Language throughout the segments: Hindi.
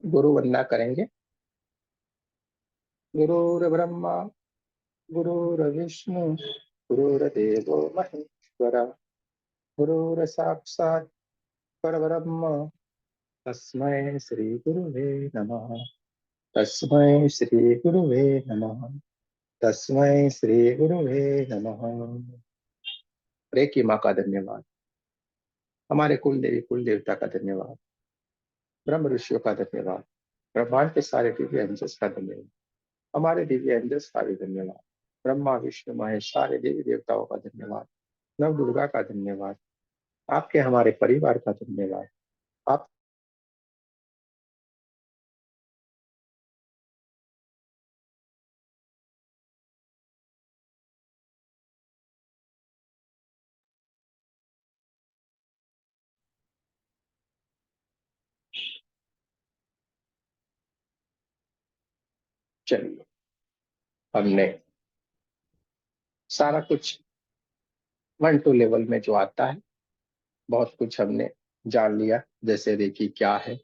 गुरु वंदना करेंगे। गुरुर्ब्रह्मा गुरुर्विष्णु गुरुर्देवो महेश्वरा गुरुर्साक्षात् परब्रह्म तस्मै श्री गुरुवे नमः। तस्मै श्री गुरुवे नमः। तस्मै श्री गुरुवे नमः। हरे की माँ का धन्यवाद, हमारे कुल देवी कुल देवता का धन्यवाद, ब्रह्म ऋषियों का धन्यवाद, ब्रह्मांड के सारे दिव्य एंजल्स का धन्यवाद, हमारे दिव्य एंजल्स का भी धन्यवाद, ब्रह्मा विष्णु महेश सारे देवी देवताओं का धन्यवाद, नव दुर्गा का धन्यवाद, आपके हमारे परिवार का धन्यवाद। आप चलिए, हमने सारा कुछ 1-2 लेवल में जो आता है बहुत कुछ हमने जान लिया। जैसे रेकी क्या है,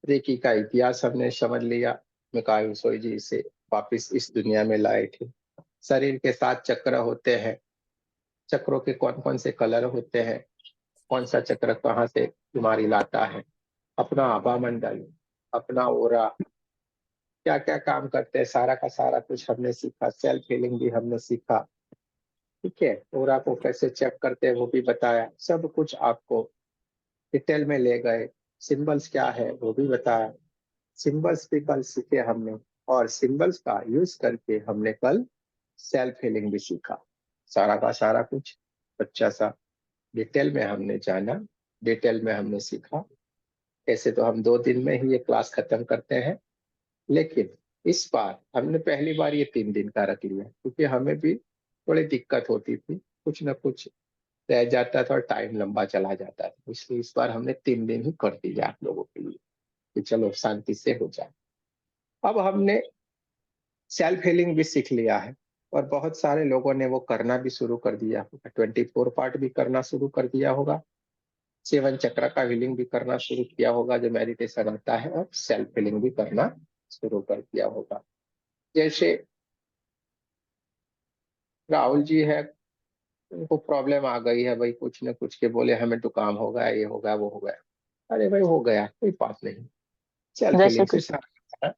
रेकी का इतिहास हमने समझ लिया। मिकायो सोई जी इसे वापिस इस दुनिया में लाए थे। शरीर के 7 चक्र होते हैं, चक्रों के कौन कौन से कलर होते हैं, कौन सा चक्र कहाँ से बीमारी लाता है, अपना आभा मंडल, अपना ओरा, क्या क्या काम करते हैं, सारा का सारा कुछ हमने सीखा। सेल्फ हीलिंग भी हमने सीखा। ठीक है, ओरा को कैसे चेक करते हैं वो भी बताया। सब कुछ आपको डिटेल में ले गए। सिंबल्स क्या है वो भी बताया। सिंबल्स भी कल सीखे हमने, और सिंबल्स का यूज करके हमने कल सेल्फ हीलिंग भी सीखा। सारा का सारा कुछ अच्छा सा डिटेल में हमने जाना, डिटेल में हमने सीखा। ऐसे तो हम 2 दिन में ही ये क्लास खत्म करते हैं, लेकिन इस बार हमने पहली बार ये 3 दिन का रख लिया, क्योंकि हमें भी थोड़ी दिक्कत होती थी, कुछ ना कुछ रह जाता था और टाइम लंबा चला जाता था। इसलिए इस बार हमने 3 दिन ही कर दिया आप लोगों के लिए कि चलो शांति से हो जाए। अब हमने सेल्फ हीलिंग भी सीख लिया है, और बहुत सारे लोगों ने वो करना भी शुरू कर दिया होगा। 24 पार्ट भी करना शुरू कर दिया होगा, 7 चक्र का हीलिंग भी करना शुरू किया होगा जो मेडिटेशन आता है, और सेल्फ हीलिंग भी करना शुरू कर दिया होगा। जैसे राहुल जी है, उनको प्रॉब्लम आ गई है भाई, कुछ न कुछ के बोले हमें जुकाम हो गया, ये हो गया, वो हो गया। अरे भाई हो गया, कोई बात नहीं। सेल्फ जैसे हीलिंग से कि सारा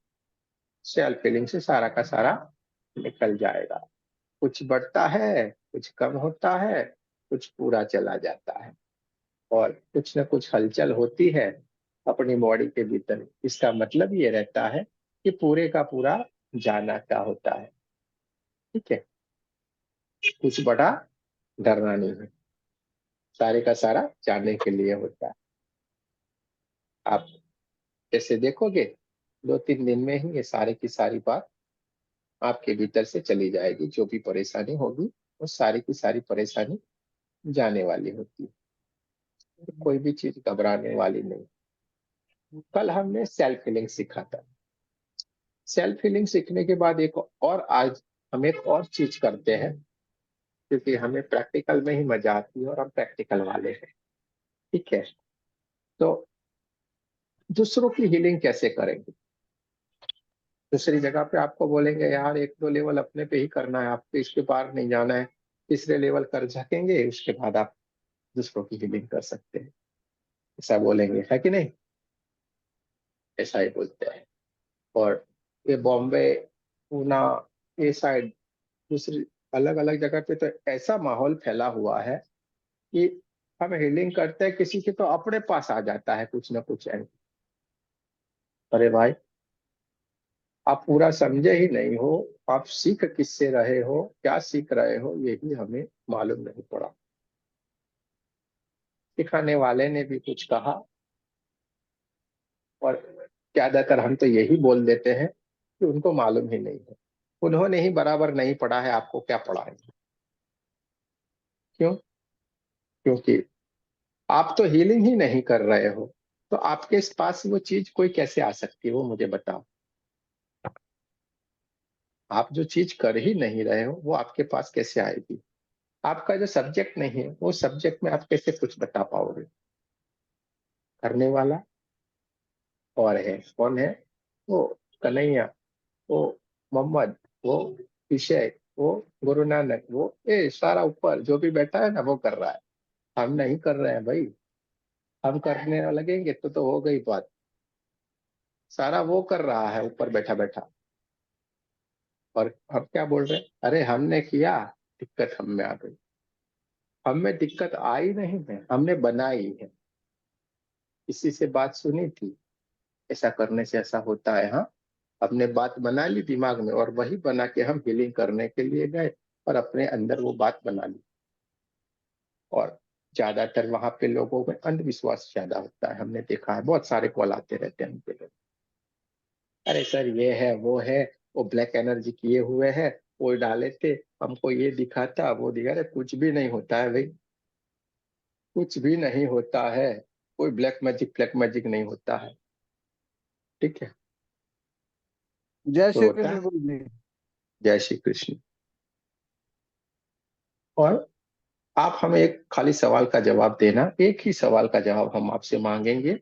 सेल्फ हीलिंग से सारा का सारा निकल जाएगा। कुछ बढ़ता है, कुछ कम होता है, कुछ पूरा चला जाता है, और कुछ न कुछ हलचल होती है अपनी बॉडी के भीतर। इसका मतलब ये रहता है कि पूरे का पूरा जाना क्या होता है। ठीक है, कुछ बड़ा डरना नहीं है, सारे का सारा जानने के लिए होता है। आप जैसे देखोगे 2-3 दिन में ही ये सारे की सारी बात आपके भीतर से चली जाएगी। जो भी परेशानी होगी वो सारी की सारी परेशानी जाने वाली होती है। कोई भी चीज घबराने वाली नहीं। कल हमने सेल्फ हीलिंग सीखा था। सेल्फ हीलिंग सीखने के बाद एक और आज हम एक और चीज करते हैं, क्योंकि हमें प्रैक्टिकल में ही मजा आती है और हम प्रैक्टिकल वाले हैं। ठीक है, तो दूसरों की हीलिंग कैसे करेंगे। दूसरी जगह पे आपको बोलेंगे यार 1-2 लेवल अपने पे ही करना है, आपको इसके पार नहीं जाना है। तीसरे लेवल कर सकेंगे उसके बाद आप दूसरों की हीलिंग कर सकते हैं, ऐसा बोलेंगे, है कि नहीं। ऐसा ही बोलते हैं। और ये बॉम्बे, पूना, ये साइड, दूसरी अलग अलग जगह पे तो ऐसा माहौल फैला हुआ है कि हम हीलिंग करते हैं किसी के तो अपने पास आ जाता है कुछ ना कुछ है। अरे भाई, आप पूरा समझे ही नहीं हो, आप सीख किससे रहे हो, क्या सीख रहे हो, यही हमें मालूम नहीं पड़ा। सिखाने वाले ने भी कुछ कहा, और ज्यादातर हम तो यही बोल देते हैं कि उनको मालूम ही नहीं है। उन्होंने ही बराबर नहीं पढ़ा है, आपको क्या पढ़ाएंगे। क्यों? क्योंकि आप तो हीलिंग ही नहीं कर रहे हो, तो आपके पास वो चीज कोई कैसे आ सकती है, वो मुझे बताओ। आप जो चीज कर ही नहीं रहे हो वो आपके पास कैसे आएगी। आपका जो सब्जेक्ट नहीं है वो सब्जेक्ट में आप कैसे कुछ बता पाओगे। करने वाला और है, कौन है? वो कन्हैया, वो मोहम्मद, वो विषय, वो गुरु नानक, वो सारा ऊपर जो भी बैठा है ना वो कर रहा है। हम नहीं कर रहे हैं भाई। हम करने लगेंगे तो हो गई बात। सारा वो कर रहा है ऊपर बैठा बैठा। और हम क्या बोल रहे हैं, अरे हमने किया, दिक्कत हम में आ गई। हम में दिक्कत आई नहीं है, हमने बनाई है। किसी से बात सुनी थी, ऐसा करने से ऐसा होता है, हाँ, हमने बात बना ली दिमाग में और वही बना के हम हीलिंग करने के लिए गए और अपने अंदर वो बात बना ली। और ज्यादातर वहां पे लोगों में अंधविश्वास ज्यादा होता है, हमने देखा है, बहुत सारे कॉल आते रहते हैं हमके लोग, अरे सर ये है वो है, वो ब्लैक एनर्जी किए हुए है, वो डाले थे, हमको ये दिखा था वो दिखा। अरे कुछ भी नहीं होता है भाई, कुछ भी नहीं होता है। कोई ब्लैक मैजिक नहीं होता है, ठीक है। जय तो श्री होता कृष्ण है। गुरु जी। जय श्री कृष्ण। और आप हमें एक खाली सवाल का जवाब देना, एक ही सवाल का जवाब हम आपसे मांगेंगे।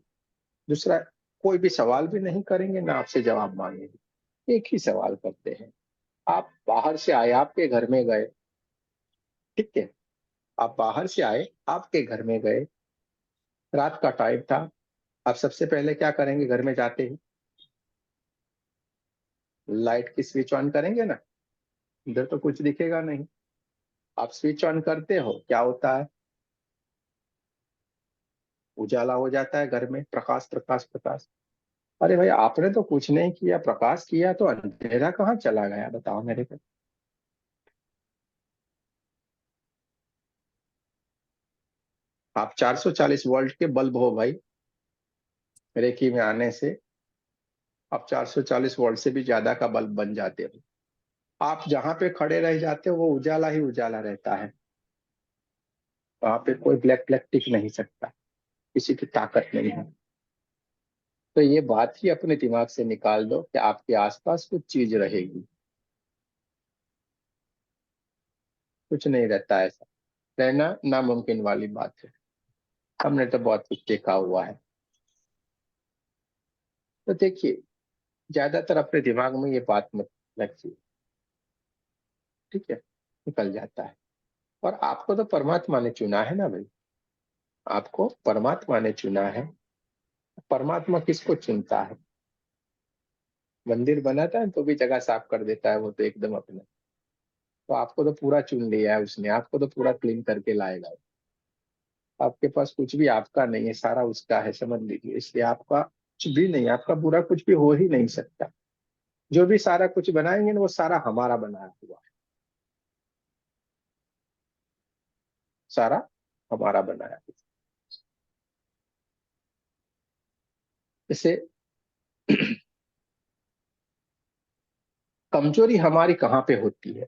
दूसरा कोई भी सवाल भी नहीं करेंगे ना आपसे जवाब मांगेंगे, एक ही सवाल करते हैं। आप बाहर से आए, आपके घर में गए, ठीक है, आप बाहर से आए, आपके घर में गए, रात का टाइम था, आप सबसे पहले क्या करेंगे घर में जाते ही? लाइट की स्विच ऑन करेंगे ना, इधर तो कुछ दिखेगा नहीं। आप स्विच ऑन करते हो, क्या होता है? उजाला हो जाता है घर में, प्रकाश प्रकाश प्रकाश। अरे भाई आपने तो कुछ नहीं किया, प्रकाश किया तो अंधेरा कहाँ चला गया, बताओ मेरे को। आप 440 वोल्ट के बल्ब हो भाई, रेकी में आने से आप 440 वोल्ट से भी ज्यादा का बल्ब बन जाते हो। आप जहां पे खड़े रह जाते हो वो उजाला ही उजाला रहता है। वहां पे कोई ब्लैक ब्लैक टिक नहीं सकता, किसी की ताकत नहीं है। तो ये बात ही अपने दिमाग से निकाल दो कि आपके आसपास कुछ चीज रहेगी। कुछ नहीं रहता है, ऐसा रहना नामुमकिन वाली बात है। हमने तो बहुत कुछ देखा हुआ है। तो देखिए, ज्यादातर अपने दिमाग में ये बात मत रखिए, ठीक है, निकल जाता है। और आपको तो परमात्मा ने चुना है ना भाई, आपको परमात्मा ने चुना है। परमात्मा किसको चुनता है? मंदिर बनाता है तो भी जगह साफ कर देता है वो तो एकदम अपने। तो आपको तो पूरा चुन लिया है उसने, आपको तो पूरा क्लीन करके लाएगा। आपके पास कुछ भी आपका नहीं है, सारा उसका है, समझ लीजिए। इसलिए आपका कुछ भी नहीं, आपका बुरा कुछ भी हो ही नहीं सकता। जो भी सारा कुछ बनाएंगे ना वो सारा हमारा बनाया हुआ है, सारा हमारा बनाया हुआ। जैसे कमजोरी हमारी कहाँ पे होती है?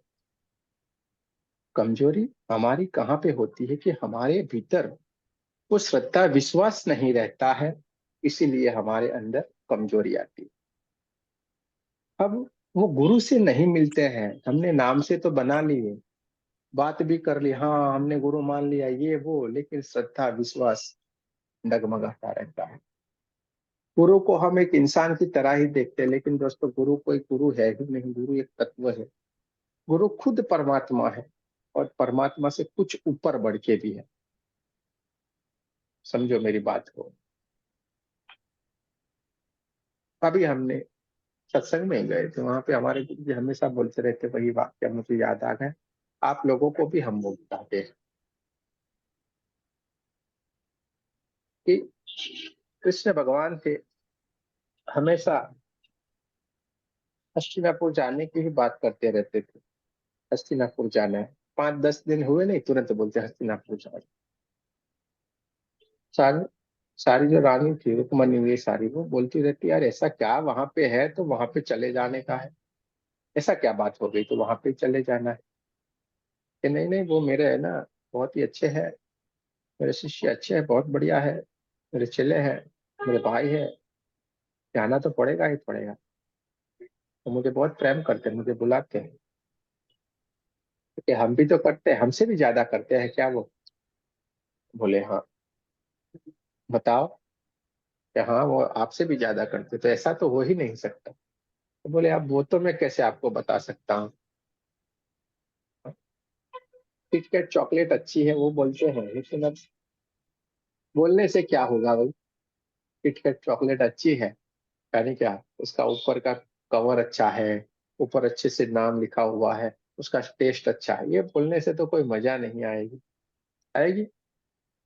कमजोरी हमारी कहाँ पे होती है कि हमारे भीतर वो श्रद्धा विश्वास नहीं रहता है, इसीलिए हमारे अंदर कमजोरी आती है। अब वो गुरु से नहीं मिलते हैं, हमने नाम से तो बना लिए, बात भी कर ली, हाँ हमने गुरु मान लिया ये वो, लेकिन श्रद्धा विश्वास डगमगाता रहता है। गुरु को हम एक इंसान की तरह ही देखते हैं, लेकिन दोस्तों गुरु कोई गुरु है ही नहीं, गुरु एक तत्व है। गुरु खुद परमात्मा है, और परमात्मा से कुछ ऊपर बढ़ के भी है। समझो मेरी बात को। अभी हमने सत्संग में गए थे, वहां पे हमारे गुरु जी हमेशा बोलते रहते, वही वाक्य मुझे याद आ गए, आप लोगों को भी हम वो बताते हैं कि कृष्ण भगवान थे, हमेशा हस्तिनापुर जाने की ही बात करते रहते थे। हस्तिनापुर जाना है, 5-10 दिन हुए नहीं तुरंत बोलते हस्तिनापुर जाना। सारी सारी जो रानी थी रुक्मणी, ये सारी वो बोलती रहती यार ऐसा क्या वहां पे है तो वहां पे चले जाने का है, ऐसा क्या बात हो गई तो वहां पे चले जाना है। कि नहीं नहीं वो मेरे है ना, बहुत ही अच्छे हैं, मेरे शिष्य अच्छे हैं, बहुत बढ़िया है, मेरे चेले हैं, मेरे भाई है, जाना तो पड़ेगा ही पड़ेगा। तो मुझे बहुत प्रेम करते हैं, मुझे बुलाते हैं, क्योंकि हम भी तो करते हैं, हमसे भी ज्यादा करते हैं क्या वो? बोले हाँ। बताओ, कि हाँ वो आपसे भी ज्यादा करते, तो ऐसा तो हो ही नहीं सकता। तो बोले अब वो तो मैं कैसे आपको बता सकता हूँ। किटकैट चॉकलेट अच्छी है वो बोलते हैं, लेकिन अब बोलने से क्या होगा भाई। किटकैट चॉकलेट अच्छी है, यानी क्या, उसका ऊपर का कवर अच्छा है, ऊपर अच्छे से नाम लिखा हुआ है, उसका टेस्ट अच्छा है, ये बोलने से तो कोई मजा नहीं आएगी। आएगी?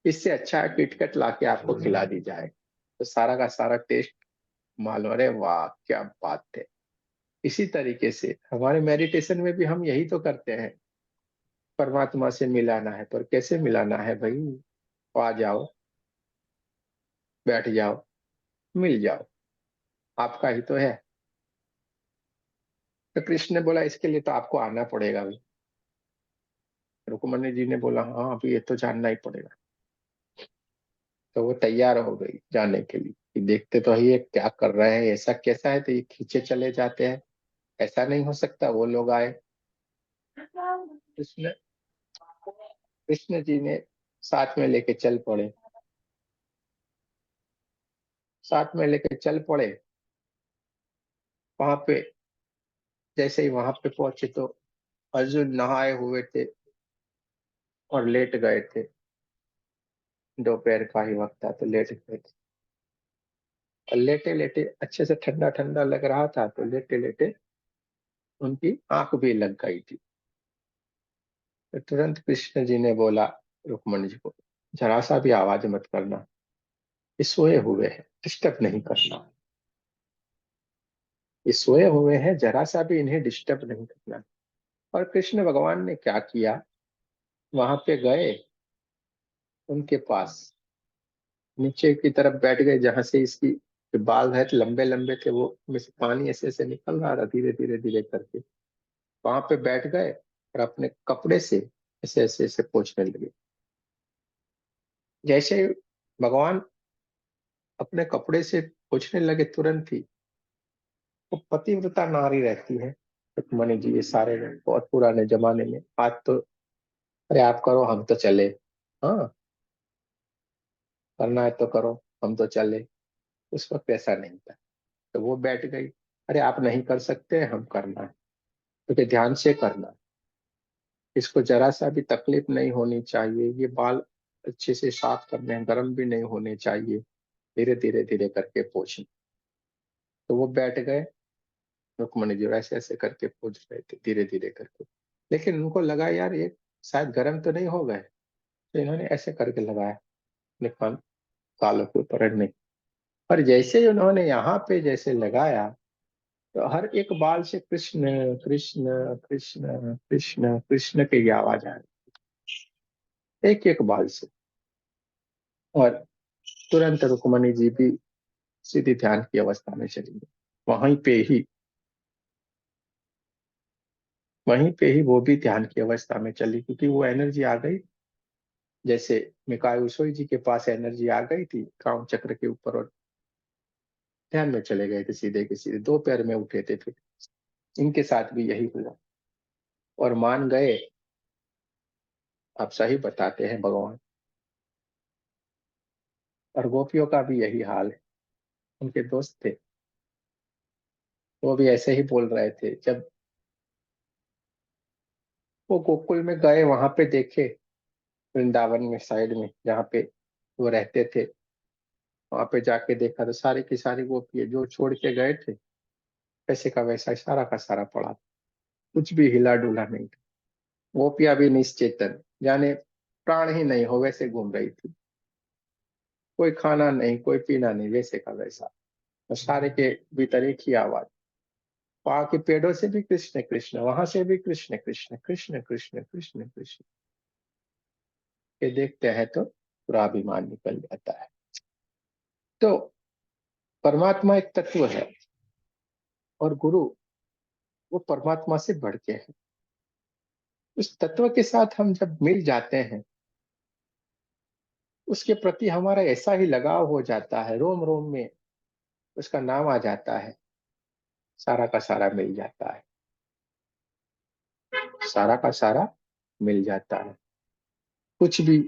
इससे अच्छा है किटकैट ला के आपको खिला दी जाए, तो सारा का सारा टेस्ट मालूम, अरे वाह क्या बात है। इसी तरीके से हमारे मेडिटेशन में भी हम यही तो करते हैं। परमात्मा से मिलाना है, पर कैसे मिलाना है भाई। आ जाओ, बैठ जाओ, मिल जाओ, आपका ही तो है। तो कृष्ण ने बोला इसके लिए तो आपको आना पड़ेगा भाई। रुक्मणी जी ने बोला हाँ अभी ये तो जानना ही पड़ेगा। तो वो तैयार हो गई जाने के लिए, कि देखते तो है ये क्या कर रहे हैं, ऐसा कैसा है, तो ये खींचे चले जाते हैं, ऐसा नहीं हो सकता। वो लोग आए, कृष्ण कृष्ण जी ने साथ में लेके चल पड़े, साथ में लेके चल पड़े। वहां पे जैसे ही वहां पे पहुंचे तो अर्जुन नहाए हुए थे और लेट गए थे। दोपहर का ही वक्त था तो लेट गए थे, और लेटे लेटे अच्छे से ठंडा ठंडा लग रहा था, तो लेटे लेटे उनकी आंख भी लग गई थी। तो तुरंत कृष्ण जी ने बोला रुक्मणी जी को, जरा सा भी आवाज मत करना, ये सोए हुए हैं, डिस्टर्ब नहीं करना। ये सोए हुए हैं, जरा सा भी इन्हें डिस्टर्ब नहीं करना। और कृष्ण भगवान ने क्या किया, वहां पे गए उनके पास, नीचे की तरफ बैठ गए, जहां से इसकी जो बाल है लंबे लंबे थे, वो में से पानी ऐसे ऐसे निकल रहा था धीरे धीरे धीरे करके। वहां पे बैठ गए और अपने कपड़े से ऐसे ऐसे ऐसे पोंछने लगे। जैसे ही भगवान अपने कपड़े से पोंछने लगे, तुरंत ही वो पतिव्रता नारी रहती है रुक्मणी जी, ये सारे लोग बहुत पुराने जमाने में, आज तो अरे आप करो हम तो चले, हाँ करना है तो करो हम तो चले। उस वक्त ऐसा नहीं था। तो वो बैठ गई, अरे आप नहीं कर सकते, हम करना है, क्योंकि ध्यान से करना है। इसको जरा सा भी तकलीफ नहीं होनी चाहिए, ये बाल अच्छे से साफ करने हैं, गर्म भी नहीं होने चाहिए, धीरे धीरे धीरे करके पोंछना। तो वो बैठ गए, रुक्मणी जी ऐसे ऐसे करके पोंछ रहे थे धीरे धीरे करके। लेकिन उनको लगा यार ये शायद गर्म तो नहीं हो गए, तो इन्होंने ऐसे करके लगाया अपने कान, कालों के ऊपर नहीं। पर जैसे ही उन्होंने यहाँ पे जैसे लगाया, तो हर एक बाल से कृष्ण कृष्ण कृष्ण कृष्ण कृष्ण की आवाज आ रही, एक एक बाल से। और तुरंत रुक्मणी जी भी सीधी ध्यान की अवस्था में चली गई। वहीं पे ही वहीं पे ही वो भी ध्यान की अवस्था में चली, क्योंकि वो एनर्जी आ गई। जैसे मिकाई उशोई जी के पास एनर्जी आ गई थी काम चक्र के ऊपर, और ध्यान में चले गए थे सीधे के सीधे, दो पैर में उठे थे फिर। इनके साथ भी यही हुआ और मान गए। आप सही बताते हैं भगवान। और गोपियों का भी यही हाल है। उनके दोस्त थे, वो भी ऐसे ही बोल रहे थे, जब वो गोकुल में गए वहां पे देखे, वृंदावन में साइड में जहाँ पे वो रहते थे, वहां पे जाके देखा तो सारी की सारी गोपी जो छोड़ के गए थे वैसे का वैसा सारा का सारा पड़ा था। कुछ भी हिला डुला नहीं था। गोपियां भी निश्चेतन, जाने प्राण ही नहीं हो वैसे घूम रही थी। कोई खाना नहीं, कोई पीना नहीं, वैसे का वैसा। और सारे के भीतर एक ही आवाज, वहां के पेड़ों से भी कृष्ण कृष्ण, वहां से भी कृष्ण कृष्ण कृष्ण कृष्ण कृष्ण कृष्ण। ये देखते हैं तो पूरा अभिमान निकल जाता है। तो परमात्मा एक तत्व है, और गुरु वो परमात्मा से बढ़ के है। उस तत्व के साथ हम जब मिल जाते हैं, उसके प्रति हमारा ऐसा ही लगाव हो जाता है, रोम रोम में उसका नाम आ जाता है, सारा का सारा मिल जाता है, सारा का सारा मिल जाता है, कुछ भी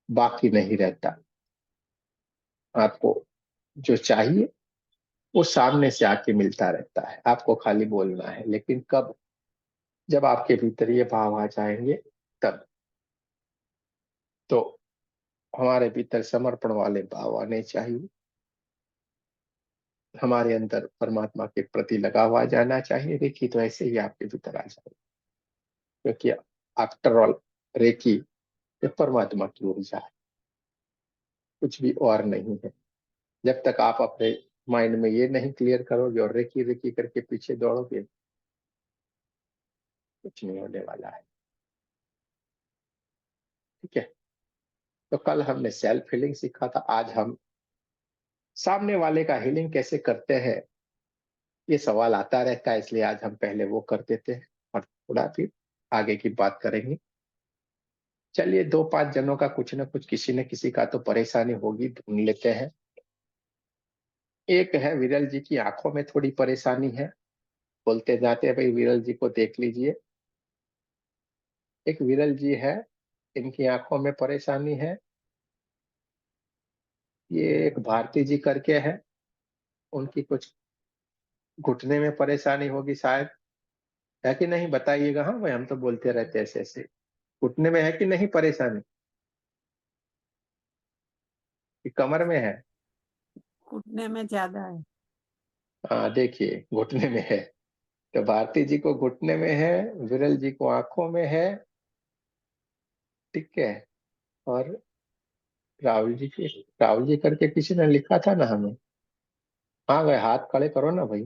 बाकी नहीं रहता। आपको जो चाहिए वो सामने से आके मिलता रहता है, आपको खाली बोलना है। लेकिन कब? जब आपके भीतर ये भाव आ जाएंगे तब। तो हमारे भीतर समर्पण वाले भाव आने चाहिए, हमारे अंदर परमात्मा के प्रति लगाव आ जाना चाहिए। रेखी तो ऐसे ही आपके भीतर आ जाएगी, क्योंकि आफ्टर ऑल रेखी ये परमात्मा की ऊर्जा है, कुछ भी और नहीं है। जब तक आप अपने माइंड में ये नहीं क्लियर करोगे और रेकी रेकी करके पीछे दौड़ोगे, कुछ नहीं होने वाला है। ठीक है। तो कल हमने सेल्फ हीलिंग सीखा था, आज हम सामने वाले का हीलिंग कैसे करते हैं ये सवाल आता रहता है, इसलिए आज हम पहले वो कर देते हैं और थोड़ा फिर आगे की बात करेंगे। चलिए, 2-5 जनों का कुछ ना कुछ, किसी न किसी का तो परेशानी होगी, ढूंढ लेते हैं। एक है विरल जी की आंखों में थोड़ी परेशानी है, बोलते जाते हैं भाई विरल जी को देख लीजिए। एक विरल जी है, इनकी आंखों में परेशानी है। ये एक भारती जी करके है, उनकी कुछ घुटने में परेशानी होगी शायद, है कि नहीं बताइएगा। हाँ भाई, हम तो बोलते रहते हैं ऐसे ऐसे। घुटने में है कि नहीं परेशानी, कि कमर में है? घुटने में ज्यादा है। हाँ देखिए, घुटने में है। तो भारती जी को घुटने में है, विरल जी को आंखों में है। ठीक है। और राहुल जी करके किसी ने लिखा था ना हमें। हाँ भाई, हाथ खड़े करो ना भाई,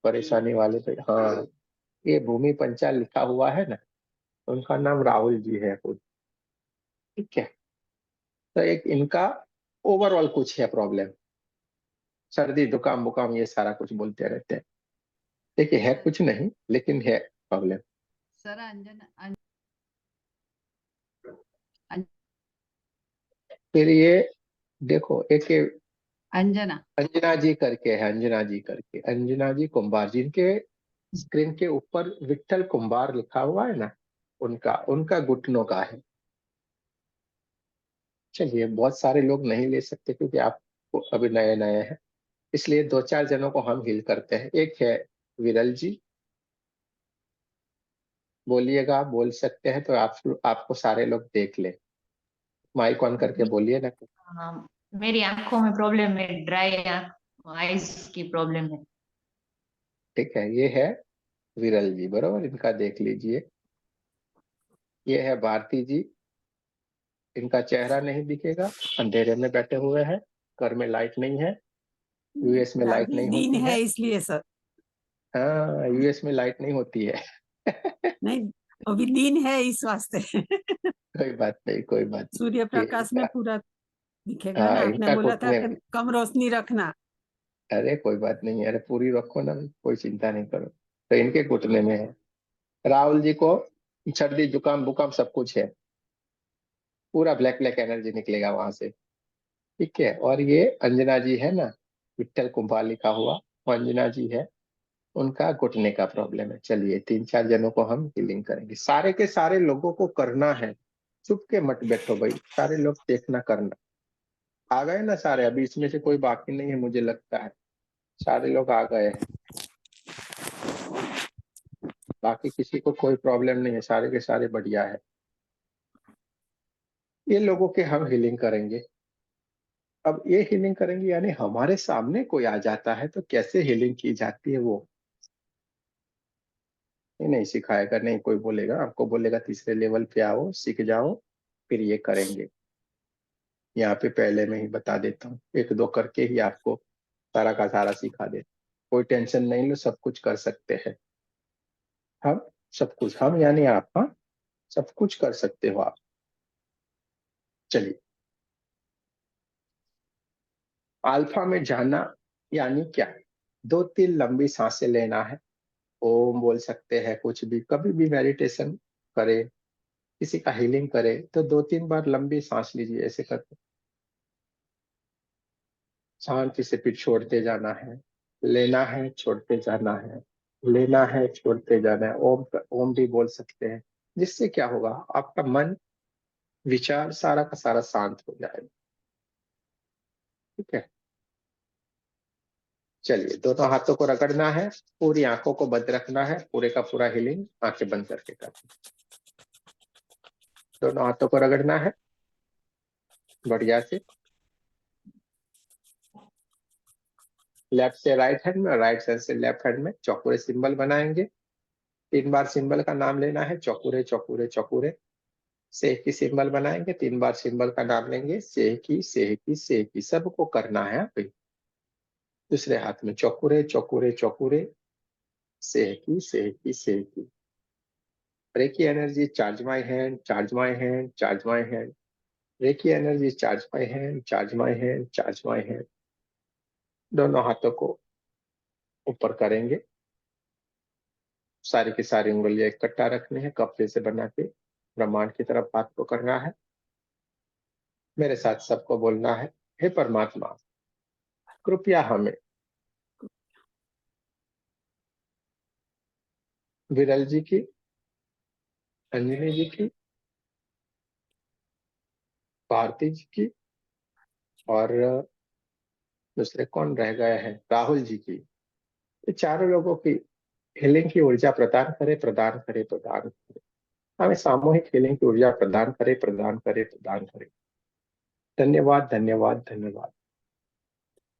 परेशानी वाले पे। हाँ, ये भूमि पंचाल लिखा हुआ है ना, उनका नाम राहुल जी है खुद। ठीक है। तो एक इनका ओवरऑल कुछ है प्रॉब्लम, सर्दी जुकाम बुकाम ये सारा कुछ बोलते रहते हैं। देखिए, है कुछ नहीं, लेकिन है प्रॉब्लम। सर अंजना फिर ये देखो, एक ये अंजना अंजना जी करके है, अंजना जी करके, अंजना जी कुंभार, जिनके स्क्रीन के ऊपर विठल कुंभार लिखा हुआ है ना, उनका उनका घुटनों का है। चलिए, बहुत सारे लोग नहीं ले सकते क्योंकि आपको अभी नए नए हैं, इसलिए 2-4 जनों को हम हील करते हैं। एक है विरल जी, बोलिएगा, आप बोल सकते हैं तो आपको सारे लोग देख ले। माइक ऑन करके बोलिए ना। हाँ, मेरी आंखों में प्रॉब्लम है, ड्राई आईज की प्रॉब्लम है। ठीक है, ये है विरल जी, बरोबर, इनका देख लीजिए। ये है भारती जी, इनका चेहरा नहीं दिखेगा, अंधेरे में बैठे हुए हैं, घर में लाइट नहीं है, यूएस में लाइट अभी नहीं दिन होती है है। इसलिए सर। हाँ, यूएस में लाइट नहीं होती है। नहीं, अभी दिन है इस वास्ते। कोई बात नहीं, कोई बात सूर्य नहीं। प्रकाश में पूरा दिखेगा हाँ, ना, आपने इनका बोला था घुटने कि में। कम रोशनी रखना। अरे कोई बात नहीं, अरे पूरी रखो ना, कोई चिंता नहीं करो। तो इनके घुटने में है। राहुल जी को सर्दी जुकाम बुकाम सब कुछ है, पूरा ब्लैक ब्लैक एनर्जी निकलेगा वहां से। ठीक है। और ये अंजना जी है ना, विठल कुंभार लिखा हुआ, वो अंजना जी है, उनका घुटने का प्रॉब्लम है। चलिए, 3-4 जनों को हम हीलिंग करेंगे, सारे के सारे लोगों को करना है। चुप के मत बैठो भाई, सारे लोग देखना करना। आ गए ना सारे? अभी इसमें से कोई बाकी नहीं है, मुझे लगता है सारे लोग आ गए हैं। बाकी किसी को कोई प्रॉब्लम नहीं है, सारे के सारे बढ़िया है। ये लोगों के हम हीलिंग करेंगे। अब ये हीलिंग करेंगे यानी हमारे सामने कोई आ जाता है तो कैसे हीलिंग की जाती है वो ये नहीं सिखाएगा। नहीं कोई बोलेगा, आपको बोलेगा तीसरे लेवल पे आओ, सीख जाओ, फिर ये करेंगे। यहाँ पे पहले मैं ही बता देता हूँ, 1-2 करके ही आपको सारा का सारा सिखा देता हूँ। कोई टेंशन नहीं लो, सब कुछ कर सकते हैं हम। सब कुछ हम यानी आप, हाँ, सब कुछ कर सकते हो आप। चलिए, अल्फा में जाना यानी क्या? 2-3 लंबी सांसें लेना है, ओम बोल सकते हैं, कुछ भी, कभी भी मेडिटेशन करे, किसी का हीलिंग करे तो 2-3 बार लंबी सांस लीजिए, ऐसे करके शांति से फिर छोड़ते जाना है, लेना है, छोड़ते जाना है, लेना है, छोड़ते जाना है। ओम ओम भी बोल सकते हैं, जिससे क्या होगा, आपका मन विचार सारा का सारा शांत हो जाएगा। ठीक है। चलिए, दोनों हाथों को रगड़ना है, पूरी आंखों को बंद रखना है, पूरे का पूरा हीलिंग आंखें बंद करके करना। दोनों हाथों को रगड़ना है बढ़िया से, लेफ्ट से राइट हैंड में, राइट साइड से लेफ्ट हैंड में चौकोरे सिंबल बनाएंगे। 3 बार सिंबल का नाम लेना है, चौकोरे चौकोरे चौकोरे। सेह की सिंबल बनाएंगे, 3 बार सिंबल का नाम लेंगे, सेह की सेह की सेह की, सबको करना है अभी। दूसरे हाथ में चौकोरे चौकोरे चौकोरे, सेह की सेह की सेह की। Reiki energy charge my hand, charge my hand, charge my hand. Reiki energy charge my hand, charge my hand, charge my hand. दोनों हाथों को ऊपर करेंगे, सारी की सारी उंगलियां इकट्ठा रखनी है, कपड़े से बना के ब्रह्मांड की तरफ हाथ को करना है। मेरे साथ सबको बोलना है, हे परमात्मा, कृपया हमें विरल जी की, अंजनी जी की, भारती जी की, और दूसरे कौन रह गए हैं, राहुल जी की, ये चारों लोगों की हीलिंग की ऊर्जा प्रदान करे, प्रदान करे, प्रदान करे। हमें सामूहिक हीलिंग की ऊर्जा प्रदान करे, प्रदान करे, प्रदान करे। धन्यवाद, धन्यवाद, धन्यवाद।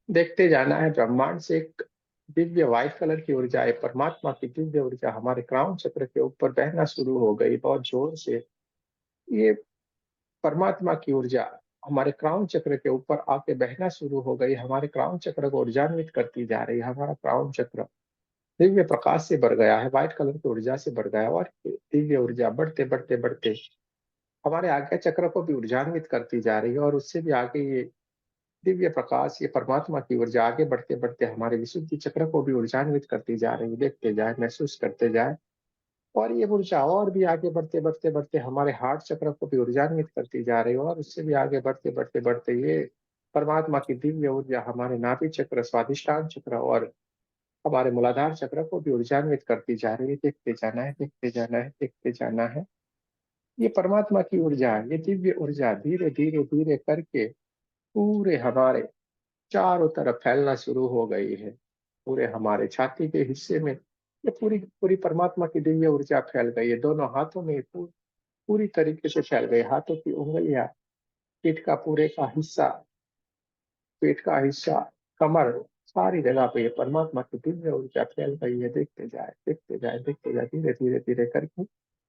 देखते जाना है, ब्रह्मांड से एक दिव्य व्हाइट कलर की ऊर्जा है, परमात्मा की दिव्य ऊर्जा हमारे क्राउन चक्र के ऊपर बहना शुरू हो गई बहुत जोर से। ये परमात्मा की ऊर्जा हमारे क्राउन चक्र के ऊपर आके बहना शुरू हो गई, हमारे क्राउन चक्र को ऊर्जान्वित करती जा रही है। हमारा क्राउन चक्र दिव्य प्रकाश से भर गया है, व्हाइट कलर की ऊर्जा से भर गया है, और दिव्य ऊर्जा बढ़ते बढ़ते बढ़ते हमारे आज्ञा चक्र को भी ऊर्जान्वित करती जा रही है, और उससे भी आगे ये दिव्य प्रकाश, ये परमात्मा की ऊर्जा आगे बढ़ते बढ़ते हमारे विशुद्धि चक्र को भी ऊर्जान्वित करती जा रही है। देखते जाए, महसूस करते जाए, और ये ऊर्जा और भी आगे बढ़ते बढ़ते बढ़ते हमारे हार्ट चक्र को भी ऊर्जान्वित करती जा रही है, और उससे भी आगे बढ़ते बढ़ते बढ़ते ये परमात्मा की दिव्य ऊर्जा हमारे नाभि चक्र, स्वादिष्टान चक्र और हमारे मूलाधार चक्र को भी ऊर्जान्वित करती जा रही है। देखते जाना है, देखते जाना है, देखते जाना है। ये परमात्मा की ऊर्जा, ये दिव्य ऊर्जा धीरे धीरे धीरे करके पूरे हमारे चारों तरफ फैलना शुरू हो गई है। पूरे हमारे छाती के हिस्से में ये पूरी पूरी परमात्मा की दिव्य ऊर्जा फैल गई है। दोनों हाथों में पूरी तरीके से फैल गई, हाथों की उंगलियां, पीठ का पूरे का हिस्सा, पेट का हिस्सा, कमर, सारी जगह पे ये परमात्मा की दिव्य ऊर्जा फैल गई है। देखते जाए, देखते जाए, देखते जाए, धीरे धीरे धीरे करके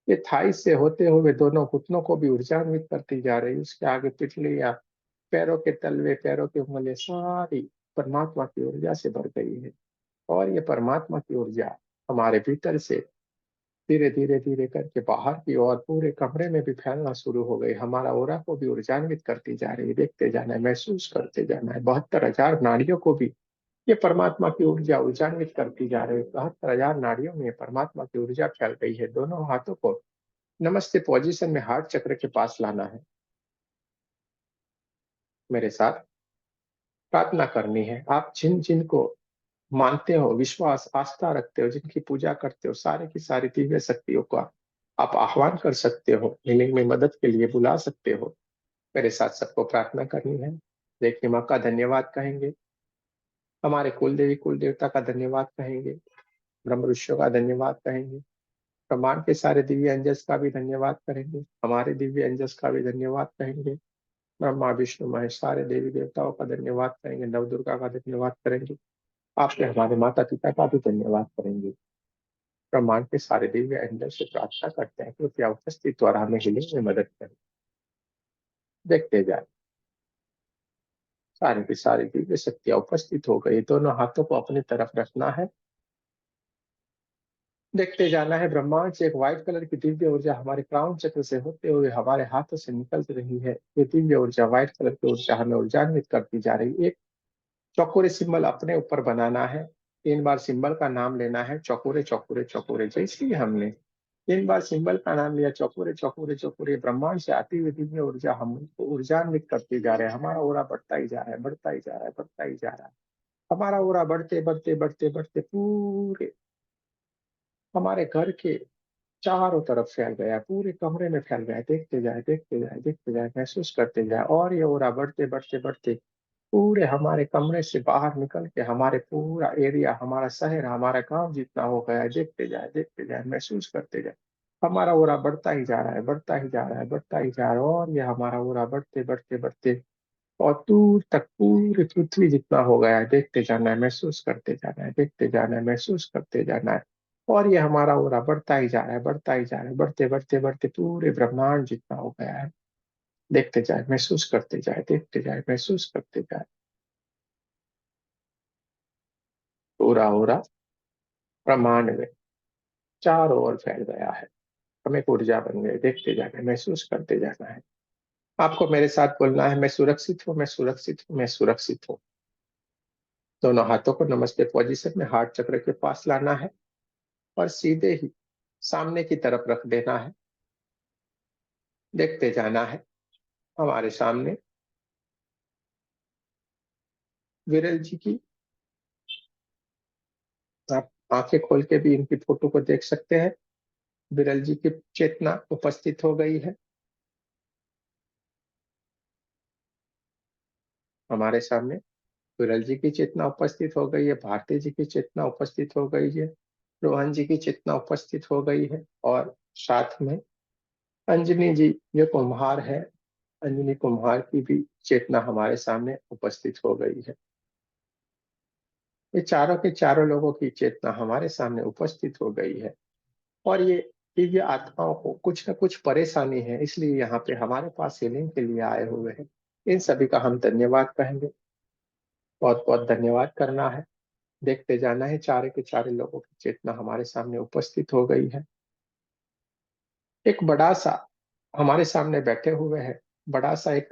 ये थाई से होते हुए दोनों घुटनों को भी ऊर्जान्वित करती जा रही है। उसके आगे पिछलियां, पैरों के तलवे, पैरों की उंगलियां, सारी परमात्मा की ऊर्जा से भर गई है। और ये परमात्मा की ऊर्जा हमारे भीतर से धीरे धीरे धीरे करके बाहर की ओर पूरे कमरे में भी फैलना शुरू हो गई, हमारा ओरा को भी ऊर्जान्वित करती जा रही है। देखते जाना है, महसूस करते जाना है। 72,000 नाड़ियों को भी ये परमात्मा की ऊर्जा ऊर्जान्वित करती जा रही है। 72,000 नाड़ियों में परमात्मा की ऊर्जा फैल गई है। दोनों हाथों को नमस्ते पोजीशन में हार्ट चक्र के पास लाना है। मेरे साथ प्रार्थना करनी है। आप जिन जिन को मानते हो, विश्वास आस्था रखते हो, जिनकी पूजा करते हो, सारे की सारी दिव्य शक्तियों का आप आह्वान कर सकते हो, हीलिंग में मदद के लिए बुला सकते हो। मेरे साथ सबको प्रार्थना करनी है। देखिए, माँ का धन्यवाद कहेंगे, हमारे कुल देवी कुल देवता का धन्यवाद कहेंगे, ब्रह्म ऋषियों का धन्यवाद कहेंगे, ब्रह्मांड के सारे दिव्य अंजस का भी धन्यवाद करेंगे, हमारे दिव्य अंजस का भी धन्यवाद कहेंगे, ब्रह्मा विष्णु महेश सारे देवी देवताओं का धन्यवाद करेंगे, नवदुर्गा का धन्यवाद करेंगे, आपके हमारे माता पिता का भी धन्यवाद करेंगे। ब्रह्मांड के सारे दिव्य अंजस से प्रार्थना करते हैं, कृपया उपस्थित द्वारा हमें हीलिंग में मदद करें। देखते जाए, सारी की सारी दिव्य शक्तियां उपस्थित हो गई। दोनों हाथों को अपनी तरफ रखना है, देखते जाना है। ब्रह्मांड से एक व्हाइट कलर की दिव्य ऊर्जा हमारे क्राउन चक्र से होते हुए हमारे हाथों से निकल रही है। ये दिव्य ऊर्जा, व्हाइट कलर की ऊर्जा हमें ऊर्जान्वित करती जा रही है। एक चौकोरे सिंबल अपने ऊपर बनाना है, 3 बार सिंबल का नाम लेना है, चौकोरे चौकोरे चौकोरे। जैसे ही हमने 3 बार सिंबल का नाम लिया, चौकोरे चौकोरे चौकोरे, ब्रह्मांड से आती हुई दिव्य ऊर्जा हमको ऊर्जान्वित करती जा रहे हैं। हमारा ओरा बढ़ता ही जा रहा है, बढ़ता ही जा रहा है, बढ़ता ही जा रहा है। हमारा ओरा बढ़ते बढ़ते बढ़ते बढ़ते पूरे हमारे घर के चारों तरफ फैल गया, पूरे कमरे में फैल गया। देखते जाए, देखते जाए, देखते जाए, महसूस करते जाए, और ये ओरा बढ़ते बढ़ते बढ़ते पूरे हमारे कमरे से बाहर निकल के हमारे पूरा एरिया, हमारा शहर, हमारा गांव जितना हो गया है, देखते जाए, महसूस करते जाए। हमारा ओरा बढ़ता ही जा रहा है, बढ़ता ही जा रहा है, बढ़ता ही जा रहा है, और ये हमारा ओरा बढ़ते बढ़ते बढ़ते और दूर तक पूरी पृथ्वी जितना हो गया है, देखते जाना है, महसूस करते जाना है, देखते जाना है, महसूस करते जाना है। और ये हमारा ओरा बढ़ता ही जा रहा है, बढ़ता ही जा रहा है, बढ़ते बढ़ते बढ़ते पूरे ब्रह्मांड जितना हो गया है, देखते जाए, महसूस करते जाए, देखते जाए, महसूस करते जाए। पूरा ओरा ब्रह्मांड में चारों ओर फैल गया है, हमें ऊर्जा बन गई, देखते जाना है, महसूस करते जाना है। आपको मेरे साथ बोलना है, मैं सुरक्षित हूँ, मैं सुरक्षित हूँ, मैं सुरक्षित हूँ। दोनों हाथों को नमस्ते पोजीशन में हार्ट चक्र के पास लाना है और सीधे ही सामने की तरफ रख देना है। देखते जाना है, हमारे सामने विरल जी की, आप आंखें खोल के भी इनकी फोटो को देख सकते हैं। विरल जी की चेतना उपस्थित हो गई है हमारे सामने। विरल जी की चेतना उपस्थित हो गई है, भारती जी की चेतना उपस्थित हो गई है, रोहन जी की चेतना उपस्थित हो गई है, और साथ में अंजनी जी जो कुम्हार है, अंजनी कुम्हार की भी चेतना हमारे सामने उपस्थित हो गई है। ये चारों के चारों लोगों की चेतना हमारे सामने उपस्थित हो गई है। और ये दिव्य आत्माओं को कुछ न कुछ परेशानी है, इसलिए यहाँ पे हमारे पास हीलिंग के लिए आए हुए हैं। इन सभी का हम धन्यवाद कहेंगे, बहुत बहुत धन्यवाद करना है। देखते जाना है, चारे के चारे लोगों की चेतना हमारे सामने उपस्थित हो गई है। एक बड़ा सा हमारे सामने बैठे हुए हैं, बड़ा सा एक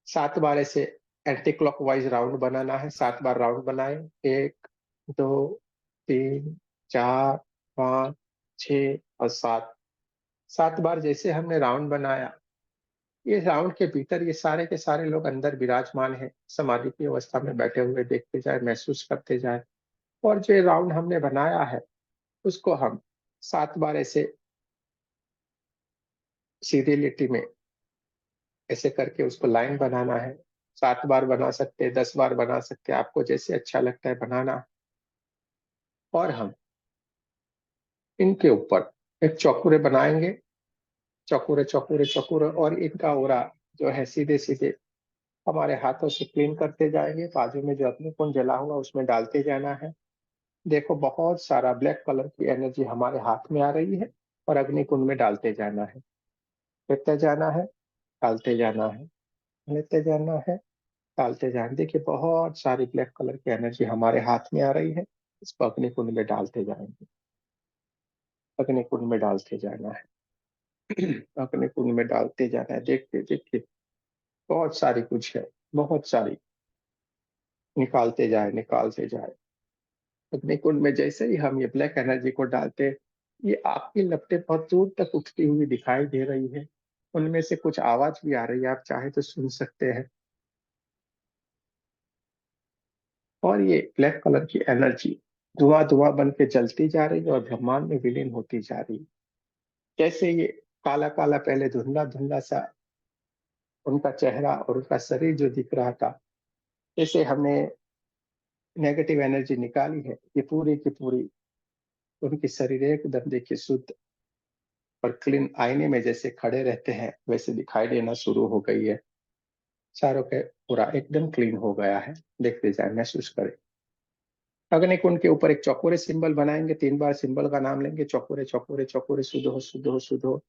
7 बार ऐसे एंटी क्लॉकवाइज राउंड बनाना है। 7 बार राउंड बनाए, 1 2 3 4 5 6 और 7। 7 बार जैसे हमने राउंड बनाया, ये राउंड के भीतर ये सारे के सारे लोग अंदर विराजमान है, समाधि की अवस्था में बैठे हुए, देखते जाए, महसूस करते जाए। और जो राउंड हमने बनाया है उसको हम 7 बार ऐसे सीधी लिट्टी में ऐसे करके उसको लाइन बनाना है। 7 बार बना सकते हैं, 10 बार बना सकते हैं, आपको जैसे अच्छा लगता है बनाना। और हम इनके ऊपर एक चौकुरे बनाएंगे, चौकुरे चौकुरे चौकुरे, और इनका ओरा जो है सीधे सीधे हमारे हाथों से क्लीन करते जाएंगे। बाजू में जो अग्निकुंड जला हुआ उसमें डालते जाना है। देखो बहुत सारा ब्लैक कलर की एनर्जी हमारे हाथ में आ रही है, और अग्निकुंड में डालते जाना है, लेते जाना है, डालते जाना है, लेते जाना है, डालते जाना। देखिए बहुत सारी ब्लैक कलर की एनर्जी हमारे हाथ में आ रही है, इसको अग्निकुंड में डालते जाएंगे, अग्निकुंड में डालते जाना है। अग्निकुंड में डालते जाना है, देखते देखते बहुत सारी कुछ है, बहुत सारी, निकालते जाए, निकालते जाए। अग्निकुंड में जैसे ही हम ये ब्लैक एनर्जी को डालते, ये आग की लपटें बहुत दूर तक उठती हुई दिखाई दे रही है, उनमें से कुछ आवाज भी आ रही है, आप चाहे तो सुन सकते हैं। और ये ब्लैक कलर की एनर्जी धुआं धुआं बन के जलती जा रही है और ब्रह्मांड में विलीन होती जा रही है। जैसे ये काला काला पहले धुंधला धुंधला सा उनका चेहरा और उनका शरीर जो दिख रहा था, जैसे हमने नेगेटिव एनर्जी निकाली है, ये पूरी की पूरी उनकी शरीर एकदम देखिए शुद्ध और क्लीन, आईने में जैसे खड़े रहते हैं वैसे दिखाई देना शुरू हो गई है। चारों के पूरा एकदम क्लीन हो गया है, देखते जाए, महसूस करें। अग्निकुंड के ऊपर एक चौकोरे सिंबल बनाएंगे, 3 बार सिंबल का नाम लेंगे, चौकोरे चौकोरे चौकोरे, शुद्ध हो शुद्ध हो शुद्ध हो।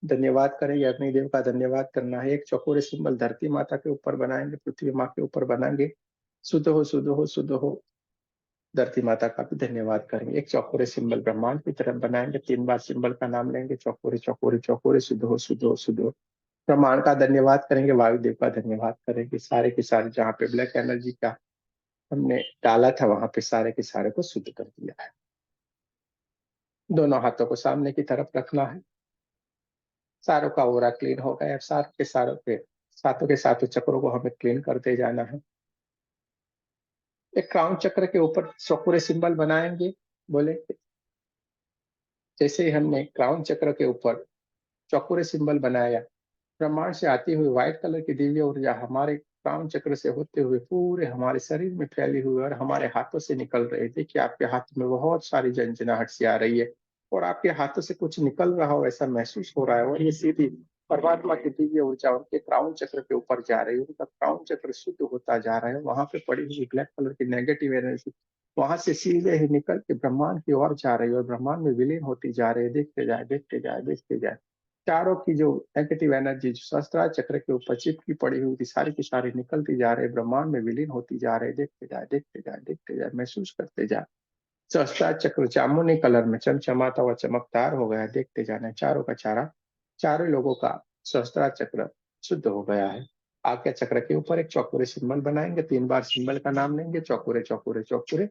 धन्यवाद करेंगे, अग्निदेव का धन्यवाद करना है। एक चौकोरे सिंबल धरती माता के ऊपर बनाएंगे, पृथ्वी माँ के ऊपर बनाएंगे, शुद्ध हो शुद्ध हो शुद्ध हो। धरती माता का भी धन्यवाद करेंगे। एक चौकोरे सिंबल ब्रह्मांड की तरफ बनाएंगे, 3 बार सिंबल का नाम लेंगे, चौकोरे चौकोरे चौकोरे, शुद्ध हो शुद्ध हो शुद्ध हो। ब्रह्मांड का धन्यवाद करेंगे, वायुदेव का धन्यवाद करेंगे, सारे के सारे जहाँ पे ब्लैक एनर्जी का हमने डाला था वहां पे सारे के सारे को शुद्ध कर दिया है। दोनों हाथों को सामने की तरफ रखना है, सारों का ओरा क्लीन हो गया है। सातों के सातों चक्रों को हमें क्लीन करते जाना है। एक क्राउन चक्र के ऊपर चौकोरे सिंबल बनाएंगे, बोले जैसे ही हमने क्राउन चक्र के ऊपर चौकोरे सिंबल बनाया, ब्रह्मांड से आती हुई व्हाइट कलर की दिव्य ऊर्जा हमारे क्राउन चक्र से होते हुए पूरे हमारे शरीर में फैली हुई और हमारे हाथों से निकल रही है। देखिए आपके हाथ में बहुत सारी झंझनाहट सी आ रही है और आपके हाथों से कुछ निकल रहा हो ऐसा महसूस हो रहा है, और ये सीधी परमात्मा की दिव्य ऊर्जा उनके क्राउन चक्र के ऊपर जा रही है। उनका क्राउन चक्र शुद्ध होता जा रहा है। वहां पे पड़ी हुई ब्लैक कलर की नेगेटिव एनर्जी वहां से सीधे ही निकल के ब्रह्मांड की ओर जा रही है और ब्रह्मांड में विलीन होती जा रही है। देखते जाए, देखते जाए, देखते जाए। चारों की जो नेगेटिव एनर्जी जो सहस्त्रार चक्र के ऊपर चिपकी पड़ी हुई थी, सारी की सारी निकलती जा रही है, ब्रह्मांड में विलीन होती जा रही है। देखते जाए, देखते जाए, देखते जाए, महसूस करते जाए। सहस्त्रार चक्र जामुनी कलर में चमचमाता हुआ चमकदार हो गया है। देखते जाना है। चारों का चारा, चारों लोगों का सहस्त्रार चक्र शुद्ध हो गया है। आज्ञा चक्र के ऊपर एक चौकोरे सिंबल बनाएंगे, 3 बार सिंबल का नाम लेंगे, चौकोरे चौकोरे चौकोरे।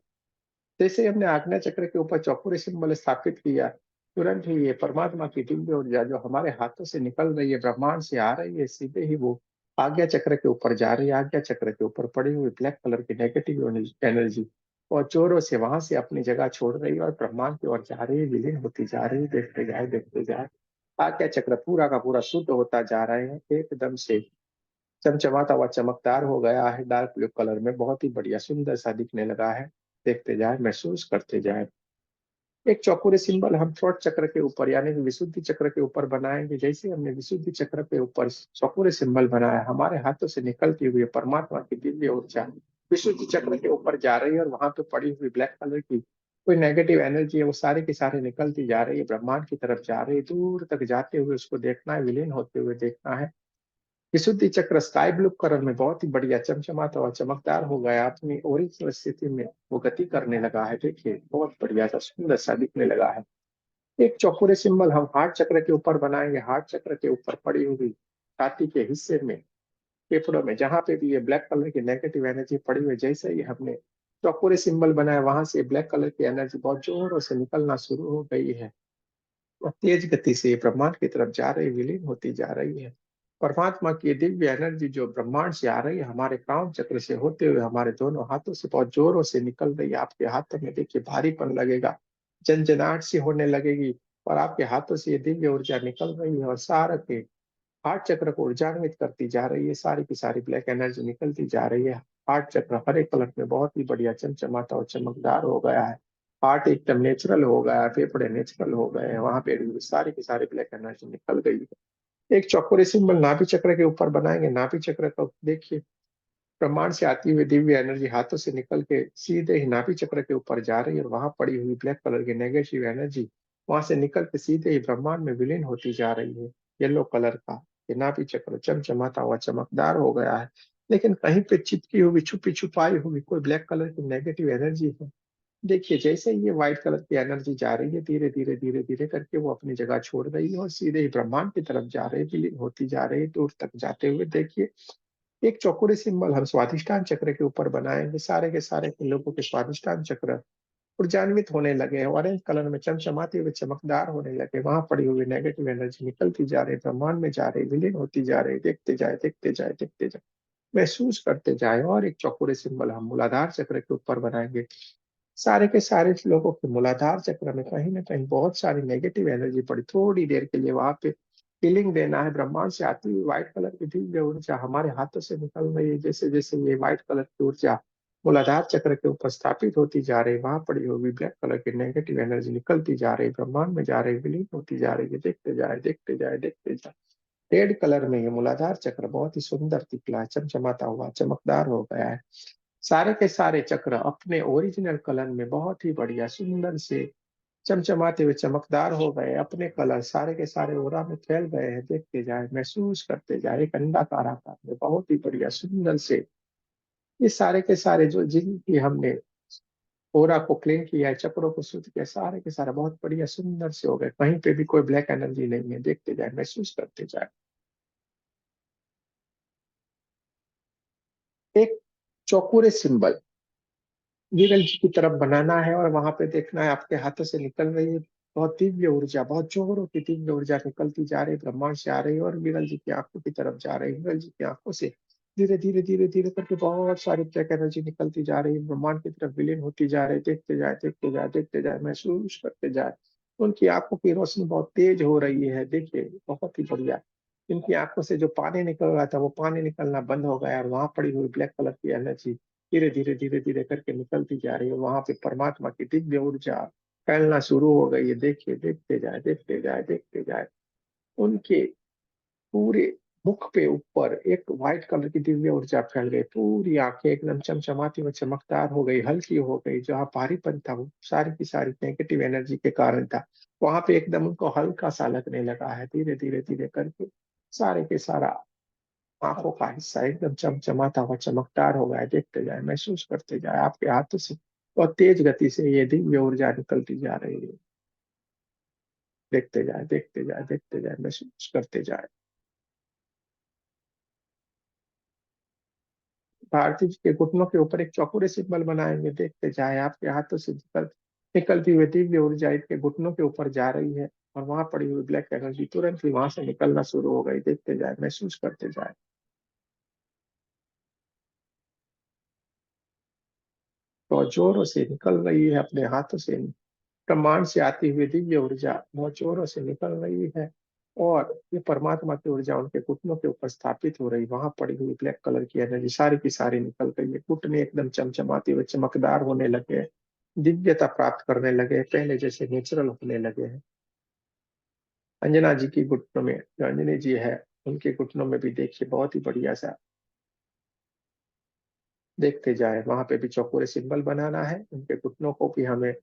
जैसे ही हमने आज्ञा चक्र के ऊपर चौकोरे सिंबल स्थापित किया, तुरंत ही ये परमात्मा की दिव्य ऊर्जा जो हमारे हाथों से निकल रही है, ब्रह्मांड से आ रही है, सीधे ही वो आज्ञा चक्र के ऊपर जा रही है। आज्ञा चक्र के ऊपर पड़ी हुई ब्लैक कलर की नेगेटिव एनर्जी और जोरों से वहां से अपनी जगह छोड़ रही है और ब्रह्मांड की ओर जा रही है, विलीन होती जा रही है। देखते जाए, देखते जाए। आज्ञा चक्र पूरा का पूरा शुद्ध होता जा रहा है, एकदम से चमचमाता हुआ चमकदार हो गया है। डार्क ब्लू कलर में बहुत ही बढ़िया सुंदर सा दिखने लगा है। देखते जाए, महसूस करते जाए। एक चौकोरे सिंबल हम थ्रोट चक्र के ऊपर यानी कि विशुद्धि चक्र के ऊपर बनाएंगे। जैसे हमने विशुद्धि चक्र के ऊपर चौकोरे सिंबल बनाया, हमारे हाथों से निकलती हुई परमात्मा की दिव्य ऊर्जा विशुद्धि चक्र के ऊपर जा रही है और वहां पे पड़ी हुई ब्लैक कलर की कोई नेगेटिव एनर्जी है, वो सारी की सारी निकलती जा रही है, ब्रह्मांड की तरफ जा रही है। दूर तक जाते हुए उसको देखना है, विलीन होते हुए देखना है। विशुद्धि चक्र स्काई ब्लू कलर में बहुत ही बढ़िया चमचमाता हुआ चमकदार हो गया, अपनी ओरिजिनल स्थिति में वो गति करने लगा है। देखिए बहुत बढ़िया सा सुंदर सा दिखने लगा है। एक चौकोरे सिंबल हम हार्ट चक्र के ऊपर बनाएंगे। हार्ट चक्र के ऊपर पड़ी हुई छाती के हिस्से में, फेफड़ों में, जहां पे भी ये ब्लैक कलर की नेगेटिव एनर्जी पड़ी हुई, जैसे ही हमने चौकोरे सिंबल बनाया, वहां से ब्लैक कलर की एनर्जी बहुत जोरों से निकलना शुरू हो गई है और तेज गति से ब्रह्मांड की तरफ जा रही, विलीन होती जा रही है। परमात्मा की दिव्य एनर्जी जो ब्रह्मांड से आ रही है, हमारे क्राउन चक्र से होते हुए हमारे दोनों हाथों से बहुत जोरों से निकल रही है। आपके हाथों में देखिए भारीपन लगेगा, झंझनाहट सी होने लगेगी और आपके हाथों से ये दिव्य ऊर्जा निकल रही है और सारा के हार्ट चक्र को ऊर्जान्वित करती जा रही है। सारी की सारी ब्लैक एनर्जी निकलती जा रही है। हार्ट चक्र हरे कलर में बहुत ही बढ़िया चमचमाता और चमकदार हो गया है। हार्ट एकदम नेचुरल हो गया है, फेफड़े नेचुरल हो गए हैं, वहां पे सारी की सारी ब्लैक एनर्जी निकल गई है। एक चौकोरे सिंबल नाभि चक्र के ऊपर बनाएंगे। नाभि चक्र को देखिए, ब्रह्मांड से आती हुई दिव्य एनर्जी हाथों से निकल के सीधे ही नाभि चक्र के ऊपर जा रही है और वहां पड़ी हुई ब्लैक कलर की नेगेटिव एनर्जी वहां से निकल के सीधे ही ब्रह्मांड में विलीन होती जा रही है। येलो कलर का ये नाभि चक्र चमचमाता हुआ चमकदार हो गया है, लेकिन कहीं पे चिपकी हुई, छुपी छुपाई हुई कोई ब्लैक कलर की नेगेटिव एनर्जी है। देखिए जैसे ही ये व्हाइट कलर की एनर्जी जा रही है, धीरे धीरे धीरे धीरे करके वो अपनी जगह छोड़ रही है और सीधे ही ब्रह्मांड की तरफ जा रही है, विलीन होती जा रही है, दूर तक जाते हुए। देखिए एक चौकोरे सिंबल हम स्वादिष्टान चक्र के ऊपर बनाएंगे। सारे के सारे लोगों के स्वादिष्टान चक्र ऊर्जान्वित होने लगे, ऑरेंज कलर में चमचमाते हुए चमकदार होने लगे। वहां पड़ी हुई नेगेटिव एनर्जी निकलती जा रही, ब्रह्मांड में जा रही, विलीन होती जा रही। देखते जाए, देखते जाए, देखते जाए, महसूस करते जाए। और एक चौकोरे सिंबल हम मूलाधार चक्र के ऊपर बनाएंगे। सारे के सारे लोगों के मूलाधार चक्र में कहीं ना कहीं बहुत सारी नेगेटिव एनर्जी पड़ी, थोड़ी देर के लिए वहां पे फीलिंग देना है। ब्रह्मांड से आती हुई व्हाइट कलर की दिव्य ऊर्जा हमारे हाथों से निकल रही है। जैसे जैसे ये व्हाइट कलर की ऊर्जा मूलाधार चक्र के ऊपर स्थापित होती जा रही है, वहां पड़ी हुई ब्लैक कलर की नेगेटिव एनर्जी निकलती जा रही है, ब्रह्मांड में जा रही, विलीन होती जा रही है। देखते जाए, देखते जाए, देखते जाए। रेड कलर में ये मूलाधार चक्र बहुत ही सुंदर दिखला है, चमचमाता हुआ चमकदार हो गया है। सारे के सारे चक्र अपने ओरिजिनल कलर में बहुत ही बढ़िया सुंदर से चमचमाते हुए चमकदार हो गए। अपने कलर सारे के सारे ओरा में फैल गए हैं। देखते जाए, महसूस करते जाए। एक अंडाकार आकार में बहुत ही बढ़िया सुंदर से ये सारे के सारे जो जिनकी हमने ओरा को क्लीन किया है, चक्रों को शुद्ध किया, सारे के सारे बहुत बढ़िया सुंदर से हो गए। कहीं पे भी कोई ब्लैक एनर्जी नहीं है। देखते जाए, महसूस करते जाए। एक चौकोरे सिंबल विरल जी की तरफ बनाना है और वहां पे देखना है आपके हाथों से निकल रही है बहुत दिव्य ऊर्जा, बहुत जोरों की दिव्य ऊर्जा निकलती जा रही है, ब्रह्मांड से आ रही है और विरल जी की आंखों की तरफ जा रही है। विरल जी की आंखों से धीरे धीरे धीरे धीरे करके बहुत सारी ब्लैक एनर्जी निकलती जा रही है, ब्रह्मांड की तरफ विलीन होती जा रही है। देखते जाए, देखते जाए, देखते जाए, महसूस करते जाए। उनकी आंखों की रोशनी बहुत तेज हो रही है। देखिए बहुत ही बढ़िया इनकी आंखों से जो पानी निकल रहा था वो पानी निकलना बंद हो गया और वहां पड़ी हुई ब्लैक कलर की एनर्जी धीरे धीरे धीरे धीरे करके निकलती जा रही है। वहां पे परमात्मा की दिव्य ऊर्जा फैलना शुरू हो गई है। देखिए, देखते जाए, देखते जाए, देखते जाए। उनके पूरे मुख पे ऊपर एक व्हाइट कलर की दिव्य ऊर्जा फैल गई। पूरी आंखें एकदम चमचमाती व चमकदार हो गई, हल्की हो गई। जहाँ भारीपन था वो सारी की सारी नेगेटिव एनर्जी के कारण था, वहां पे एकदम उनको हल्का सा लगने लगा है। धीरे धीरे धीरे करके सारे के सारा आंखों का हिस्सा एकदम चमचमाता हुआ चमकदार हो गया है। देखते जाए, महसूस करते जाए, आपके हाथों से बहुत तेज गति से ये दिव्य ऊर्जा निकलती जा रही है। देखते जाए, देखते जाए, देखते जाए, महसूस करते जाए। भारती जी के घुटनों के ऊपर एक चौकोरे सिंबल बनाएंगे। देखते जाए, आपके हाथों से निकलती हुई दिव्य ऊर्जा इनके घुटनों के ऊपर जा रही है और वहां पड़ी हुई ब्लैक एनर्जी तुरंत ही वहां से निकलना शुरू हो गई। देखते जाए, महसूस करते जाए। तो जोरों से निकल रही है अपने हाथों से, ब्रह्मांड से आती हुई दिव्य ऊर्जा बहुत जोरों से निकल रही है और ये परमात्मा की ऊर्जा उनके घुटनों के ऊपर स्थापित हो रही। वहां पड़ी हुई ब्लैक कलर की एनर्जी सारी की सारी निकल गई है। घुटने एकदम चमचमाते हुए चमकदार होने लगे, दिव्यता प्राप्त करने लगे, पहले जैसे नेचुरल होने लगे हैं। अंजना जी की घुटनों में, जो अंजनी जी है, उनके घुटनों में भी देखिए बहुत ही बढ़िया सा। देखते जाए, वहां पे भी चौकोरे सिंबल बनाना है। उनके घुटनों को भी हमें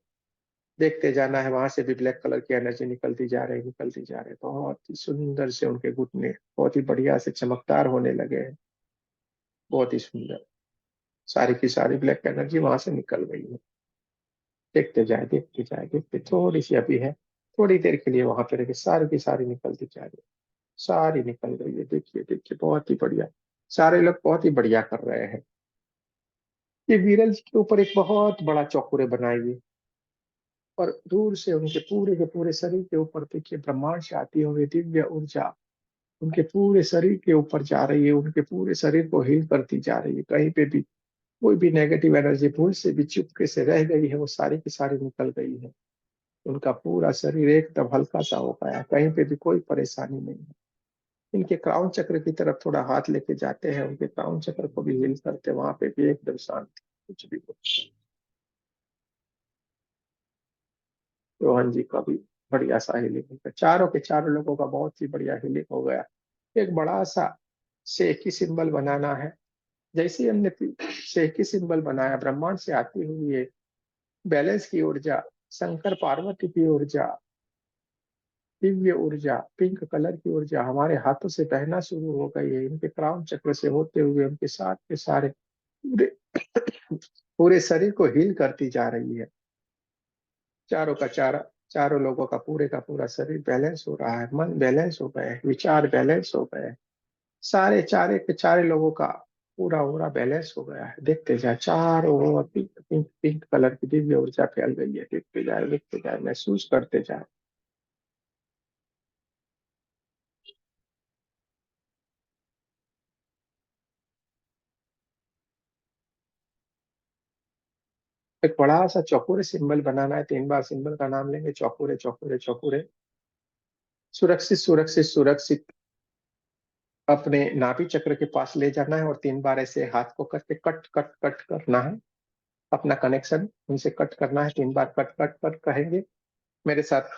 देखते जाना है। वहां से भी ब्लैक कलर की एनर्जी निकलती जा रही, निकलती जा रही। बहुत ही सुंदर से उनके घुटने बहुत ही बढ़िया से चमकदार होने लगे हैं। बहुत ही सुंदर, सारी की सारी ब्लैक एनर्जी वहां से निकल गई है। देखते जाए, देखते जाए, देखते, थोड़ी सी अभी है, थोड़ी देर के लिए वहां पे रहिए। सारी की सारी निकलती जा रही है, सारी निकल गई है। देखिए, देखिए, बहुत ही बढ़िया। सारे लोग बहुत ही बढ़िया कर रहे हैं। ये विरल जी के ऊपर एक बहुत बड़ा चौकुरे बनाइए और दूर से उनके पूरे के पूरे शरीर के ऊपर देखिए ब्रह्मांड से आती हुई दिव्य ऊर्जा उनके पूरे शरीर के ऊपर जा रही है। उनके पूरे शरीर को हील करती जा रही है। कहीं पे भी कोई भी नेगेटिव एनर्जी भूल से भी चुपके से रह गई है, वो सारी की सारी निकल गई है। उनका पूरा शरीर एकदम हल्का सा हो गया है, कहीं पे भी कोई परेशानी नहीं है। इनके क्राउन चक्र की तरफ थोड़ा हाथ लेके जाते हैं, उनके क्राउन चक्र को भी हील करते हैं। वहां पे भी एकदम शांति, कुछ भी कुछ। रोहन जी का भी बढ़िया सा हीलिंग हो गया। चारों के चारों लोगों का बहुत ही बढ़िया हीलिंग हो गया। एक बड़ा सा शेखी सिंबल बनाना है। जैसे ही हमने शेखी सिंबल बनाया, ब्रह्मांड से आती हुई ये बैलेंस की ऊर्जा, शंकर पार्वती की ऊर्जा, दिव्य ऊर्जा, पिंक कलर की ऊर्जा हमारे हाथों से बहना शुरू हो गई है। इनके क्राउन चक्र से होते हुए उनके साथ के सारे पूरे पूरे शरीर को हील करती जा रही है। चारों का चारा, चारों लोगों का पूरे का पूरा शरीर बैलेंस हो रहा है। मन बैलेंस हो गए, विचार बैलेंस हो गए। सारे चारे के चारे लोगों का पूरा पूरा बैलेंस हो गया है। देखते जाए, चारों ओर पिंक पिंक पिंक कलर की दिव्य ऊर्जा फैल गई है। देखते जाए, देखते जाए, महसूस करते जाए। एक बड़ा सा चौकोरे सिंबल बनाना है। 3 बार सिंबल का नाम लेंगे, चौकोरे चौकोरे चौकोरे। सुरक्षित सुरक्षित सुरक्षित अपने नाभि चक्र के पास ले जाना है और 3 बार ऐसे हाथ को करके कट कट कट करना है। अपना कनेक्शन उनसे कट करना है। 3 बार कट कट कट कहेंगे। मेरे साथ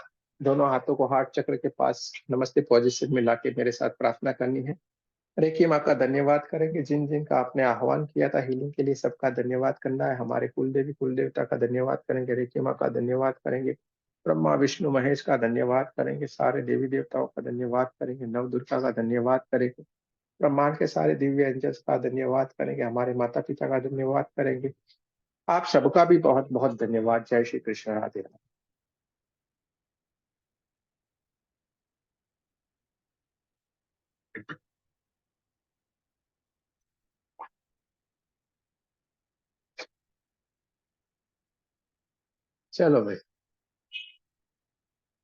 दोनों हाथों को हार्ट चक्र के पास नमस्ते पोजीशन में लाके मेरे साथ प्रार्थना करनी है। रेखी माँ का धन्यवाद करेंगे। जिन जिन का आपने आह्वान किया था हीलिंग के लिए, सबका धन्यवाद करना है। हमारे कुल देवी कुल देवता का धन्यवाद करेंगे। रेखी माँ का धन्यवाद करेंगे। ब्रह्मा विष्णु महेश का धन्यवाद करेंगे। सारे देवी देवताओं का धन्यवाद करेंगे। नव दुर्गा का धन्यवाद करेंगे। ब्रह्मांड के सारे दिव्य एंजल्स का धन्यवाद करेंगे। हमारे माता पिता का धन्यवाद करेंगे। आप सबका भी बहुत बहुत धन्यवाद। जय श्री कृष्ण, राधे राधे। चलो भाई,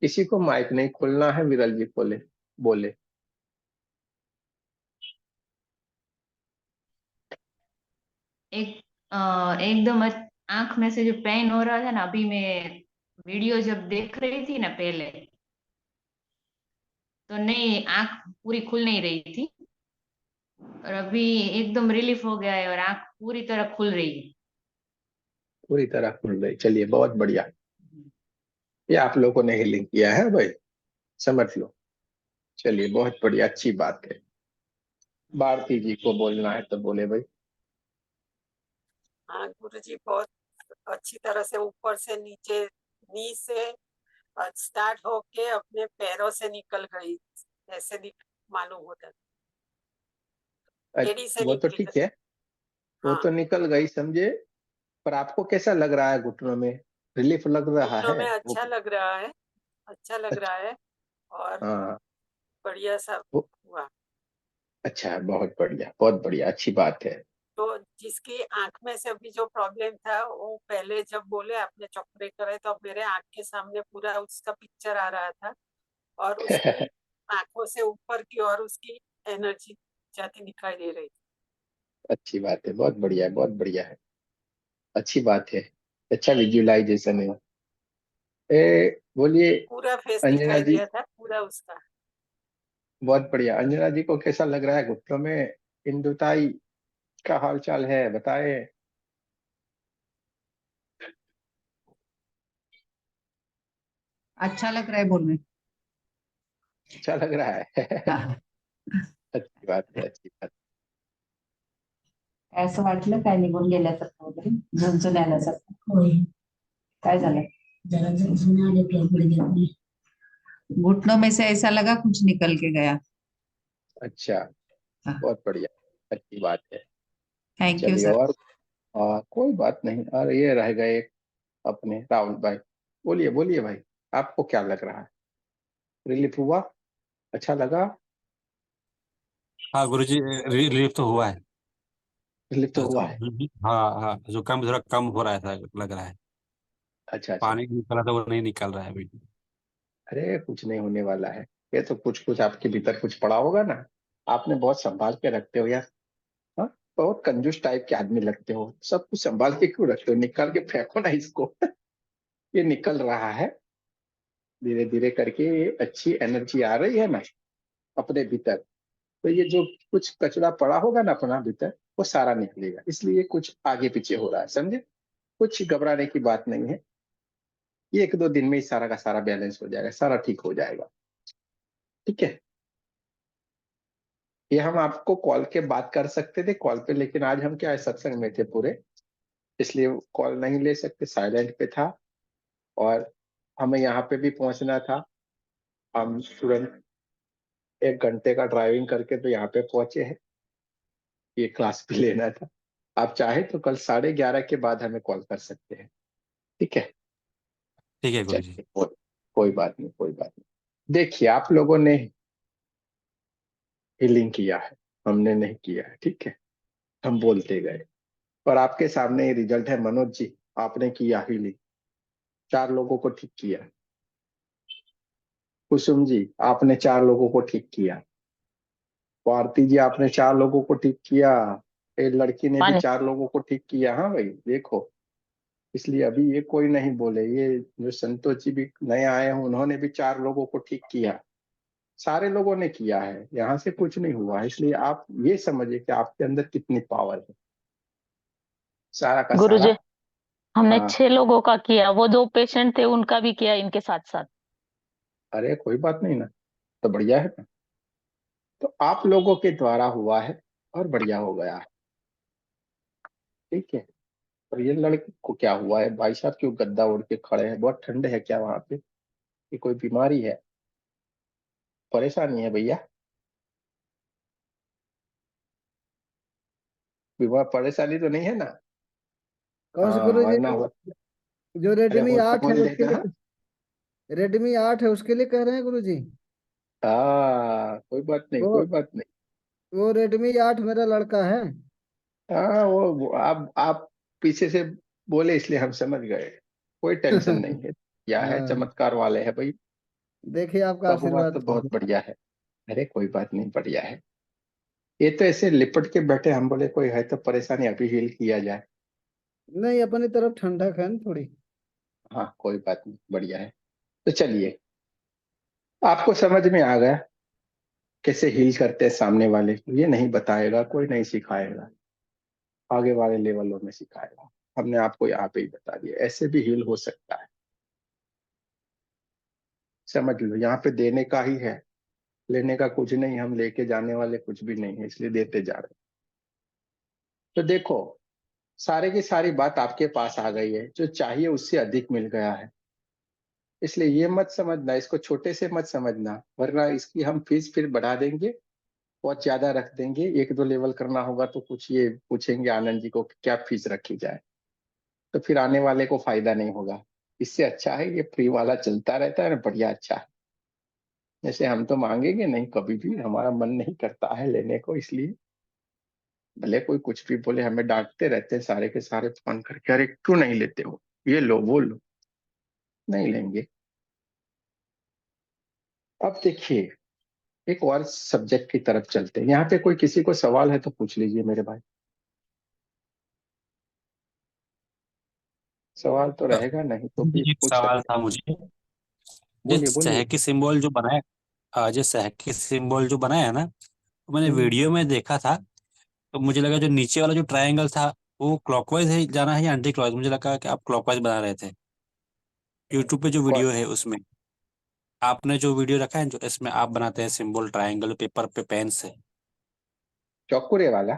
किसी को माइक नहीं खोलना है। विरल जी खोले, बोले। एक एकदम आंख में से जो पेन हो रहा था ना, अभी मैं वीडियो जब देख रही थी ना पहले, तो नहीं, आंख पूरी खुल नहीं रही थी, और अभी एकदम रिलीफ हो गया है और आंख पूरी तरह खुल रही है। पूरी तरह खुल रही, चलिए बहुत बढ़िया। ये आप लोगों ने हीलिंग किया है भाई, समझ लो। चलिए बहुत बढ़िया, अच्छी बात है। भारती जी को बोलना है तो बोले भाई। हाँ गुरुजी, बहुत अच्छी तरह से ऊपर से नीचे, नी से स्टार्ट होके अपने पैरों से निकल गई, ऐसे मालूम होता। एड़ी से वो तो निकली। ठीक है, वो हाँ, तो निकल गई समझे। पर आपको कैसा लग रहा है घुटनों में? रिलीफ लग रहा घुटनों है में वो? अच्छा लग रहा है, अच्छा लग अच्छा। रहा है, और हाँ। बढ़िया सा वो हुआ। अच्छा है, बहुत बढ़िया, बहुत बढ़िया, अच्छी बात है। तो जिसकी आंख में से अभी जो प्रॉब्लम था, वो पहले जब बोले आपने चक्रे करे तो मेरे आंख के सामने पूरा उसका पिक्चर आ रहा था, और उसकी आंखों से ऊपर की और उसकी एनर्जी जाती दिखाई दे रही थी। अच्छी बात है, बहुत बढ़िया, बहुत बढ़िया है, अच्छी बात है। अच्छा विजुअलाइजेशन है। बोलिए पूरा फेस अंजना दिखाई जी। दिया था, पूरा उसका। बहुत बढ़िया, अंजना जी को कैसा लग रहा है घुटनों में? इंदुताई का हाल चाल है, बताए। अच्छा लग रहा है बोलने। अच्छा लग रहा है। हा. अच्छी बात है, अच्छी बात। असं वाटलं काय निघून गेल्यासारखं वगैरे, झुंझुन आल्यासारखं. काय झालं? जरा झुंझुन आले क्या गुडघ्यात में. घुटनों में से ऐसा लगा कुछ निकल के गया. अच्छा, हाँ. बहुत बढ़िया, अच्छी बात है। थैंक यू चलिए, सर. और कोई बात नहीं। और ये रह गए अपने राहुल भाई। बोलिए बोलिए भाई, आपको क्या लग रहा है? रिलीफ हुआ? अच्छा लगा? हाँ गुरुजी, रिलीफ तो हुआ है। रिलीफ तो हुआ है। हाँ हाँ, जुकाम थोड़ा कम हो रहा था, लग रहा है। अच्छा अच्छा। पानी निकला था, वो नहीं निकल रहा है अभी। अरे कुछ नहीं होने वाला है। ये तो कुछ कुछ आपके भीतर कुछ पड़ा होगा ना। आपने बहुत संभाल के रखते हो यार। हाँ, बहुत कंजूस टाइप के आदमी लगते हो। सब कुछ संभाल के क्यों रखते हो? निकाल के फेंको ना इसको। ये निकल रहा है धीरे धीरे करके। ये अच्छी एनर्जी आ रही है ना अपने भीतर। तो ये जो कुछ कचरा पड़ा होगा ना अपना भीतर, वो सारा निकलेगा। इसलिए कुछ आगे पीछे हो रहा है, समझे? कुछ घबराने की बात नहीं है। ये एक दो दिन में ही सारा का सारा बैलेंस हो जाएगा, सारा ठीक हो जाएगा। ठीक है। ये हम आपको कॉल के बात कर सकते थे कॉल पे, लेकिन आज हम क्या है, सत्संग में थे पूरे, इसलिए कॉल नहीं ले सकते, साइलेंट पे था। और हमें यहाँ पे भी पहुंचना था। हम तुरंत 1 घंटे का ड्राइविंग करके तो यहाँ पे पहुंचे हैं। ये क्लास भी लेना था। आप चाहे तो कल 11:30 के बाद हमें कॉल कर सकते हैं। ठीक है। ठीक है गुरुजी। चलिए, कोई बात नहीं, कोई बात नहीं। देखिए, आप लोगों ने हीलिंग किया है, हमने नहीं किया है, ठीक है। हम बोलते गए, पर आपके सामने ही रिजल्ट है। मनोज जी, आपने किया हीलिंग, 4 लोगों को ठीक किया। कुसुम जी, आपने 4 लोगों को ठीक किया। भारती जी, आपने 4 लोगों को ठीक किया। एक लड़की ने भी 4 लोगों को ठीक किया। हाँ भाई, देखो। इसलिए अभी ये कोई नहीं बोले, ये जो संतोष जी भी नए आए हैं, उन्होंने भी 4 लोगों को ठीक किया। सारे लोगों ने किया है, यहाँ से कुछ नहीं हुआ है। इसलिए आप ये समझिए कि आपके अंदर कितनी पावर है। सारा का सारा। गुरुजी, हमने हाँ। 6 लोगों का किया, वो 2 पेशेंट थे उनका भी किया इनके साथ साथ। अरे कोई बात नहीं ना, तो बढ़िया है ना। तो आप लोगों के द्वारा हुआ है और बढ़िया हो गया है। ठीक है। और ये लड़के को क्या हुआ है? भाई साहब क्यों गद्दा ओढ़ के खड़े हैं? बहुत ठंड है क्या वहां पे? ये कोई बीमारी है? परेशानी है भैया? बीमार परेशानी तो नहीं है ना? कौन से हाँ, गुरु जी? वरना हो। जो अरे रेडमी हो तो 8 है बोल उसके देना। लिए, रेडमी 8 है उसके लिए कह रहे हैं गुरु जी। हाँ, कोई बात नहीं, वो कोई बात नहीं। वो रेडमी 8 मेरा लड़का है। हाँ, वो आप पीछे से बोले इसलिए हम समझ गए। कोई टेंशन नहीं है। क्या है, हाँ, चमत्कार वाले है भाई। देखिए आपका कब हुआ आशीर्वाद तो बहुत चाहिए। बढ़िया है। अरे कोई बात नहीं, बढ़िया है। ये तो ऐसे लिपट के बैठे, हम बोले कोई है तो परेशानी अभी हील किया जाए। नहीं, अपनी तरफ ठंडक है ना थोड़ी। हाँ, कोई बात नहीं, बढ़िया है। तो चलिए, आपको समझ में आ गया कैसे हील करते हैं सामने वाले को, ये नहीं बताएगा, कोई नहीं सिखाएगा, आगे वाले लेवलों में सिखाएगा। हमने आपको यहाँ पे ही बता दिया, ऐसे भी हील हो सकता है। समझ लो, यहाँ पे देने का ही है, लेने का कुछ नहीं, हम लेके जाने वाले कुछ भी नहीं है, इसलिए देते जा रहे हैं। तो देखो, सारे की सारी बात आपके पास आ गई है, जो चाहिए उससे अधिक मिल गया है। इसलिए ये मत समझना, इसको छोटे से मत समझना, वरना इसकी हम फीस फिर बढ़ा देंगे, बहुत ज्यादा रख देंगे। 1-2 लेवल करना होगा तो कुछ ये पूछेंगे आनंद जी को कि क्या फीस रखी जाए, तो फिर आने वाले को फायदा नहीं होगा। इससे अच्छा है ये फ्री वाला चलता रहता है ना, बढ़िया अच्छा है। जैसे हम तो मांगेंगे नहीं कभी भी, हमारा मन नहीं करता है लेने को, इसलिए भले कोई कुछ भी बोले, हमें डांटते रहते हैं सारे के सारे फोन करके, अरे क्यों नहीं लेते हो, ये लो वो लो, नहीं लेंगे। अब देखिए, एक और सब्जेक्ट की तरफ चलते हैं। यहाँ पे कोई किसी को सवाल है तो पूछ लीजिए मेरे भाई। सवाल तो रहेगा नहीं तो भी एक पूछ सवाल सकते था हैं। मुझे। जो बोलिए बोलिए। सहकी सिंबल जो बनाया, जो सहकी सिंबल जो बनाया है ना, तो मैंने हम्म, वीडियो में देखा था। तो मुझे लगा जो नीचे वाला जो ट्रायंगल था वो क्लॉकवाइज है जाना है या एंटी क्लॉकवाइज, मुझे लगा कि आप क्लॉकवाइज बना रहे थे। यूट्यूब पे जो कौन? वीडियो है उसमें आपने जो वीडियो रखा है, जो इसमें आप बनाते हैं सिंबल ट्रायंगल पेपर पे पेन से। चौकुरे वाला?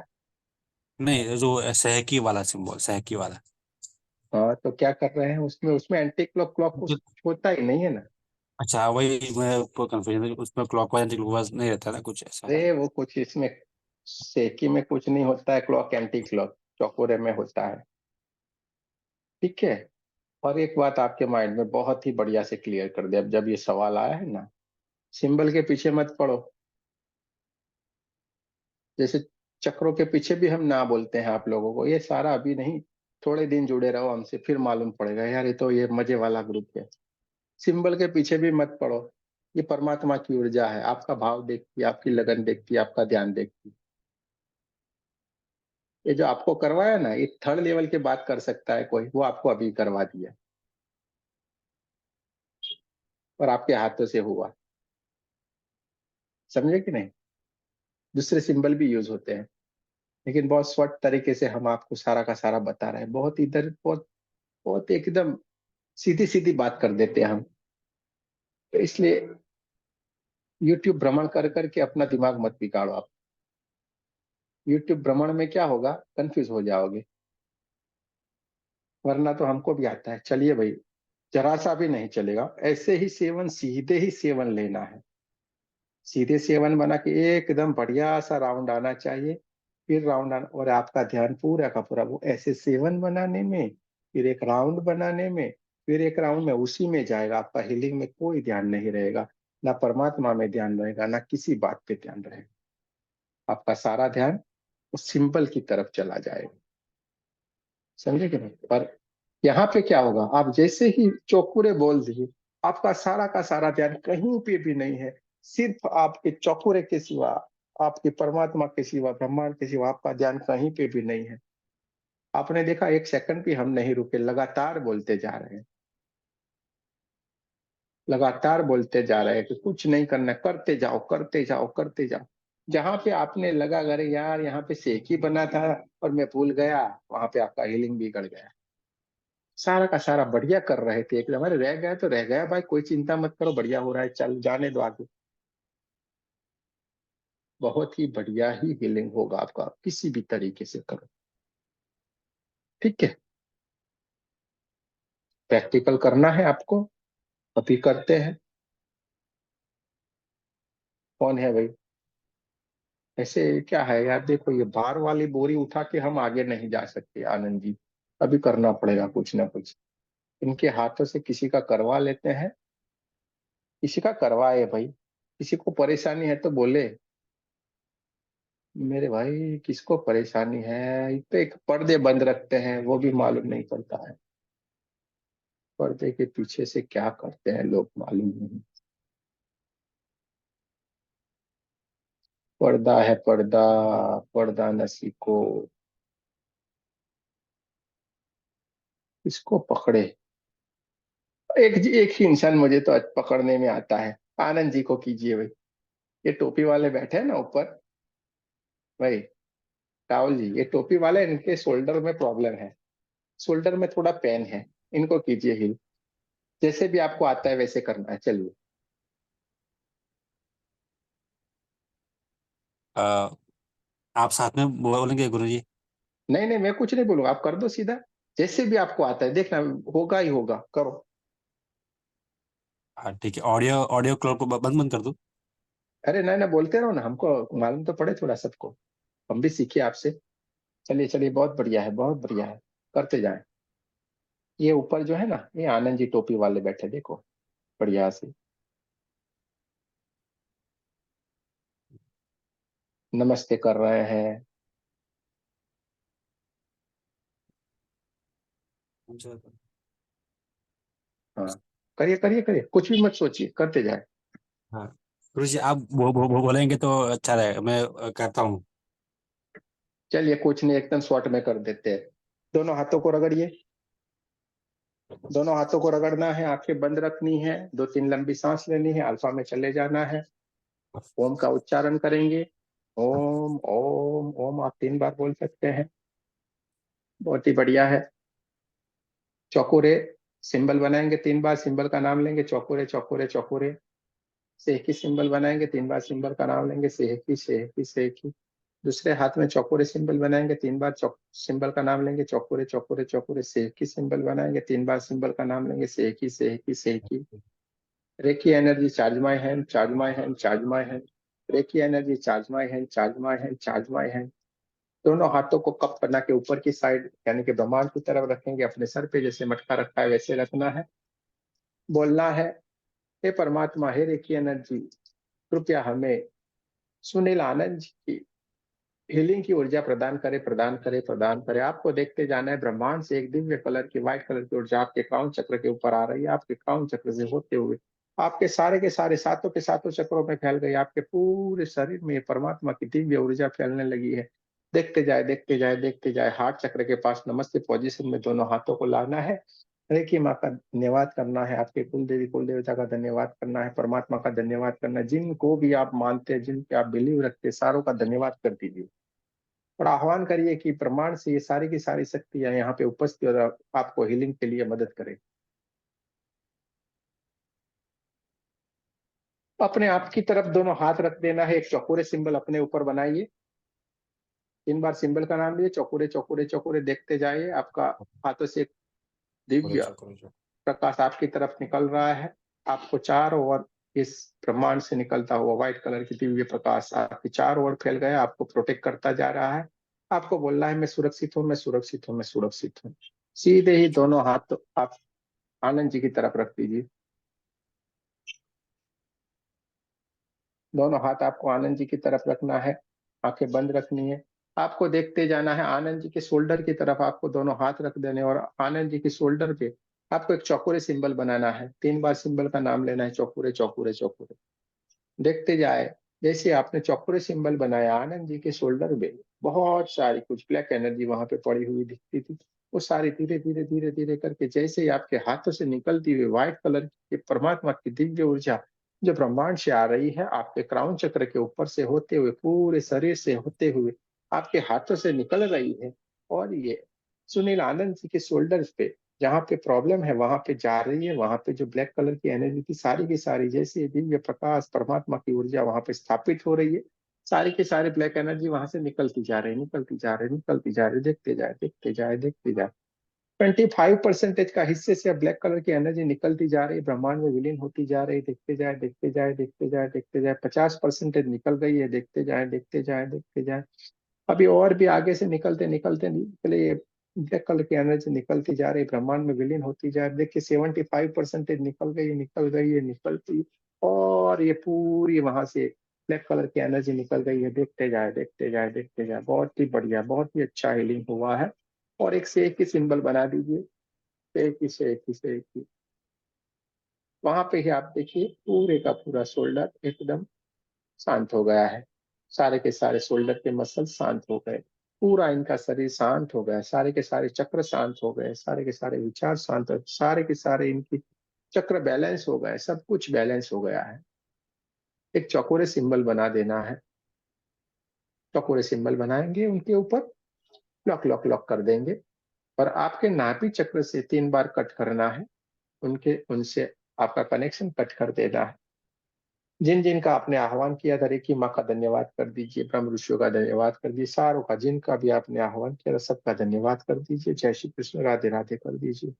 नहीं, जो सहकी वाला सिंबल, सहकी वाला। हाँ, तो क्या कर रहे हैं उसमें? उसमें एंटी क्लॉक क्लॉक कुछ होता ही नहीं है ना। अच्छा, वही मैं कंफ्यूजन, उसमें क्लॉकवाइज एंटी क्लॉकवाइज नहीं रहता ना कुछ ऐसा। अरे वो कुछ इसमें सेकी में कुछ नहीं होता है, क्लॉक एंटी क्लॉक चौकुरे में होता है। ठीक है। और एक बात आपके माइंड में बहुत ही बढ़िया से क्लियर कर दिया, अब जब ये सवाल आया है ना, सिंबल के पीछे मत पड़ो। जैसे चक्रों के पीछे भी हम ना बोलते हैं आप लोगों को, ये सारा अभी नहीं, थोड़े दिन जुड़े रहो हमसे, फिर मालूम पड़ेगा यार ये तो ये मजे वाला ग्रुप है। सिंबल के पीछे भी मत पड़ो। ये परमात्मा की ऊर्जा है, आपका भाव देखती है, आपकी लगन देखती है, आपका ध्यान देखती है। ये जो आपको करवाया ना, ये 3rd लेवल के बात कर सकता है कोई, वो आपको अभी करवा दिया और आपके हाथों से हुआ। समझे कि नहीं? दूसरे सिंबल भी यूज होते हैं, लेकिन बहुत शॉर्ट तरीके से हम आपको सारा का सारा बता रहे हैं। बहुत इधर बहुत बहुत एकदम सीधी सीधी बात कर देते हैं हम। तो इसलिए यूट्यूब भ्रमण कर करके अपना दिमाग मत बिगाड़ो आप। यूट्यूब भ्रमण में क्या होगा, कंफ्यूज हो जाओगे। वरना तो हमको भी आता है, चलिए भाई, जरा सा भी नहीं चलेगा ऐसे ही सेवन, सीधे ही सेवन लेना है। सीधे सेवन बना के एकदम बढ़िया सा राउंड आना चाहिए, फिर राउंड आना, और आपका ध्यान पूरा का पूरा वो ऐसे सेवन बनाने में, फिर एक राउंड बनाने में, फिर एक राउंड में उसी में जाएगा। आपका हीलिंग में कोई ध्यान नहीं रहेगा, ना परमात्मा में ध्यान रहेगा, ना किसी बात पे ध्यान रहेगा। आपका सारा ध्यान उस सिंबल की तरफ चला जाएगा। समझे कि नहीं? पर यहाँ पे क्या होगा, आप जैसे ही चौकुरे बोल दिए, आपका सारा का सारा ध्यान कहीं पे भी नहीं है, सिर्फ आपके चौकुरे के सिवा, आपके परमात्मा के सिवा, ब्रह्मांड के सिवा आपका ध्यान कहीं पे भी नहीं है। आपने देखा, 1 सेकंड भी हम नहीं रुके, लगातार बोलते जा रहे हैं, लगातार बोलते जा रहे हैं कि कुछ नहीं करना, करते जाओ करते जाओ करते जाओ। जहां पे आपने लगा अरे यार यहाँ पे सेक ही बना था और मैं भूल गया, वहां पे आपका हीलिंग बिगड़ गया। सारा का सारा बढ़िया कर रहे थे एकदम, अरे रह गया तो रह गया भाई, कोई चिंता मत करो, बढ़िया हो रहा है, चल जाने दो आगे। बहुत ही बढ़िया ही हीलिंग होगा आपका, किसी भी तरीके से करो। ठीक है, प्रैक्टिकल करना है आपको, अभी करते हैं। कौन है भाई? ऐसे क्या है यार, देखो ये बार वाली बोरी उठा के हम आगे नहीं जा सकते आनंद जी, अभी करना पड़ेगा कुछ ना कुछ। इनके हाथों से किसी का करवा लेते हैं, किसी का करवाए भाई, किसी को परेशानी है तो बोले। मेरे भाई किसको परेशानी है, एक तो एक पर्दे बंद रखते हैं वो भी मालूम नहीं पड़ता है, पर्दे के पीछे से क्या करते हैं लोग मालूम नहीं। पर्दा है पर्दा, पर्दा नसी को, इसको पकड़े। एक एक ही इंसान मुझे तो पकड़ने में आता है, आनंद जी को कीजिए भाई। ये टोपी वाले बैठे हैं ना ऊपर, भाई राहुल जी, ये टोपी वाले, इनके शोल्डर में प्रॉब्लम है, शोल्डर में थोड़ा पेन है, इनको कीजिए हील। जैसे भी आपको आता है वैसे करना है, चलिए। अ, आप साथ में बोलेंगे गुरुजी? नहीं नहीं, मैं कुछ नहीं बोलूंगा, आप कर दो सीधा, जैसे भी आपको आता है, देखना होगा ही होगा, करो। हाँ ठीक है, ऑडियो ऑडियो क्लॉक को बंद बंद कर दूं? अरे नहीं ना, बोलते रहो ना, हमको मालूम तो पड़े थोड़ा सबको, हम भी सीखे आपसे। चलिए चलिए, बहुत बढ़िया है, बहुत बढ़िया है, करते जाएं। ये ऊपर जो है ना, ये आनंद जी टोपी वाले बैठे, देखो बढ़िया से नमस्ते कर रहे हैं। हाँ, करिए करिए करिए, कुछ भी मत सोचिए, करते जाए। हाँ गुरुजी, आप बोलेंगे तो अच्छा रहेगा, मैं करता हूँ। चलिए कुछ नहीं, एकदम शॉर्ट में कर देते हैं। दोनों हाथों को रगड़िए, दोनों हाथों को रगड़ना है, आंखें बंद रखनी है, 2-3 लंबी सांस लेनी है, अल्फा में चले जाना है। ओम का उच्चारण करेंगे, ओम ओम ओम, आप 3 बार बोल सकते हैं, बहुत ही बढ़िया है। चौकोरे सिंबल बनाएंगे, 3 बार सिंबल का नाम लेंगे, चौकोरे चौकोरे चौकोरे। सेहकी सिंबल बनाएंगे, 3 बार सिंबल का नाम लेंगे, सेहकी सेहकी सेहकी। दूसरे हाथ में चौकोरे सिंबल बनाएंगे, 3 बार सिंबल का नाम लेंगे, चौकोरे चौकोरे चौकोरे। सेहकी सिंबल बनाएंगे, 3 बार सिंबल का नाम लेंगे, सेहकी सेहकी सेहकी। Reiki energy, charge my hand, charge my hand, charge my hand. Reiki energy, charge my hand, charge my hand, charge my hand. दोनों हाथों को कप बना के ऊपर की साइड यानी कि ब्रह्मांड की तरफ रखेंगे, अपने सर पे जैसे मटका रखा है वैसे रखना है। बोलना है, हे परमात्मा, हे रेकी एनर्जी, कृपया हमें सुनील आनंद जी की हीलिंग की ऊर्जा प्रदान करे, प्रदान करे, प्रदान करे। आपको देखते जाना है, ब्रह्मांड से एक दिव्य कलर की, व्हाइट कलर की ऊर्जा आपके क्राउन चक्र के ऊपर आ रही है, आपके क्राउन चक्र से होते हुए आपके सारे के सारे सातों के सातों चक्रों में फैल गई, आपके पूरे शरीर में परमात्मा की दिव्य ऊर्जा फैलने लगी है। देखते जाए, देखते जाए, देखते जाए। हार्ट चक्र के पास नमस्ते पोजीशन में दोनों हाथों को लाना है। रेकी माँ का धन्यवाद करना है, आपके कुल देवी कुल देवता का धन्यवाद करना है, परमात्मा का धन्यवाद करना है, जिनको भी आप मानते हैं, जिन पे आप बिलीव रखते हैं, सारों का धन्यवाद कर दीजिए। और आह्वान करिए कि प्रमाण से ये सारी की सारी शक्तियां यहाँ पे उपस्थित और आपको हीलिंग के लिए मदद करें। अपने आप की तरफ दोनों हाथ रख देना है, एक चौकोरे सिंबल अपने ऊपर बनाइए, 3 बार सिंबल का नाम लिए, चौकोरे चौकोरे चौकोरे। देखते जाइए, आपका हाथों से एक दिव्य प्रकाश आपकी तरफ निकल रहा है, आपको चारों ओर इस ब्रह्मांड से निकलता हुआ व्हाइट कलर की दिव्य प्रकाश आपके चारों ओर फैल गया, आपको प्रोटेक्ट करता जा रहा है। आपको बोलना है, मैं सुरक्षित हूँ, मैं सुरक्षित हूँ, मैं सुरक्षित हूँ। सीधे ही दोनों हाथ आप आनंद जी की तरफ रख दीजिए, दोनों हाथ आपको आनंद जी की तरफ रखना है, आंखें बंद रखनी है। आपको देखते जाना है, आनंद जी के शोल्डर की तरफ आपको दोनों हाथ रख देने, और आनंद जी के शोल्डर पे आपको एक चौकोरे सिंबल बनाना है, 3 बार सिंबल का नाम लेना है, चौकोरे चौकोरे चौकोरे। देखते जाए, जैसे आपने चौकोरे सिंबल बनाया, आनंद जी के शोल्डर पे बहुत सारी कुछ ब्लैक एनर्जी वहां पे पड़ी हुई दिखती थी, वो सारी धीरे धीरे धीरे धीरे करके जैसे ही आपके हाथों से निकलती हुई व्हाइट कलर की परमात्मा की दिव्य ऊर्जा जो ब्रह्मांड से आ रही है, आपके क्राउन चक्र के ऊपर से होते हुए, पूरे शरीर से होते हुए आपके हाथों से निकल रही है, और ये सुनील आनंद जी के शोल्डर पे जहाँ पे प्रॉब्लम है वहां पे जा रही है, वहां पे जो ब्लैक कलर की एनर्जी थी सारी की सारी, जैसे दिव्य प्रकाश परमात्मा की ऊर्जा वहां पे स्थापित हो रही है, सारी के सारे ब्लैक एनर्जी वहां से निकलती जा रही है, निकलती जा रही है, निकलती जा रही है। देखते जाए, देखते जाए, देखते जाए। 25% का हिस्से से अब ब्लैक कलर की एनर्जी निकलती जा रही है, ब्रह्मांड में विलीन होती जा रही है। देखते जाए, देखते जाए, देखते जाए, देखते जाए। 50% निकल गई है, देखते जाए, देखते जाए, देखते जाए। अभी और भी आगे से निकलते निकलते निकले, ब्लैक कलर की एनर्जी निकलती जा रही है, ब्रह्मांड में विलीन होती जा रही है। देखिए 75% निकल गई है, निकल गई है, निकलती, और ये पूरी वहां से ब्लैक कलर की एनर्जी निकल गई है। देखते जाए, देखते जाए, देखते जाए। बहुत ही बढ़िया, बहुत ही अच्छा हीलिंग हुआ है। और एक से एक की सिंबल बना दीजिए, एक ही से एक ही से एक ही। वहां पे ही आप देखिए, पूरे का पूरा शोल्डर एकदम शांत हो गया है, सारे के सारे शोल्डर के मसल शांत हो गए, पूरा इनका शरीर शांत हो गया, सारे के सारे चक्र शांत हो गए, सारे के सारे विचार शांत हो, सारे के सारे इनकी चक्र बैलेंस हो गए, सब कुछ बैलेंस हो गया है। एक चौकोरे सिंबल बना देना है। चौकोरे सिंबल बनाएंगे, उनके ऊपर लॉक लॉक लॉक कर देंगे, और आपके नाभि चक्र से 3 बार कट करना है। उनके उनसे आपका कनेक्शन कट कर देना है। जिन जिन का आपने आह्वान किया था, रेकी माँ का धन्यवाद कर दीजिए, ब्रह्म ऋषियों का धन्यवाद कर दीजिए, सारों का जिनका भी आपने आह्वान किया था सबका धन्यवाद कर दीजिए। जय श्री कृष्ण, राधे राधे कर दीजिए।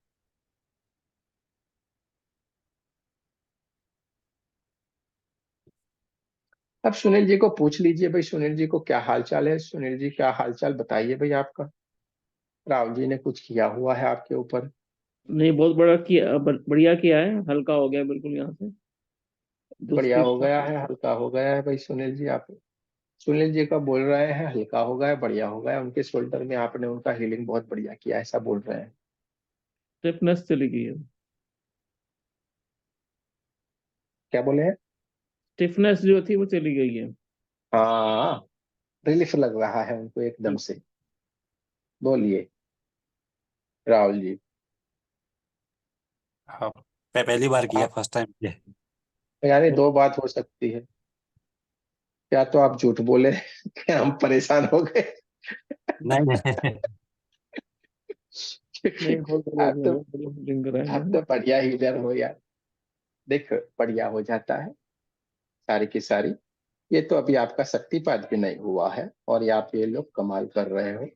अब सुनील जी को पूछ लीजिए भाई, सुनील जी को क्या हाल चाल है। सुनील जी क्या हाल चाल बताइए भाई आपका। राहुल जी ने कुछ किया हुआ है आपके ऊपर? नहीं, बहुत बड़ा किया, बढ़िया किया है, हल्का हो गया बिल्कुल यहाँ से। बढ़िया दूसरी हो गया है, हल्का हो गया है भाई सुनील जी। आप सुनील जी का बोल रहे हैं हल्का हो गया है, बढ़िया हो गया है। उनके शोल्डर में आपने उनका हीलिंग बहुत बढ़िया किया, ऐसा बोल रहे हैं। स्टिफनेस चली गई है। क्या बोले हैं? स्टिफनेस जो थी वो चली गई है। हाँ, रिलीफ लग रहा है उनको एकदम से। बोलिए राहुल जी। हाँ, पहली बार किया, आप फर्स्ट टाइम किया। यानी दो बात हो सकती है, या तो आप झूठ बोले कि हम परेशान हो गए, नहीं नहीं। क्योंकि नहीं, बहुत बढ़िया आप किया, तो बहुत बढ़िया फीलिंग कराया आप मैंने। तो बढ़िया हीलर हो यार। देखो बढ़िया हो जाता है सारी की सारी। ये तो अभी आपका शक्तिपात भी नहीं हुआ है, और ये आप ये लोग कमाल कर रहे हो।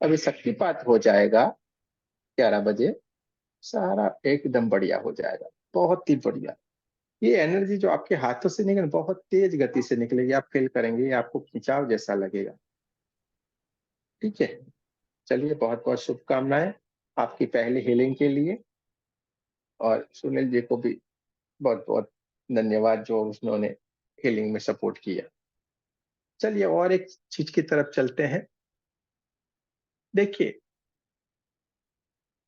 अभी शक्तिपात हो जाएगा 11 बजे, सारा एकदम बढ़िया हो जाएगा, बहुत ही बढ़िया। ये एनर्जी जो आपके हाथों से निकले बहुत तेज गति से निकलेगी, आप फील करेंगे, ये आपको खिंचाव जैसा लगेगा। ठीक है, चलिए बहुत बहुत शुभकामनाएं आपकी पहली हीलिंग के लिए, और सुनील जी को भी बहुत बहुत धन्यवाद जो उन्होंने हीलिंग में सपोर्ट किया। चलिए और एक चीज की तरफ चलते हैं। देखिए,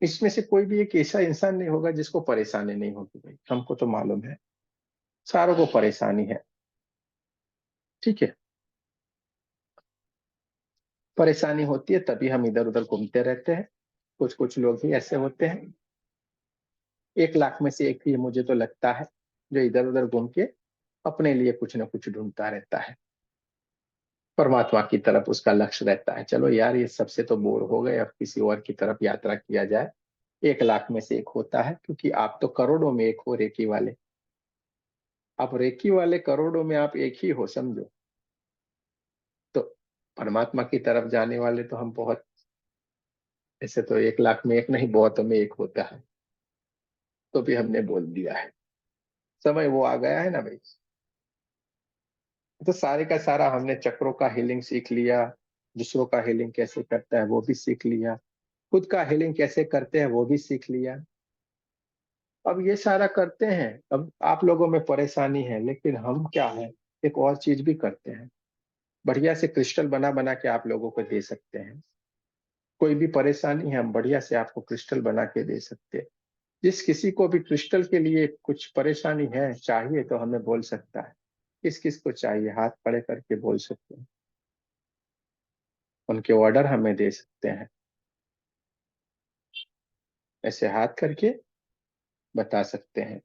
इसमें से कोई भी एक ऐसा इंसान नहीं होगा जिसको परेशानी नहीं होगी भाई, हमको तो मालूम है सारों को परेशानी है। ठीक है, परेशानी होती है तभी हम इधर उधर घूमते रहते हैं। कुछ कुछ लोग ही ऐसे होते हैं, 1 लाख में से एक ही मुझे तो लगता है जो इधर उधर घूम के अपने लिए कुछ ना कुछ ढूंढता रहता है, परमात्मा की तरफ उसका लक्ष्य रहता है। चलो यार, ये सबसे तो बोर हो गए, अब किसी और की तरफ यात्रा किया जाए। 1 लाख में से एक होता है, क्योंकि आप तो करोड़ों में एक हो रेकी वाले। आप रेकी वाले करोड़ों में आप एक ही हो, समझो। तो परमात्मा की तरफ जाने वाले तो हम बहुत, ऐसे तो 1 लाख में एक नहीं, बहुतों में एक होता है। तो भी हमने बोल दिया है, समय वो आ गया है ना भाई। तो सारे का सारा हमने चक्रों का हीलिंग सीख लिया, दूसरों का हीलिंग कैसे करता है वो भी सीख लिया, खुद का हीलिंग कैसे करते हैं वो भी सीख लिया। अब ये सारा करते हैं, अब आप लोगों में परेशानी है, लेकिन हम क्या है, एक और चीज भी करते हैं। बढ़िया से क्रिस्टल बना बना के आप लोगों को दे सकते हैं। कोई भी परेशानी है, हम बढ़िया से आपको क्रिस्टल बना के दे सकते हैं। जिस किसी को भी क्रिस्टल के लिए कुछ परेशानी है, चाहिए, तो हमें बोल सकता है। किस किस को चाहिए, हाथ खड़े करके बोल सकते हैं, उनके ऑर्डर हमें दे सकते हैं। ऐसे हाथ करके बता सकते हैं,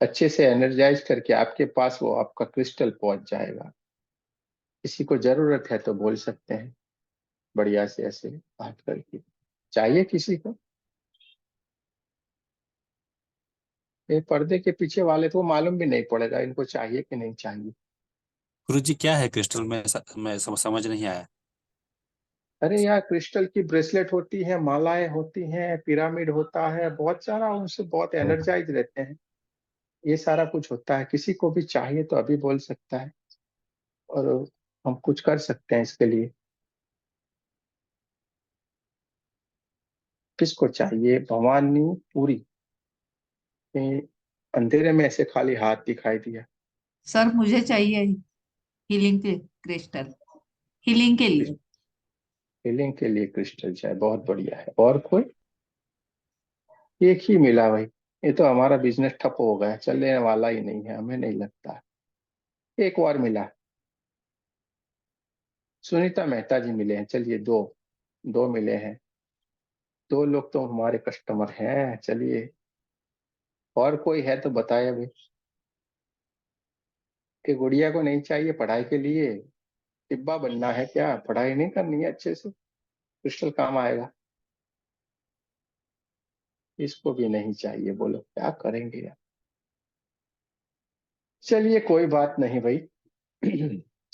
अच्छे से एनर्जाइज करके आपके पास वो आपका क्रिस्टल पहुंच जाएगा। किसी को जरूरत है तो बोल सकते हैं, बढ़िया से ऐसे बात करके। चाहिए किसी को? ये पर्दे के पीछे वाले तो मालूम भी नहीं पड़ेगा इनको चाहिए कि नहीं चाहिए। गुरु जी क्या है क्रिस्टल में, मैं समझ नहीं आया। अरे यार, क्रिस्टल की ब्रेसलेट होती है, मालाएं होती हैं, पिरामिड होता है, बहुत सारा, उनसे बहुत एनर्जाइज रहते हैं। ये सारा कुछ होता है, किसी को भी चाहिए तो अभी बोल सकता है, और हम कुछ कर सकते हैं इसके लिए। किसको चाहिए? भवानी पूरी। ये अंधेरे में ऐसे खाली हाथ दिखाई दिया। सर मुझे चाहिए हीलिंग के क्रिस्टल, हीलिंग के लिए। हीलिंग के लिए क्रिस्टल चाहिए, बहुत बढ़िया है। और कोई? एक ही मिला भाई, ये तो हमारा बिजनेस ठप हो गया, चलने वाला ही नहीं है, हमें नहीं लगता। एक और मिला, सुनीता मेहता जी मिले हैं। चलिए दो, दो मिले हैं। 2 लोग तो हमारे कस्टमर हैं। चलिए, और कोई है तो बताए भाई। कि गुड़िया को नहीं चाहिए पढ़ाई के लिए, डिब्बा बनना है क्या, पढ़ाई नहीं करनी है अच्छे से, क्रिस्टल काम आएगा। इसको भी नहीं चाहिए, बोलो क्या करेंगे यार। चलिए कोई बात नहीं भाई,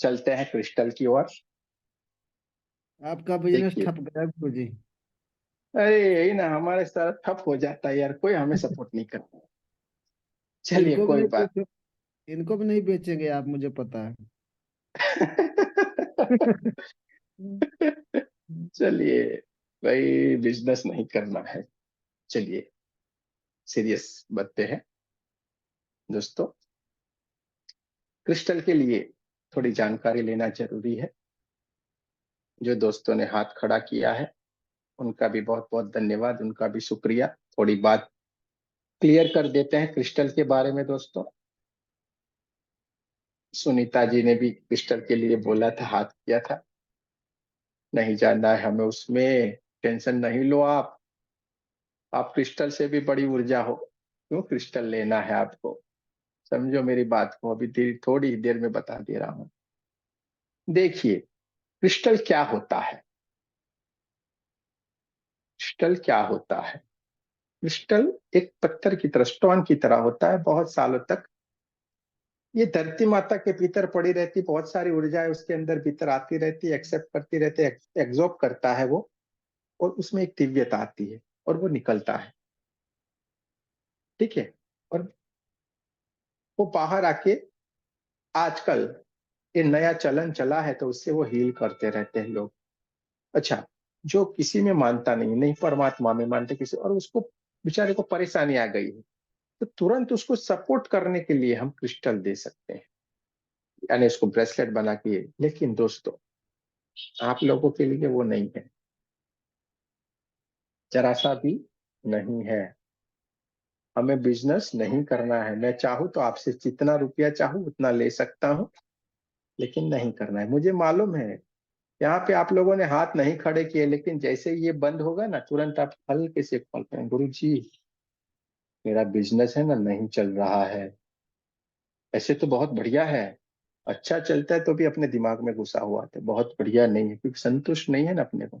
चलते हैं क्रिस्टल की ओर। आपका बिजनेस देखिए, ठप गया गुरुजी। अरे यही ना, हमारे साथ ठप हो जाता है यार, कोई हमें सपोर्ट नहीं करता। चलिए इनको भी कोई नहीं बात। बेचो, इनको भी नहीं बेचेंगे आप, मुझे पता है। चलिए भाई, बिजनेस नहीं करना है। चलिए सीरियस बनते हैं दोस्तों। क्रिस्टल के लिए थोड़ी जानकारी लेना जरूरी है। जो दोस्तों ने हाथ खड़ा किया है उनका भी बहुत बहुत धन्यवाद, उनका भी शुक्रिया। थोड़ी बात क्लियर कर देते हैं क्रिस्टल के बारे में दोस्तों। सुनीता जी ने भी क्रिस्टल के लिए बोला था, हाथ किया था। नहीं जानना है हमें उसमें, टेंशन नहीं लो आप क्रिस्टल से भी बड़ी ऊर्जा हो, क्यों क्रिस्टल लेना है आपको। समझो मेरी बात को, अभी थोड़ी ही देर में बता दे रहा हूं। देखिए क्रिस्टल क्या होता है, क्रिस्टल क्या होता है। क्रिस्टल एक पत्थर की तरह, स्टोन की तरह होता है। बहुत सालों तक ये धरती माता के भीतर पड़ी रहती, बहुत सारी ऊर्जाएं उसके अंदर भीतर आती रहती, एक्सेप्ट करती रहती, एग्जॉर्ब करता है वो, और उसमें एक दिव्यता आती है और वो निकलता है। ठीक है। और वो बाहर आके, आजकल ये नया चलन चला है तो उससे वो हील करते रहते हैं लोग। अच्छा, जो किसी में मानता नहीं, नहीं परमात्मा में मानते किसी, और उसको बेचारे को परेशानी आ गई है, तो तुरंत उसको सपोर्ट करने के लिए हम क्रिस्टल दे सकते हैं, यानी उसको ब्रेसलेट बना के। लेकिन दोस्तों आप लोगों के लिए वो नहीं है, जरा सा भी नहीं है। हमें बिजनेस नहीं करना है। मैं चाहूँ तो आपसे जितना रुपया चाहूँ उतना ले सकता हूँ, लेकिन नहीं करना है। मुझे मालूम है यहाँ पे आप लोगों ने हाथ नहीं खड़े किए, लेकिन जैसे ही ये बंद होगा ना, तुरंत आप हल्के से कॉल करें, गुरु जी मेरा बिजनेस है ना नहीं चल रहा है। ऐसे तो बहुत बढ़िया है, अच्छा चलता है तो भी अपने दिमाग में घुसा हुआ था, बहुत बढ़िया नहीं है, क्योंकि संतुष्ट नहीं है ना अपने को।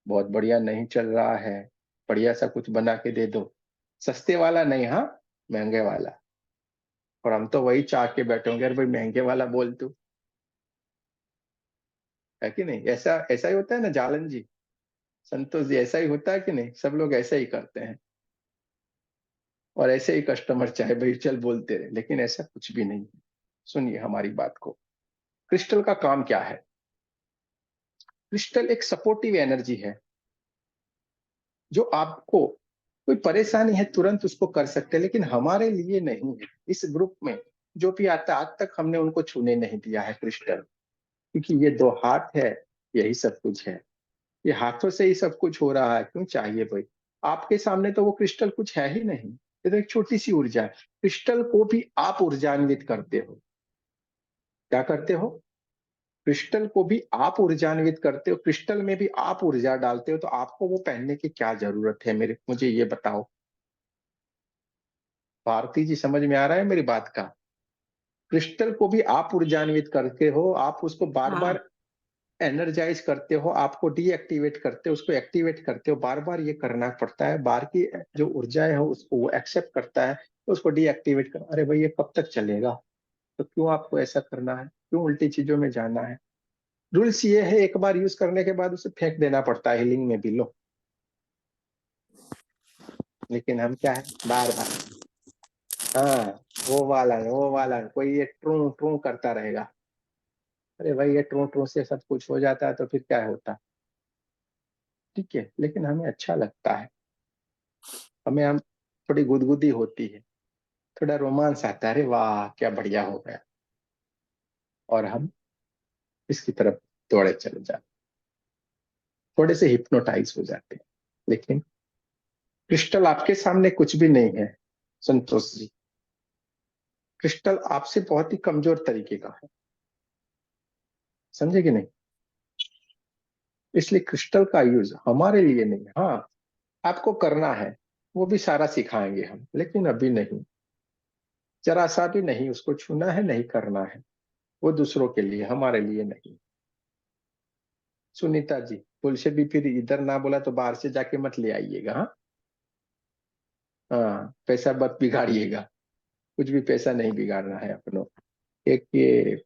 बहुत बढ़िया नहीं चल रहा है, बढ़िया सा कुछ बना के दे दो। सस्ते वाला नहीं, हाँ महंगे वाला। और हम तो वही चाह के बैठे होंगे, अरे भाई महंगे वाला बोल तू, है कि नहीं। ऐसा ऐसा ही होता है ना जालन जी, संतोष जी, ऐसा ही होता है कि नहीं। सब लोग ऐसा ही करते हैं, और ऐसे ही कस्टमर चाहे भाई चल बोलते रहे, लेकिन ऐसा कुछ भी नहीं है। सुनिए हमारी बात को। क्रिस्टल का काम क्या है। क्रिस्टल एक सपोर्टिव एनर्जी है, जो आपको कोई परेशानी है तुरंत उसको कर सकते हैं, लेकिन हमारे लिए नहीं है। इस ग्रुप में जो भी आता है, आज तक हमने उनको छूने नहीं दिया है क्रिस्टल, क्योंकि ये दो हाथ है, यही सब कुछ है। ये हाथों से ही सब कुछ हो रहा है, क्यों चाहिए भाई। आपके सामने तो वो क्रिस्टल कुछ है ही नहीं, ये तो एक छोटी सी ऊर्जा है। क्रिस्टल को भी आप ऊर्जान्वित करते हो। क्या करते हो, क्रिस्टल को भी आप ऊर्जान्वित करते हो, क्रिस्टल में भी आप ऊर्जा डालते हो। तो आपको वो पहनने की क्या जरूरत है, मेरे मुझे ये बताओ। भारती जी समझ में आ रहा है मेरी बात का। क्रिस्टल को भी आप ऊर्जान्वित करते हो, आप उसको बार हाँ बार एनर्जाइज करते हो, आपको डीएक्टिवेट करते हो, उसको एक्टिवेट करते हो। बार बार ये करना पड़ता है, बाहर की जो ऊर्जा है उसको वो एक्सेप्ट करता है, तो उसको डीएक्टिवेट कर। अरे भाई ये कब तक चलेगा, तो क्यों आपको ऐसा करना है, क्यों उल्टी चीजों में जाना है। रूल्स ये है, एक बार यूज करने के बाद उसे फेंक देना पड़ता है, हीलिंग में भी लो। लेकिन हम क्या है, बार बार, हाँ वो वाला कोई ये ट्रू ट्रू करता रहेगा। अरे भाई ये ट्रू ट्रू से सब कुछ हो जाता है तो फिर क्या होता। ठीक है, लेकिन हमें अच्छा लगता है, हमें हम थोड़ी गुदगुदी होती है, थोड़ा रोमांस आता है, अरे वाह क्या बढ़िया हो गया, और हम इसकी तरफ दौड़े चले जाते, थोड़े से हिप्नोटाइज हो जाते हैं। लेकिन क्रिस्टल आपके सामने कुछ भी नहीं है संतोष जी। क्रिस्टल आपसे बहुत ही कमजोर तरीके का है, समझे कि नहीं। इसलिए क्रिस्टल का यूज हमारे लिए नहीं है। हाँ आपको करना है, वो भी सारा सिखाएंगे हम, लेकिन अभी नहीं। जरा सा भी नहीं उसको छूना है, नहीं करना है। वो दूसरों के लिए, हमारे लिए नहीं। सुनीता जी, भूल से भी फिर इधर ना बोला तो बाहर से जाके मत ले आइएगा। हाँ हाँ, पैसा मत बिगाड़िएगा। कुछ भी पैसा नहीं बिगाड़ना है अपनों। एक ये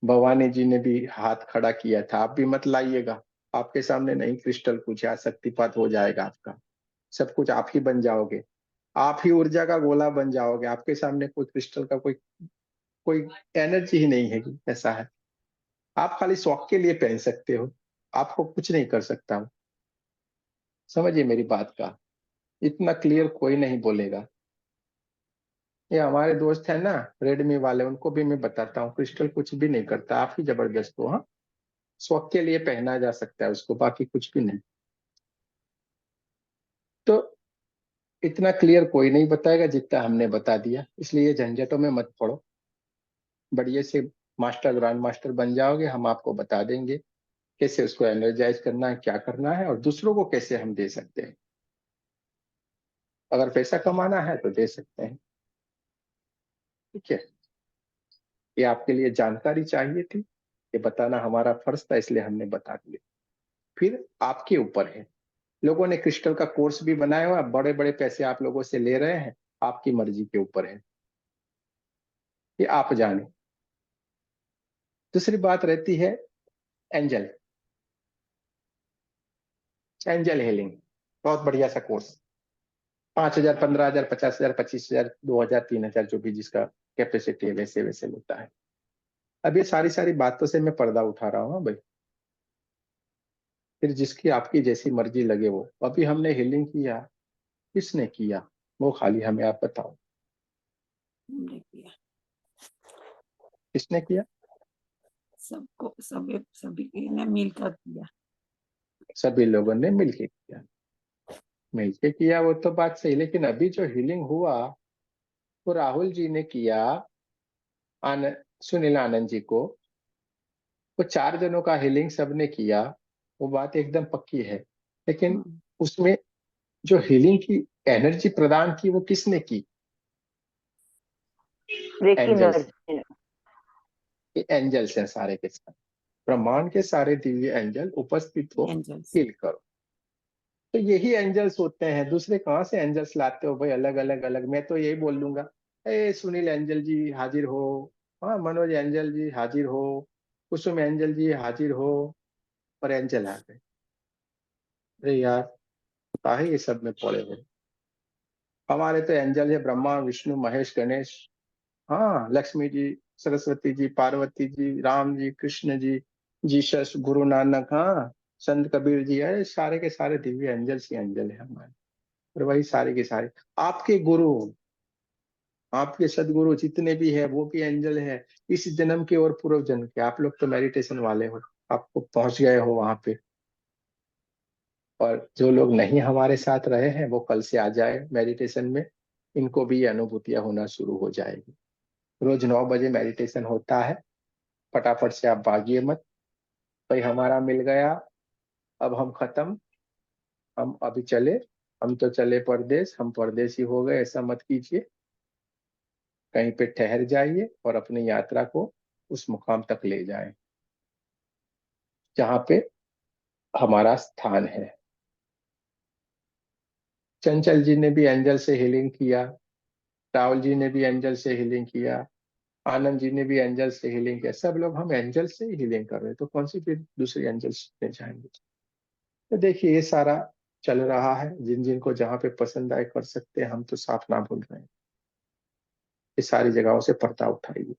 भवानी जी ने भी हाथ खड़ा किया था, आप भी मत लाइएगा। आपके सामने नहीं क्रिस्टल कुछ है, शक्तिपात हो जाएगा आपका। सब कुछ आप ही बन जाओगे, आप ही ऊर्जा का गोला बन जाओगे। आपके सामने कोई क्रिस्टल का कोई कोई एनर्जी ही नहीं है कि ऐसा है। आप खाली शौक के लिए पहन सकते हो, आपको कुछ नहीं कर सकता हूं। समझिए मेरी बात का, इतना क्लियर कोई नहीं बोलेगा। ये हमारे दोस्त है ना रेडमी वाले, उनको भी मैं बताता हूँ क्रिस्टल कुछ भी नहीं करता, आप ही जबरदस्त हो। हाँ, शौक के लिए पहना जा सकता है उसको, बाकी कुछ भी नहीं। तो इतना क्लियर कोई नहीं बताएगा जितना हमने बता दिया, इसलिए झंझटों में मत पड़ो। बढ़िया से मास्टर ग्रांड मास्टर बन जाओगे, हम आपको बता देंगे कैसे उसको एनर्जाइज करना है, क्या करना है, और दूसरों को कैसे हम दे सकते हैं। अगर पैसा कमाना है तो दे सकते हैं। ठीक है, ये आपके लिए जानकारी चाहिए थी, ये बताना हमारा फर्ज था, इसलिए हमने बता दिया। फिर आपके ऊपर है। लोगों ने क्रिस्टल का कोर्स भी बनाया हुआ, बड़े बड़े पैसे आप लोगों से ले रहे हैं, आपकी मर्जी के ऊपर है, ये आप जाने। दूसरी बात रहती है एंजल, एंजल हीलिंग, बहुत बढ़िया सा कोर्स। 5,000, 15,000, 50,000, 25,000, 2,000, 3,000, जो भी जिसका कैपेसिटी है वैसे वैसे मिलता है। अब ये सारी सारी बातों से मैं पर्दा उठा रहा हूँ भाई, फिर जिसकी आपकी जैसी मर्जी लगे वो। अभी हमने हीलिंग किया, किसने किया वो खाली हमें आप बताओ, हमने किया, किसने किया? सबको सभी सभी ने मिलकर किया। सभी लोगों ने मिलके किया। मिलके किया वो तो बात सही, लेकिन अभी जो हीलिंग हुआ वो राहुल जी ने किया, सुनील आनंद जी को, वो 4 जनों का हीलिंग सबने किया, वो बात एकदम पक्की है। लेकिन उसमें जो हीलिंग की एनर्जी प्रदान की वो किसने की? एंजल्स। ये एंजल्स हैं सारे के सारे, ब्रह्मांड के सारे दिव्य एंजल उपस्थित हो, एंजल्स। हील करो। तो यही एंजल्स होते हैं, दूसरे कहाँ से एंजल्स लाते हो भाई? अलग अलग अलग, मैं तो यही बोल दूंगा, ए सुनील एंजल जी हाजिर हो, हाँ मनोज एंजल जी हाजिर हो, कुसुम एंजल जी हाजिर हो, और एंजल आ गए। अरे यार, काहे ये सब में पड़े हुए? हमारे तो एंजल है ब्रह्मा विष्णु महेश गणेश, हाँ लक्ष्मी जी, सरस्वती जी, पार्वती जी, राम जी, कृष्ण जी, जीसस, गुरु नानक, हाँ संत कबीर जी, अरे सारे के सारे दिव्य एंजल्स ही एंजल है हमारे। और वही सारे के सारे आपके गुरु, आपके सदगुरु जितने भी है वो भी एंजल है, इस जन्म के और पूर्व जन्म के। आप लोग तो मेडिटेशन वाले हो, आपको पहुंच गए हो वहां पे। और जो लोग नहीं हमारे साथ रहे हैं वो कल से आ जाए मेडिटेशन में, इनको भी ये अनुभूतियां होना शुरू हो जाएगी। रोज 9 बजे मेडिटेशन होता है, फटाफट से आप भागिए मत, भाई हमारा मिल गया, अब हम खत्म, हम अभी चले, हम तो चले परदेश, हम परदेसी हो गए, ऐसा मत कीजिए। कहीं पे ठहर जाइए और अपनी यात्रा को उस मुकाम तक ले जाएं जहाँ पे हमारा स्थान है। चंचल जी ने भी एंजल से हीलिंग किया, राहुल जी ने भी एंजल से हीलिंग किया, आनंद जी ने भी एंजल से हीलिंग किया। सब लोग हम एंजल से ही हीलिंग कर रहे हैं, तो कौन सी फिर दूसरी एंजल्स में जाएंगे? तो देखिए ये सारा चल रहा है, जिन जिन को जहाँ पे पसंद आए कर सकते हैं, हम तो साफ ना भूल रहे हैं। ये सारी जगहों से पर्दा उठाइए।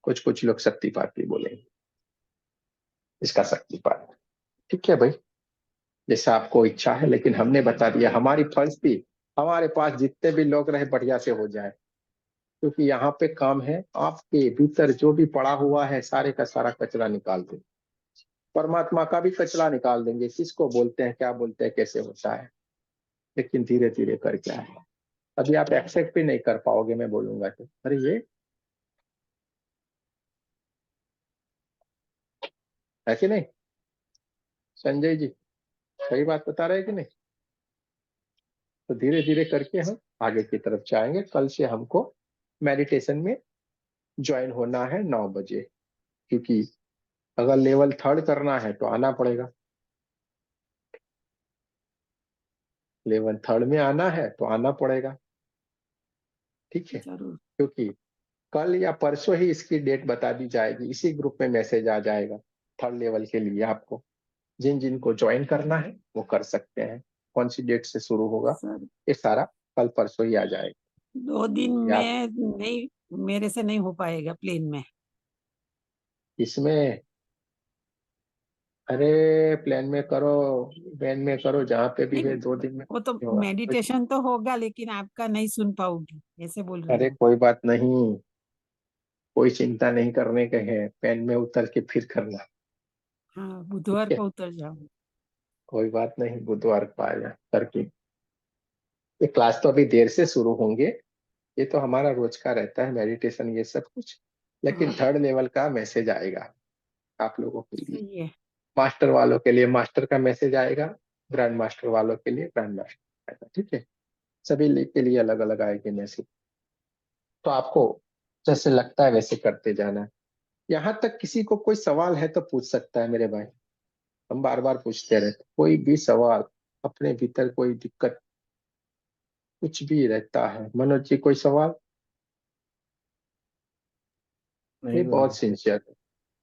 कुछ कुछ लोग शक्तिपात भी बोलेंगे, इसका शक्तिपात, ठीक है भाई, जैसा आपको इच्छा है, लेकिन हमने बता दिया, हमारी फर्ज थी हमारे पास जितने भी लोग रहे बढ़िया से हो जाए। क्योंकि यहाँ पे काम है आपके भीतर जो भी पड़ा हुआ है सारे का सारा कचरा निकाल दे, परमात्मा का भी कचरा निकाल देंगे, किसको बोलते हैं, क्या बोलते हैं, कैसे होता है। लेकिन धीरे धीरे कर क्या है, अभी आप एक्सेप्ट भी नहीं कर पाओगे, मैं बोलूंगा तो अरे ये है कि नहीं? संजय जी सही बात बता रहे हैं कि नहीं? तो धीरे धीरे करके हम आगे की तरफ जाएंगे। कल से हमको मेडिटेशन में ज्वाइन होना है 9 बजे, क्योंकि अगर लेवल 3 करना है तो आना पड़ेगा। लेवल 3 में आना है तो आना पड़ेगा, ठीक है। जरूर। क्योंकि कल या परसों ही इसकी डेट बता दी जाएगी, इसी ग्रुप में मैसेज आ जाएगा 3rd लेवल के लिए। आपको जिन जिन को ज्वाइन करना है वो कर सकते हैं। कौन सी डेट से शुरू होगा सर ये सारा कल परसों ही आ जाएगा। 2 दिन या में नहीं, मेरे से नहीं हो पाएगा प्लेन में। इसमें, अरे प्लान में करो, वैन में करो, जहाँ पे भी है, नहीं, 2 दिन में वो तो नहीं होगा। मेडिटेशन तो होगा, लेकिन आपका नहीं सुन पाऊंगी, ऐसे बोल रही अरे हूँ। कोई बात नहीं, कोई चिंता नहीं करने के है, पेन में उतर के फिर करना, हाँ, ठीक बुधवार है। को उतर जाऊँ। कोई बात नहीं, बुधवार को आ जा करके। ये क्लास तो अभी देर से शुरू होंगे, ये तो हमारा रोज का रहता है मेडिटेशन ये सब कुछ। लेकिन हाँ, 3rd लेवल का मैसेज आएगा आप लोगों के लिए। सही है। मास्टर वालों के लिए मास्टर का मैसेज आएगा, ग्रैंड मास्टर वालों के लिए ग्रैंड मास्टर आएगा, ठीक है। सभी के लिए अलग अलग आएंगे मैसेज। तो आपको जैसे लगता है वैसे करते जाना है। यहाँ तक किसी को कोई सवाल है तो पूछ सकता है मेरे भाई, हम बार बार पूछते रहते, कोई भी सवाल, अपने भीतर कोई दिक्कत कुछ भी रहता है। मनोज जी कोई सवाल? ये नहीं बहुत गुरुजी। सिंसियर है,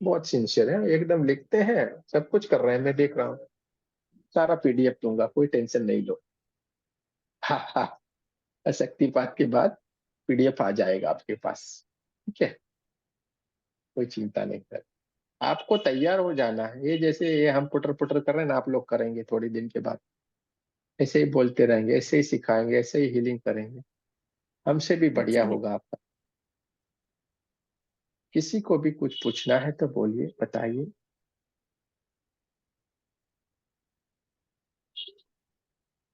बहुत सिंसियर है, एकदम लिखते हैं, सब कुछ कर रहे हैं, मैं देख रहा हूँ। सारा पीडीएफ दूंगा, कोई टेंशन नहीं लो। हाँ हाँ, शक्तिपात के बाद पीडीएफ आ जाएगा आपके पास, ठीक है। कोई चिंता नहीं कर, आपको तैयार हो जाना है। ये जैसे ये हम पुटर पुटर कर रहे हैं ना, आप लोग करेंगे थोड़ी दिन के बाद, ऐसे ही बोलते रहेंगे, ऐसे ही सिखाएंगे, ऐसे ही हीलिंग करेंगे, हमसे भी बढ़िया अच्छा नहीं। होगा आपका। किसी को भी कुछ पूछना है तो बोलिए, बताइए।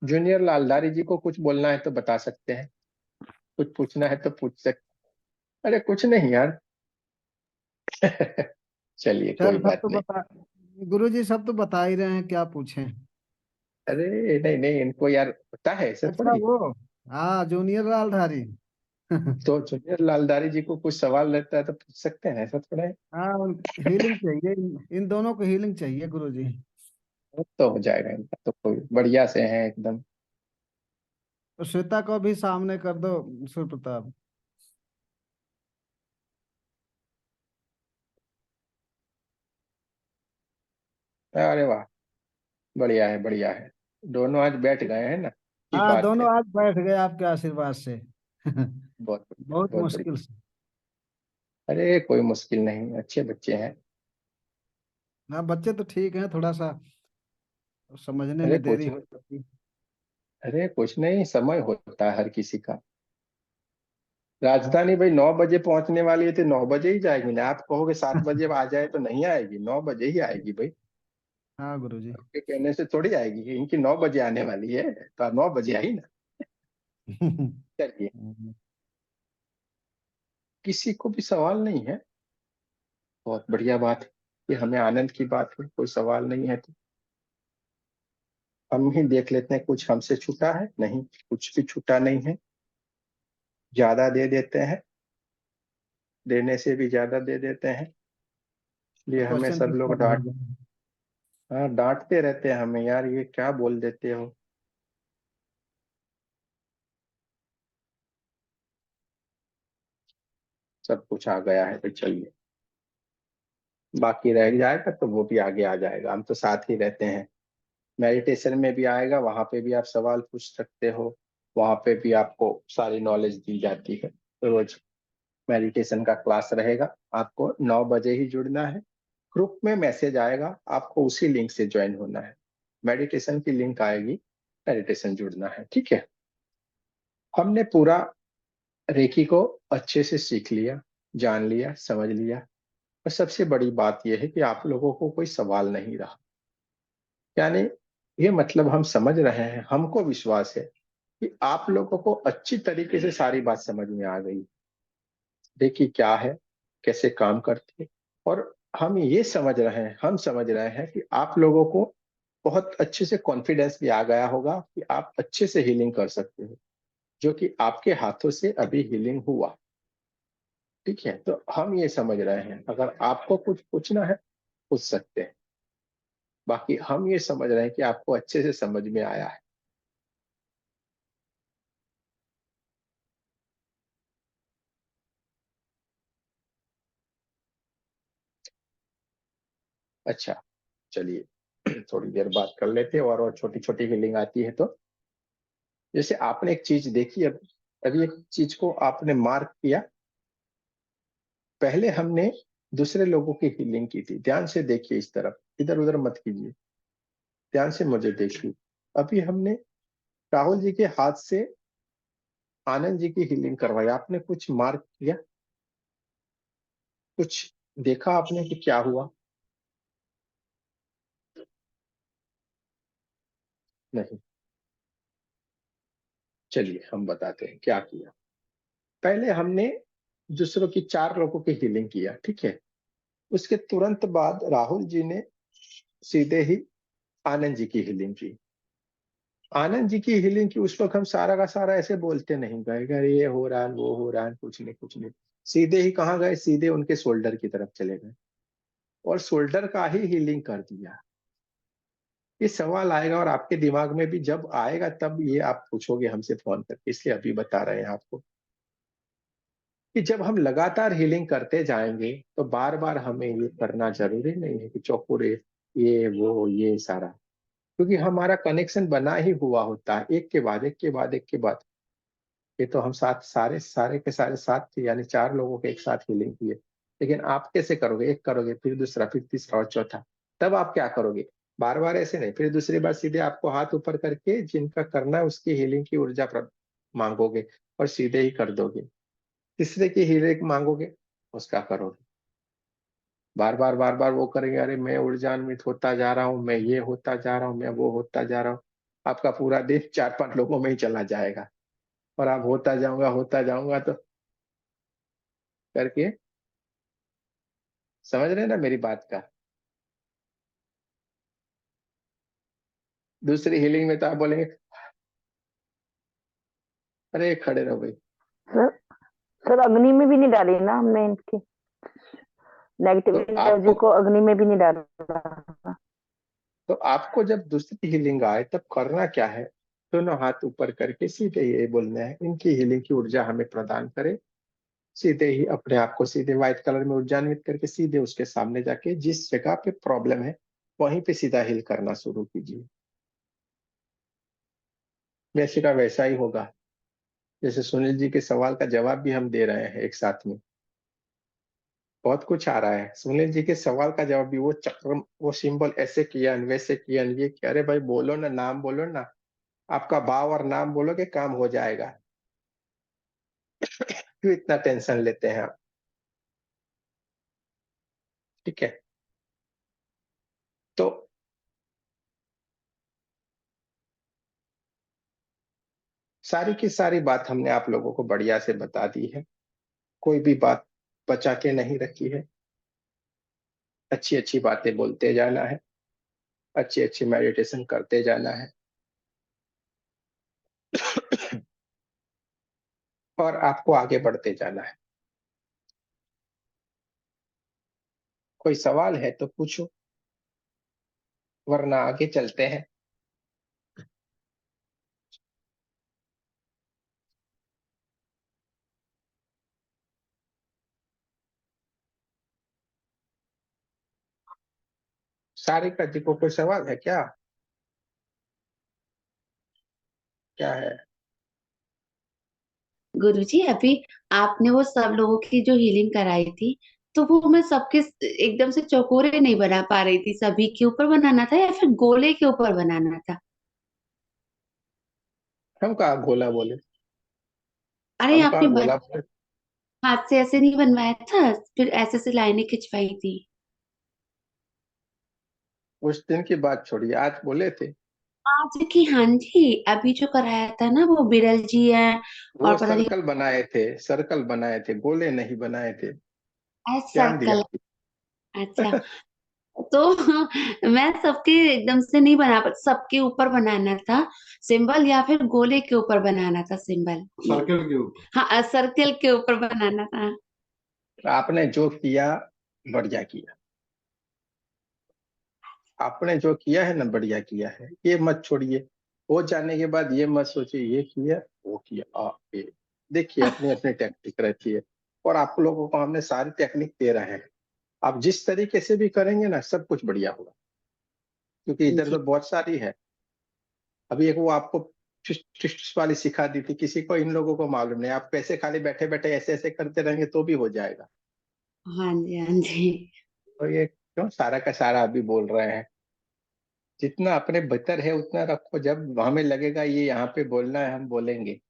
जूनियर लालधारी जी को कुछ बोलना है तो बता सकते हैं, कुछ पूछना है तो पूछ सकते। अरे कुछ नहीं यार। चलिए सर कोई सब बात तो नहीं। बता, गुरुजी सब तो बता ही रहे हैं, क्या पूछें। अरे नहीं नहीं, इनको यार पता है ऐसे अच्छा थोड़ी। वो, हाँ जूनियर लालधारी। तो जूनियर लालधारी जी को कुछ सवाल रहता है तो पूछ सकते हैं, ऐसा थोड़ा है। हाँ हीलिंग चाहिए, इन दोनों को हीलिंग चाहिए गुरुजी। वो तो हो जाएगा इनका, तो कोई बढ़िया से है एकदम। तो श्वेता को भी सामने कर दो, सूर्य प्रताप। अरे वाह, बढ़िया है बढ़िया है, दोनों आज बैठ गए हैं ना, की हाँ बात दोनों है। आज बैठ गए आपके आशीर्वाद से। बहुत बढ़िया, बहुत बहुत मुश्किल बढ़िया। से। अरे कोई मुश्किल नहीं, अच्छे बच्चे हैं। हाँ बच्चे तो ठीक हैं, थोड़ा सा समझने अरे में देरी कुछ, हो जाती। अरे कुछ नहीं, समय होता है हर किसी का। राजधानी भाई 9 बजे पहुंचने वाली है तो 9 बजे ही जाएगी ना। आप कहोगे 7 बजे आ जाए तो नहीं आएगी, 9 बजे ही आएगी भाई। हाँ गुरुजी। आपके कहने से थोड़ी आएगी, इनकी 9 बजे आने वाली है तो 9 बजे आई ना। चलिए, किसी को भी सवाल नहीं है, बहुत बढ़िया बात है। ये हमें आनंद की बात है, कोई सवाल नहीं है तो हम ही देख लेते हैं कुछ हमसे छूटा है नहीं, कुछ भी छूटा नहीं है। ज्यादा दे देते हैं, देने से भी ज्यादा दे देते हैं, इसलिए हमें क्वेश्चन सब किसका लोग भूल डांट, गए। हाँ डांटते रहते हैं हमें, यार ये क्या बोल देते हो। सब कुछ आ गया है तो चलिए, बाकी रह जाएगा तो वो भी आगे आ जाएगा, हम तो साथ ही रहते हैं। मेडिटेशन में भी आएगा, वहां पे भी आप सवाल पूछ सकते हो, वहां पे भी आपको सारी नॉलेज दी जाती है। तो रोज मेडिटेशन का क्लास रहेगा, आपको 9 बजे ही जुड़ना है। ग्रुप में मैसेज आएगा, आपको उसी लिंक से ज्वाइन होना है। मेडिटेशन की लिंक आएगी, मेडिटेशन जुड़ना है, ठीक है। हमने पूरा रेकी को अच्छे से सीख लिया, जान लिया, समझ लिया। और सबसे बड़ी बात यह है कि आप लोगों को कोई सवाल नहीं रहा, यानी ये मतलब हम समझ रहे हैं, हमको विश्वास है कि आप लोगों को अच्छी तरीके से सारी बात समझ में आ गई। देखिए क्या है, कैसे काम करती है। और हम ये समझ रहे हैं, हम समझ रहे हैं कि आप लोगों को बहुत अच्छे से कॉन्फिडेंस भी आ गया होगा कि आप अच्छे से हीलिंग कर सकते हो, जो कि आपके हाथों से अभी हीलिंग हुआ। ठीक है, तो हम ये समझ रहे हैं, अगर आपको कुछ पूछना है पूछ सकते हैं, बाकी हम ये समझ रहे हैं कि आपको अच्छे से समझ में आया है। अच्छा, चलिए थोड़ी देर बात कर लेते हैं, और छोटी छोटी हीलिंग आती है तो। जैसे आपने एक चीज देखी, अभी एक चीज को आपने मार्क किया। पहले हमने दूसरे लोगों की हीलिंग की थी, ध्यान से देखिए इस तरफ, इधर उधर मत कीजिए, ध्यान से मुझे देखिए। अभी हमने राहुल जी के हाथ से आनंद जी की हीलिंग करवाई, आपने कुछ मार्क किया, कुछ देखा आपने कि क्या हुआ? नहीं। चलिए हम बताते हैं क्या किया। पहले हमने दूसरों की 4 लोगों की हीलिंग किया, ठीक है। उसके तुरंत बाद राहुल जी ने सीधे ही आनंद जी की हीलिंग की। आनंद जी की हीलिंग की, उस वक्त हम सारा का सारा ऐसे बोलते नहीं गए, अरे ये हो रहा है वो हो रहा है, कुछ नहीं कुछ नहीं। सीधे ही कहाँ गए, सीधे उनके शोल्डर की तरफ चले गए और शोल्डर का ही हीलिंग कर दिया। ये सवाल आएगा और आपके दिमाग में भी जब आएगा तब ये आप पूछोगे हमसे फोन करके, इसलिए अभी बता रहे हैं आपको कि जब हम लगातार हीलिंग करते जाएंगे तो बार बार हमें ये करना जरूरी नहीं है कि चौकुरे ये वो ये सारा, क्योंकि हमारा कनेक्शन बना ही हुआ होता है, एक के बाद एक के बाद एक के बाद। ये तो हम साथ सारे सारे के सारे साथ थे, यानी 4 लोगों के एक साथ हीलिंग किए। लेकिन आप कैसे करोगे, एक करोगे फिर दूसरा फिर तीसरा और चौथा, तब आप क्या करोगे? बार बार ऐसे नहीं, फिर दूसरी बार सीधे आपको हाथ ऊपर करके जिनका करना है उसकी हीलिंग की ऊर्जा मांगोगे और सीधे ही कर दोगे। तीसरे की हीलिंग मांगोगे, उसका करोगे। बार बार वो करेंगे, अरे मैं ऊर्जान्वित होता जा रहा हूँ, मैं ये होता जा रहा हूँ, मैं वो होता जा रहा हूँ। आपका पूरा दिन 4-5 लोगों में ही चला जाएगा, और आप होता जाऊंगा तो करके, समझ रहे हैं ना मेरी बात का? दूसरी हीलिंग में तो आप बोलेंगे अरे खड़े रहो भाई। सर सर अग्नि में भी नहीं डाली ना हमने इनकी नेगेटिव तो एनर्जी आपको को, अग्नि में भी नहीं डाला। तो आपको जब दूसरी हीलिंग आए तब करना क्या है, दोनों हाथ ऊपर करके सीधे ये बोलना है, इनकी हीलिंग की ऊर्जा हमें प्रदान करे। सीधे ही अपने आप को सीधे व्हाइट कलर में ऊर्जान्वित करके सीधे उसके सामने जाके जिस जगह पे प्रॉब्लम है वहीं पे सीधा हील करना शुरू कीजिए। वैसे का वैसा ही होगा। जैसे सुनील जी के सवाल का जवाब भी हम दे रहे हैं एक साथ में, बहुत कुछ आ रहा है। सुनील जी के सवाल का जवाब भी, वो चक्र वो सिंबल ऐसे किया वैसे किया ये किया, अरे भाई बोलो ना, नाम बोलो ना, आपका भाव और नाम बोलोगे काम हो जाएगा। क्यों इतना टेंशन लेते हैं आप? ठीक है, तो सारी की सारी बात हमने आप लोगों को बढ़िया से बता दी है, कोई भी बात बचा के नहीं रखी है। अच्छी अच्छी बातें बोलते जाना है, अच्छी अच्छी मेडिटेशन करते जाना है और आपको आगे बढ़ते जाना है। कोई सवाल है तो पूछो, वरना आगे चलते हैं। सारिका जी को कोई सवाल है क्या? क्या है? गुरुजी अभी आपने वो सब लोगों की जो हीलिंग कराई थी, तो वो मैं सबके एकदम से चौकोरे नहीं बना पा रही थी, सभी के ऊपर बनाना था या फिर गोले के ऊपर बनाना था? हम कहा गोला बोले, अरे हम कहा आपने गोला बोले। हाथ से ऐसे नहीं बनवाया था, फिर ऐसे से लाइनें खिंचवाई थी। उस दिन की बात छोड़िए, आज बोले थे। आज की, हाँ जी, अभी जो कराया था ना वो बिरल जी हैं और वो पता नहीं। सर्कल बनाए थे, सर्कल बनाए थे, गोले नहीं बनाए थे। ध्यान दिया? सर्कल, अच्छा। तो मैं सबके एकदम से नहीं बना पा, सबके ऊपर बनाना था सिंबल या फिर गोले के ऊपर बनाना था सिंबल। सर्कल के ऊपर। हाँ, सर्कल के ऊपर बनाना था। आपने जो किया बढ़िया किया, आपने जो किया है ना बढ़िया किया है। ये मत छोड़िए, हो जाने के बाद ये मत सोचिए ये किया वो किया। ये देखिए अपनी अपनी टेक्निक रहती है, और आप लोगों को हमने सारी टेक्निक दे रहे हैं। आप जिस तरीके से भी करेंगे ना सब कुछ बढ़िया होगा, क्योंकि इधर जी तो बहुत सारी है। अभी एक वो आपको ट्विस्ट वाली सिखा दी थी, किसी को इन लोगों को मालूम नहीं। आप पैसे खाली बैठे बैठे ऐसे ऐसे करते रहेंगे तो भी हो जाएगा। हाँ जी हाँ जी। और ये क्यों सारा का सारा अभी बोल रहे हैं, जितना अपने भीतर है उतना रखो, जब हमें लगेगा ये यहाँ पे बोलना है हम बोलेंगे,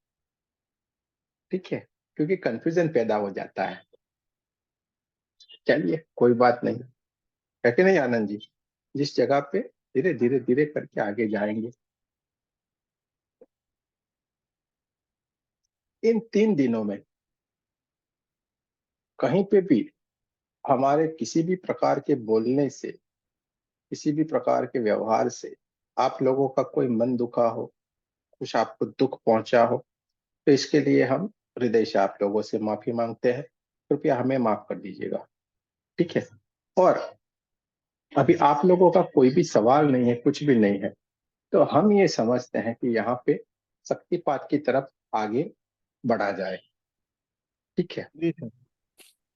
ठीक है, क्योंकि कंफ्यूजन पैदा हो जाता है। चलिए कोई बात नहीं, है कि नहीं आनंद जी? जिस जगह पे धीरे धीरे धीरे करके आगे जाएंगे। इन 3 दिनों में कहीं पे भी हमारे किसी भी प्रकार के बोलने से, किसी भी प्रकार के व्यवहार से आप लोगों का कोई मन दुखा हो, कुछ आपको दुख पहुंचा हो, तो इसके लिए हम हृदय से आप लोगों से माफी मांगते हैं। कृपया हमें माफ कर दीजिएगा, ठीक है। और अभी आप लोगों का कोई भी सवाल नहीं है, कुछ भी नहीं है, तो हम ये समझते हैं कि यहाँ पे शक्तिपात की तरफ आगे बढ़ा जाए, ठीक है। जी सर।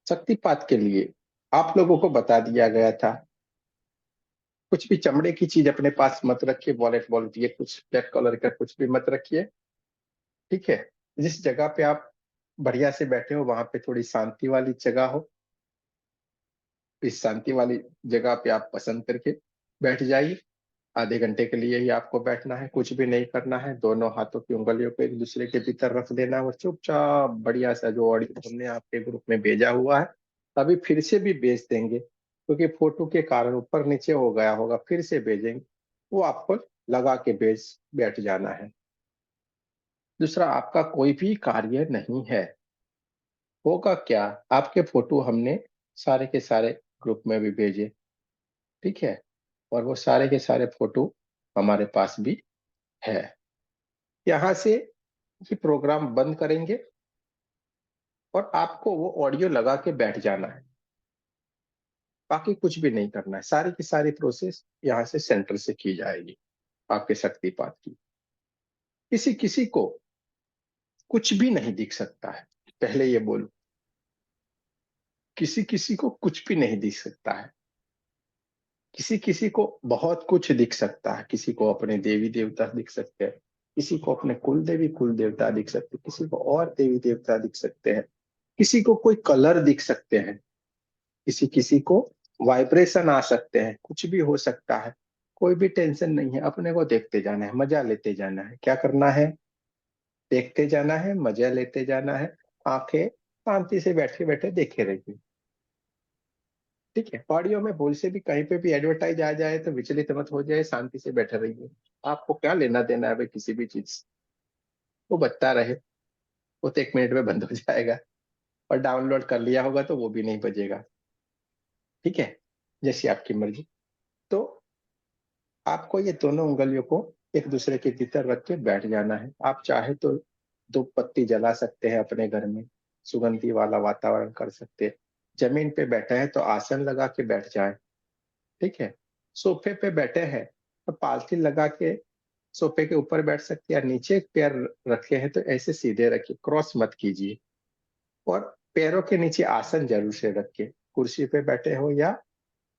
शक्तिपात के लिए आप लोगों को बता दिया गया था, कुछ भी चमड़े की चीज अपने पास मत रखिए, वॉलेट वॉलेट ये कुछ ब्लैक कलर का कुछ भी मत रखिए, ठीक है। जिस जगह पे आप बढ़िया से बैठे हो वहां पे थोड़ी शांति वाली जगह हो, इस शांति वाली जगह पे आप पसंद करके बैठ जाइए। आधे घंटे के लिए ही आपको बैठना है, कुछ भी नहीं करना है। दोनों हाथों की उंगलियों को एक दूसरे के भीतर रख देना है और चुपचाप बढ़िया सा जो ऑडियो हमने आपके ग्रुप में भेजा हुआ है अभी फिर से भी भेज देंगे, क्योंकि फोटो के कारण ऊपर नीचे हो गया होगा, फिर से भेजेंगे, वो आपको लगा के भेज बैठ जाना है। दूसरा, आपका कोई भी कार्य नहीं है, होगा क्या, आपके फोटो हमने सारे के सारे ग्रुप में भी भेजे, ठीक है, और वो सारे के सारे फोटो हमारे पास भी है। यहाँ से ये प्रोग्राम बंद करेंगे और आपको वो ऑडियो लगा के बैठ जाना है, बाकी कुछ भी नहीं करना है। सारी की सारी प्रोसेस यहाँ से सेंटर से की जाएगी आपके शक्तिपात की। किसी किसी को कुछ भी नहीं दिख सकता है, पहले ये बोलूं, किसी किसी को कुछ भी नहीं दिख सकता है। किसी किसी को बहुत कुछ दिख सकता है, किसी को अपने देवी देवता दिख सकते हैं, किसी को अपने कुल देवी कुल देवता दिख सकते हैं, किसी को और देवी देवता दिख सकते हैं, किसी को कोई कलर दिख सकते हैं, किसी किसी को वाइब्रेशन आ सकते हैं, कुछ भी हो सकता है। कोई भी टेंशन नहीं है, अपने को देखते जाना है, मजा लेते जाना है। क्या करना है? देखते जाना है, मजा लेते जाना है। आंखें शांति से बैठे बैठे देखे रहिए, ठीक है। ऑडियो में भूल से भी कहीं पे भी एडवर्टाइज आ जाए तो विचलित मत हो जाए, शांति से बैठे रहिए। आपको क्या लेना देना है भाई किसी भी चीज से? वो बजता रहे, वो तो 1 मिनट में बंद हो जाएगा, और डाउनलोड कर लिया होगा तो वो भी नहीं बजेगा, ठीक है। जैसी आपकी मर्जी। तो आपको ये दोनों उंगलियों को एक दूसरे के भीतर रख के बैठ जाना है। आप चाहे तो 2 पत्ती जला सकते हैं अपने घर में, सुगंधी वाला वातावरण कर सकते हैं। जमीन पे बैठे हैं तो आसन लगा के बैठ जाए, ठीक है। सोफे पे बैठे हैं तो पालथी लगा के सोफे के ऊपर बैठ सकते हैं, या नीचे एक पैर रखे हैं तो ऐसे सीधे रखिए, क्रॉस मत कीजिए। और पैरों के नीचे आसन जरूर से रखिए, कुर्सी पे बैठे हो या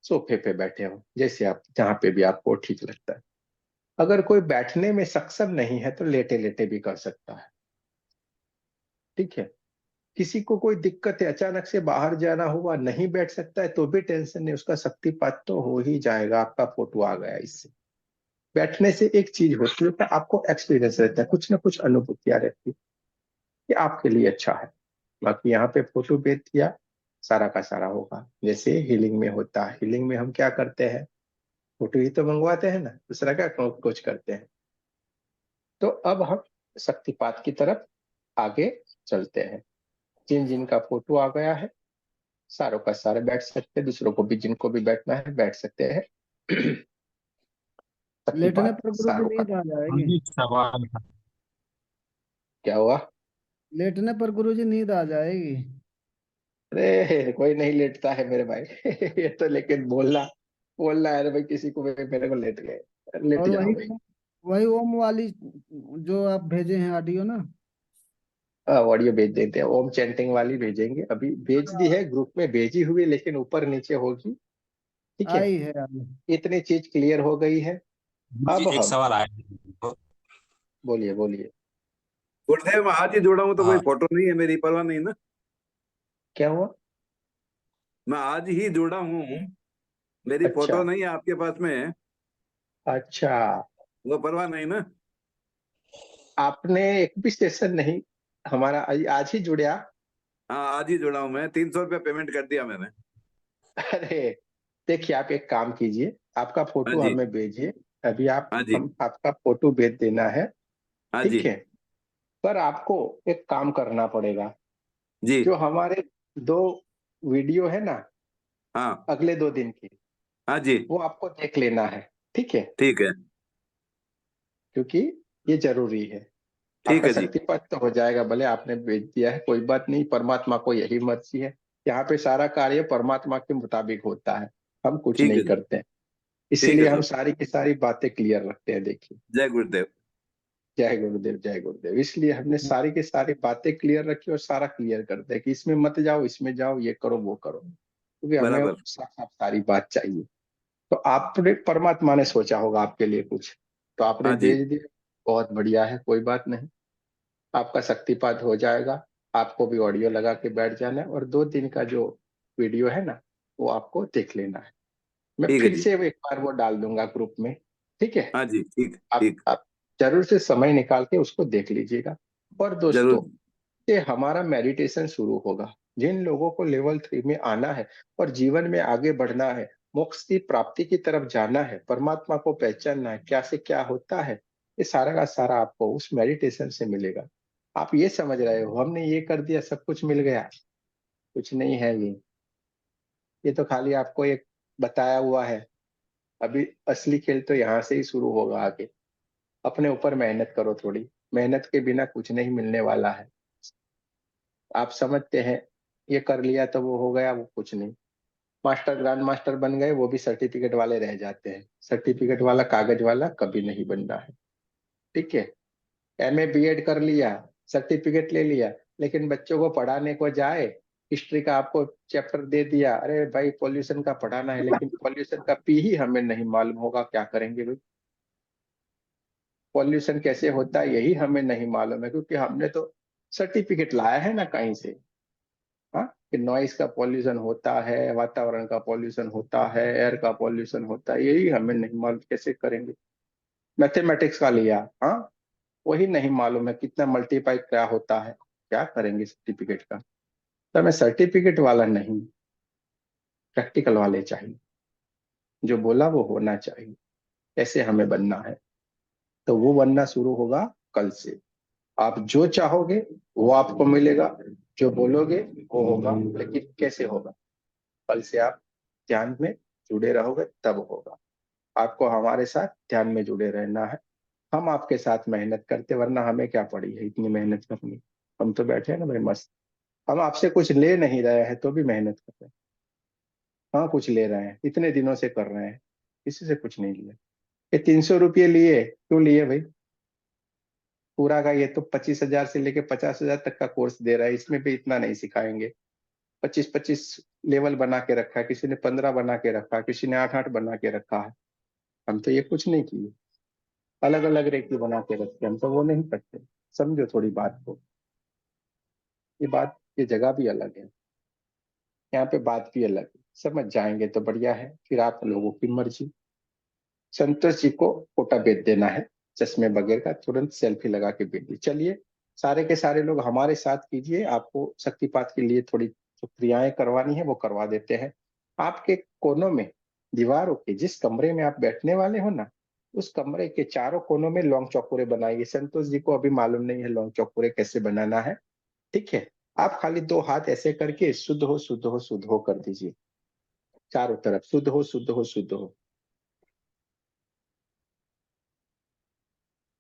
सोफे पे बैठे हो, जैसे आप जहाँ पे भी आपको ठीक लगता है। अगर कोई बैठने में सक्षम नहीं है तो लेटे लेटे भी कर सकता है, ठीक है। किसी को कोई दिक्कत है, अचानक से बाहर जाना हुआ, नहीं बैठ सकता है, तो भी टेंशन नहीं, उसका शक्तिपात तो हो ही जाएगा। आपका फोटो आ गया। इससे बैठने से एक चीज होती है कि आपको एक्सपीरियंस रहता है, कुछ ना कुछ अनुभूतियां रहती है, ये आपके लिए अच्छा है। बाकी यहाँ पे फोटो भेज दिया, सारा का सारा होगा जैसे हीलिंग में होता है। हीलिंग में हम क्या करते हैं? फोटो ही तो मंगवाते हैं ना, दूसरा क्या कुछ करते हैं। तो अब हम शक्तिपात की तरफ आगे चलते हैं। जिन जिन का फोटो आ गया है सारों का सारे बैठ सकते हैं, दूसरों को भी जिनको भी बैठना है बैठ सकते हैं। लेटने शक्तिपात पर गुरु जी सारों का। नींद आ हाँ जाएगी। जी, एक सवाल था। क्या हुआ? लेटने पर गुरु जी नींद आ जाएगी। अरे कोई नहीं लेटता है मेरे भाई। ये तो लेकिन बोलना बोलना है भाई किसी को, मेरे को लेट गए, लेट और जाओ वही भाई। वही ओम वाली जो आप भेजे हैं ऑडियो ना। ऑडियो भेज देते हैं, ओम चैंटिंग वाली भेजेंगे, अभी भेज दी है ग्रुप में, भेजी हुई लेकिन ऊपर नीचे होगी। ठीक है, आई है आई। इतनी चीज क्लियर हो गई है। जी, अब एक हम, सवाल आया। बोलिए बोलिए। गुरुदेव मैं आज ही जुड़ा हूँ तो कोई हाँ, फोटो नहीं है मेरी, परवाह नहीं ना? क्या हुआ? मैं आज ही जुड़ा हूँ, मेरी फोटो अच्छा नहीं है आपके पास में, अच्छा, वो परवाह नहीं ना? आपने एक भी सेशन नहीं हमारा, आज ही जुड़े आप? हाँ आज ही जुड़ा हूँ मैं, 300 रुपया पेमेंट कर दिया मैंने। अरे देखिए, आप एक काम कीजिए, आपका हाँ फोटो जी। हमें भेजिए। अभी आप, हाँ जी। हम आपका फोटो भेज देना है। हाँ जी। ठीक है, पर आपको एक काम करना पड़ेगा। जी। जो हमारे 2 वीडियो है ना, हाँ। अगले 2 दिन की, हाँ जी। वो आपको देख लेना है। ठीक है, ठीक है। क्योंकि ये जरूरी है। ठीक आपका है जी। शक्तिपात तो हो जाएगा, भले आपने भेज दिया है, कोई बात नहीं, परमात्मा को यही मर्जी है। यहाँ पे सारा कार्य परमात्मा के मुताबिक होता है, हम कुछ ठीक नहीं है जी। करते हैं। ठीक है इसीलिए हम सर। सारी की सारी बातें क्लियर रखते हैं। देखिए, जय गुरुदेव। जय गुरुदेव जय गुरुदेव, इसलिए हमने सारी की सारी बातें क्लियर रखी और सारा क्लियर करते हैं कि इसमें मत जाओ, इसमें जाओ, ये करो वो करो, क्योंकि हमें बराबर। साफ साफ सारी बात चाहिए। तो आपने, परमात्मा ने सोचा होगा आपके लिए कुछ, तो आपने हाँ जी। भेज दिया, बहुत बढ़िया है, कोई बात नहीं। आपका शक्तिपात हो जाएगा। आपको भी ऑडियो लगा के बैठ जाना है, और 2 दिन का जो वीडियो है ना, वो आपको देख लेना है। मैं ठीक है फिर जी। से एक बार वो डाल दूंगा ग्रुप में। ठीक है, हाँ जी। ठीक आप ठीक। आप जरूर से समय निकाल के उसको देख लीजिएगा। और दोस्तों, जरूर। ये हमारा मेडिटेशन शुरू होगा। जिन लोगों को लेवल 3 में आना है और जीवन में आगे बढ़ना है, मोक्ष की प्राप्ति की तरफ जाना है, परमात्मा को पहचानना है, क्या से क्या होता है, ये सारा का सारा आपको उस मेडिटेशन से मिलेगा। आप ये समझ रहे हो हमने ये कर दिया सब कुछ मिल गया? कुछ नहीं है ये तो खाली आपको एक बताया हुआ है। अभी असली खेल तो यहाँ से ही शुरू होगा आगे। अपने ऊपर मेहनत करो थोड़ी, मेहनत के बिना कुछ नहीं मिलने वाला है। आप समझते हैं ये कर लिया तो वो हो गया, वो कुछ नहीं। मास्टर, ग्रैंड मास्टर बन गए, वो भी सर्टिफिकेट वाले रह जाते हैं। सर्टिफिकेट वाला, कागज वाला कभी नहीं बनना है। ठीक है, एमए बीएड कर लिया, सर्टिफिकेट ले लिया, लेकिन बच्चों को पढ़ाने को जाए, हिस्ट्री का आपको चैप्टर दे दिया, अरे भाई पॉल्यूशन का पढ़ाना है, लेकिन पॉल्यूशन का पी ही हमें नहीं मालूम होगा, क्या करेंगे भाई? पॉल्यूशन कैसे होता है यही हमें नहीं मालूम है, क्योंकि हमने तो सर्टिफिकेट लाया है ना कहीं से। हाँ, कि नॉइस का पॉल्यूशन होता है, वातावरण का पॉल्यूशन होता है, एयर का पॉल्यूशन होता है, यही हमें नहीं मालूम, कैसे करेंगे? मैथमेटिक्स का लिया, हाँ, वही नहीं मालूम है कितना मल्टीप्लाई क्या होता है, क्या करेंगे सर्टिफिकेट का? तो हमें सर्टिफिकेट वाला नहीं, प्रैक्टिकल वाले चाहिए। जो बोला वो होना चाहिए, ऐसे हमें बनना है। तो वो बनना शुरू होगा कल से। आप जो चाहोगे वो आपको मिलेगा, जो बोलोगे वो होगा, लेकिन कैसे होगा? कल से आप ध्यान में जुड़े रहोगे तब होगा। आपको हमारे साथ ध्यान में जुड़े रहना है। हम आपके साथ मेहनत करते, वरना हमें क्या पड़ी है इतनी मेहनत करनी? हम तो बैठे हैं ना भाई मस्त। हम आपसे कुछ ले नहीं रहे हैं तो भी मेहनत कर रहे हैं। हाँ, कुछ ले रहे हैं, इतने दिनों से कर रहे हैं, किसी से कुछ नहीं लिया। ये 300 रुपये लिए, क्यों लिए भाई? पूरा का ये तो 25,000 से लेके 50,000 तक का कोर्स दे रहा है, इसमें भी इतना नहीं सिखाएंगे। 25-25 लेवल बना के रखा है, किसी ने 15 बना के रखा है, किसी ने 8-8 बना के रखा है। हम तो ये कुछ नहीं किए, अलग अलग रेखी बना के रखते, हम तो वो नहीं करते। समझो थोड़ी बात को, ये बात, ये जगह भी अलग है, यहाँ पे बात भी अलग है। समझ जाएंगे तो बढ़िया है, फिर आप लोगों की मर्जी। संतोष जी को फोटा भेज देना है, चश्मे बगैर का, तुरंत सेल्फी लगा के भेज दी। चलिए, सारे के सारे लोग हमारे साथ कीजिए, आपको शक्तिपात के लिए थोड़ी जो क्रियाएं करवानी है वो करवा देते हैं। आपके कोनों में, दीवारों के जिस कमरे में आप बैठने वाले हो ना, उस कमरे के चारों कोनों में लौंग चौकोरे बनाइए। संतोष जी को अभी मालूम नहीं है लौंग चौकोरे कैसे बनाना है। ठीक है, आप खाली 2 हाथ ऐसे करके शुद्ध हो शुद्ध हो शुद्ध हो कर दीजिए, चारों तरफ शुद्ध हो शुद्ध हो शुद्ध हो।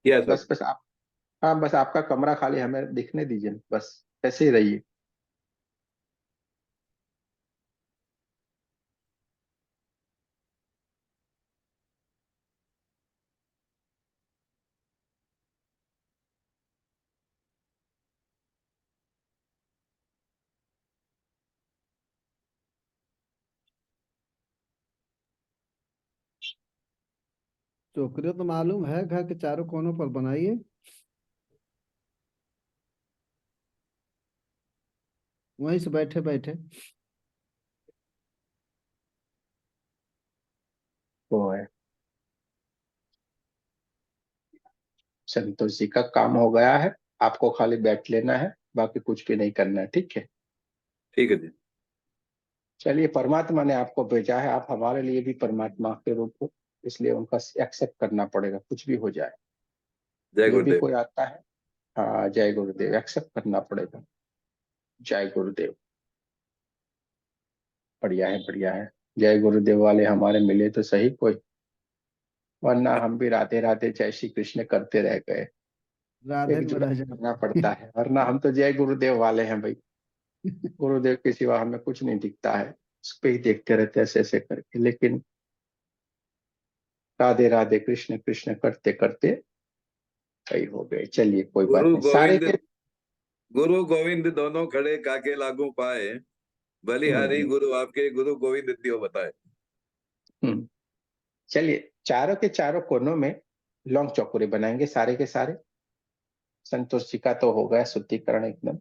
किया सर। बस आप, हाँ बस आपका कमरा खाली हमें दिखने दीजिए, बस ऐसे ही रहिए। चोकरे तो मालूम है, घर के चारों कोनों पर बनाइए। वहीं से बैठे बैठे। वो है, संतोष जी का काम हो गया है, आपको खाली बैठ लेना है, बाकी कुछ भी नहीं करना है, ठीक है। ठीक है जी। चलिए, परमात्मा ने आपको भेजा है, आप हमारे लिए भी परमात्मा के रूप हो, इसलिए उनका एक्सेप्ट करना पड़ेगा, कुछ भी हो जाए। जय जो भी गुरुदेव। कोई आता है, हाँ जय गुरुदेव, एक्सेप्ट करना पड़ेगा। जय गुरुदेव। बढ़िया है बढ़िया है। जय गुरुदेव वाले हमारे मिले तो सही कोई, वरना हम भी राधे राधे जय श्री कृष्ण करते रह गए। राधे एक में जुगाड़ रह करना जाए। पड़ता है, वरना हम तो जय गुरुदेव वाले हैं भाई। गुरुदेव के सिवा हमें कुछ नहीं दिखता है, उस पे ही देखते रहते हैं ऐसे ऐसे करके। लेकिन राधे राधे कृष्ण कृष्ण करते करते सही हो गए। चलिए कोई बात गुरु नहीं, सारे गोविंद, के गुरु गोविंद दोनों खड़े काके लागू पाए, बलिहारी हम्म, गुरु आपके, गुरु गोविंद दियो बताए। हम्म। चलिए, चारों के चारों कोनों में लौंग चौकोरे बनाएंगे सारे के सारे। संतोष जी का तो हो गया शुद्धिकरण एकदम।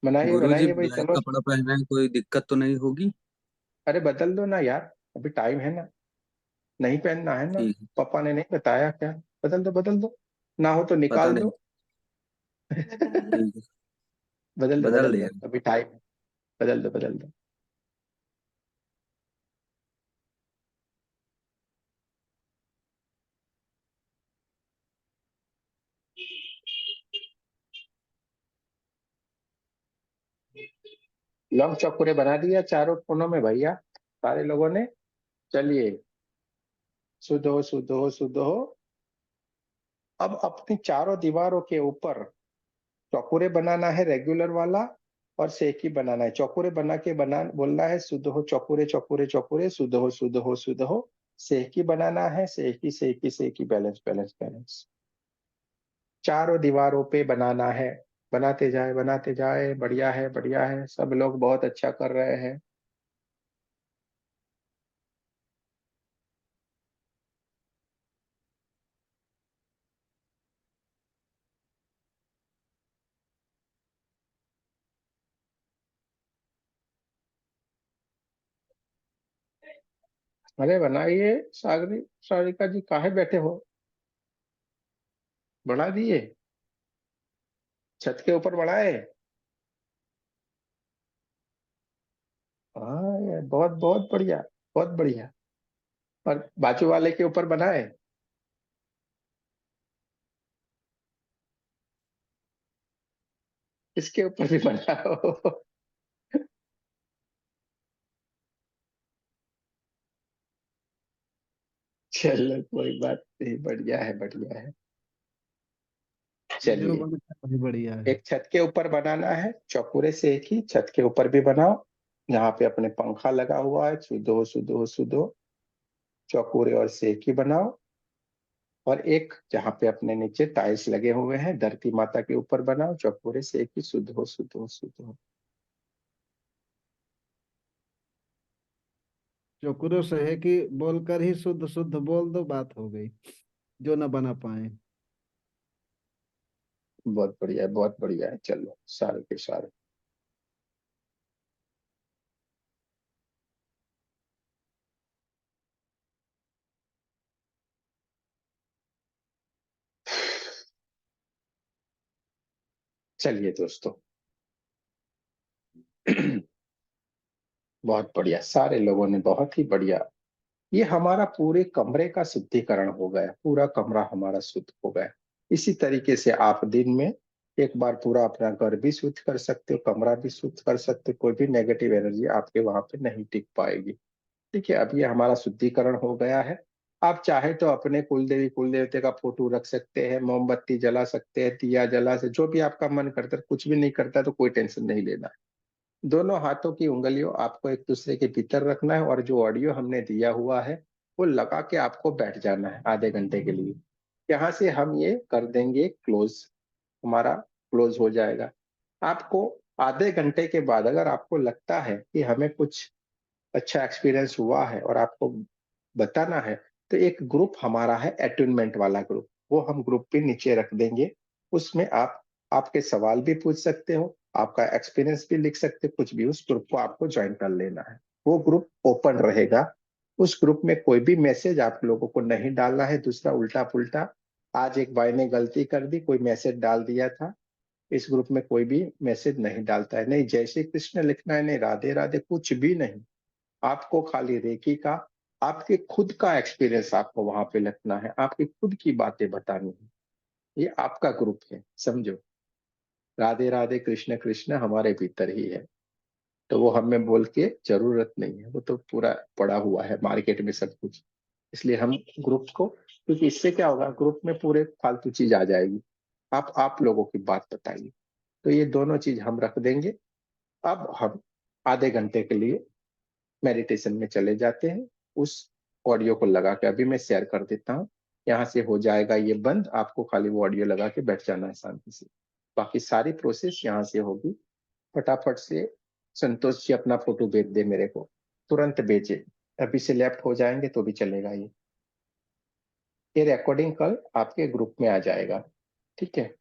बनाइए गुरुजी बनाइए भाई, ब्लैक चलो। कपड़ा पहनना है, कोई दिक्कत तो नहीं होगी? अरे बदल दो ना यार, अभी टाइम है ना। नहीं पहनना है ना, ठीक है। पापा ने नहीं बताया क्या? बदल दो बदल दो, ना हो तो पता निकाल नहीं। दो। ठीक है, बदल बदल दो, दिया। अभी टाइम है। बदल दो बदल दो। लौंग चौकोरे बना दिया चारों कोनों में भैया, सारे लोगों ने। चलिए, शुद्ध हो शुद्ध हो शुद्ध हो। अब अपनी चारों दीवारों के ऊपर चौकोरे बनाना है, रेगुलर वाला और सेकी बनाना है। चौकोरे बना के बना बोलना है शुद्ध हो चौकोरे चौकोरे चौकोरे, शुद्ध हो शुद्ध हो शुद्ध हो। सेकी बनाना है, सेकी सेकी सेकी, बैलेंस बैलेंस बैलेंस। चारों दीवारों पे बनाना है, बनाते जाए। बढ़िया है बढ़िया है, सब लोग बहुत अच्छा कर रहे हैं। अरे बनाइए, सागरी सारिका जी काहे बैठे हो? बढ़ा दिए, छत के ऊपर बढ़ाए। हाँ ये बहुत बहुत बढ़िया, बहुत बढ़िया। और बाजू वाले के ऊपर बनाए। इसके ऊपर भी बनाओ। चलो कोई बात नहीं, बढ़िया है बढ़िया है। जो चलिए, बने वही बढ़िया है। एक छत के ऊपर बनाना है चौकोरे से, एक ही छत के ऊपर भी बनाओ। यहाँ पे अपने पंखा लगा हुआ है, शुद्ध हो शुद्ध हो शुद्ध हो। चौकोरे और सेक ही बनाओ। और एक जहाँ पे अपने नीचे टाइल्स लगे हुए हैं धरती माता के ऊपर बनाओ, चौकोरे से एक ही, शुद्ध हो शुद्ध हो शुद्ध हो। चोकरों से है कि बोलकर ही शुद्ध शुद्ध बोल दो, बात हो गई। जो ना बना पाए। बहुत बढ़िया है बहुत बढ़िया है, चलो सारे के सारे। चलिए दोस्तों। बहुत बढ़िया, सारे लोगों ने बहुत ही बढ़िया। ये हमारा पूरे कमरे का शुद्धिकरण हो गया, पूरा कमरा हमारा शुद्ध हो गया। इसी तरीके से आप दिन में एक बार पूरा अपना घर भी शुद्ध कर सकते हो, कमरा भी शुद्ध कर सकते हो, कोई भी नेगेटिव एनर्जी आपके वहां पे नहीं टिक पाएगी। ठीक है, अब ये हमारा शुद्धिकरण हो गया है। आप चाहे तो अपने कुल देवी कुल देवते का फोटो रख सकते हैं, मोमबत्ती जला सकते हैं, दिया जला से, जो भी आपका मन करता है। कुछ भी नहीं करता तो कोई टेंशन नहीं लेना है। दोनों हाथों की उंगलियों आपको एक दूसरे के भीतर रखना है, और जो ऑडियो हमने दिया हुआ है वो लगा के आपको बैठ जाना है आधे घंटे के लिए। यहाँ से हम ये कर देंगे क्लोज, हमारा क्लोज हो जाएगा। आपको आधे घंटे के बाद अगर आपको लगता है कि हमें कुछ अच्छा एक्सपीरियंस हुआ है और आपको बताना है, तो एक ग्रुप हमारा है अटूनमेंट वाला ग्रुप, वो हम ग्रुप पे नीचे रख देंगे। उसमें आप आपके सवाल भी पूछ सकते हो, आपका एक्सपीरियंस भी लिख सकते हो, कुछ भी। उस ग्रुप को आपको ज्वाइन कर लेना है। वो ग्रुप ओपन रहेगा। उस ग्रुप में कोई भी मैसेज आप लोगों को नहीं डालना है दूसरा उल्टा पुल्टा। आज एक भाई ने गलती कर दी, कोई मैसेज डाल दिया था। इस ग्रुप में कोई भी मैसेज नहीं डालता है, नहीं जय श्री कृष्ण लिखना है, नहीं राधे राधे, कुछ भी नहीं। आपको खाली रेकी का, आपके खुद का एक्सपीरियंस आपको वहां पे लिखना है, आपकी खुद की बातें बतानी है। ये आपका ग्रुप है, समझो। राधे राधे कृष्ण कृष्ण हमारे भीतर ही है, तो वो हमें बोल के जरूरत नहीं है, वो तो पूरा पड़ा हुआ है मार्केट में सब कुछ। इसलिए हम ग्रुप को, क्योंकि इससे क्या होगा, ग्रुप में पूरे फालतू चीज आ जाएगी। आप लोगों की बात बताइए। तो ये दोनों चीज हम रख देंगे। अब हम आधे घंटे के लिए मेडिटेशन में चले जाते हैं। उस ऑडियो को लगा के अभी मैं शेयर कर देता हूँ। यहाँ से हो जाएगा ये बंद, आपको खाली वो ऑडियो लगा के बैठ जाना है शांति से। बाकी सारी प्रोसेस यहाँ से होगी। फटाफट से संतोष जी अपना फोटो भेज दे मेरे को, तुरंत भेजे। अभी से लेफ्ट हो जाएंगे तो भी चलेगा। ये रिकॉर्डिंग कल आपके ग्रुप में आ जाएगा, ठीक है।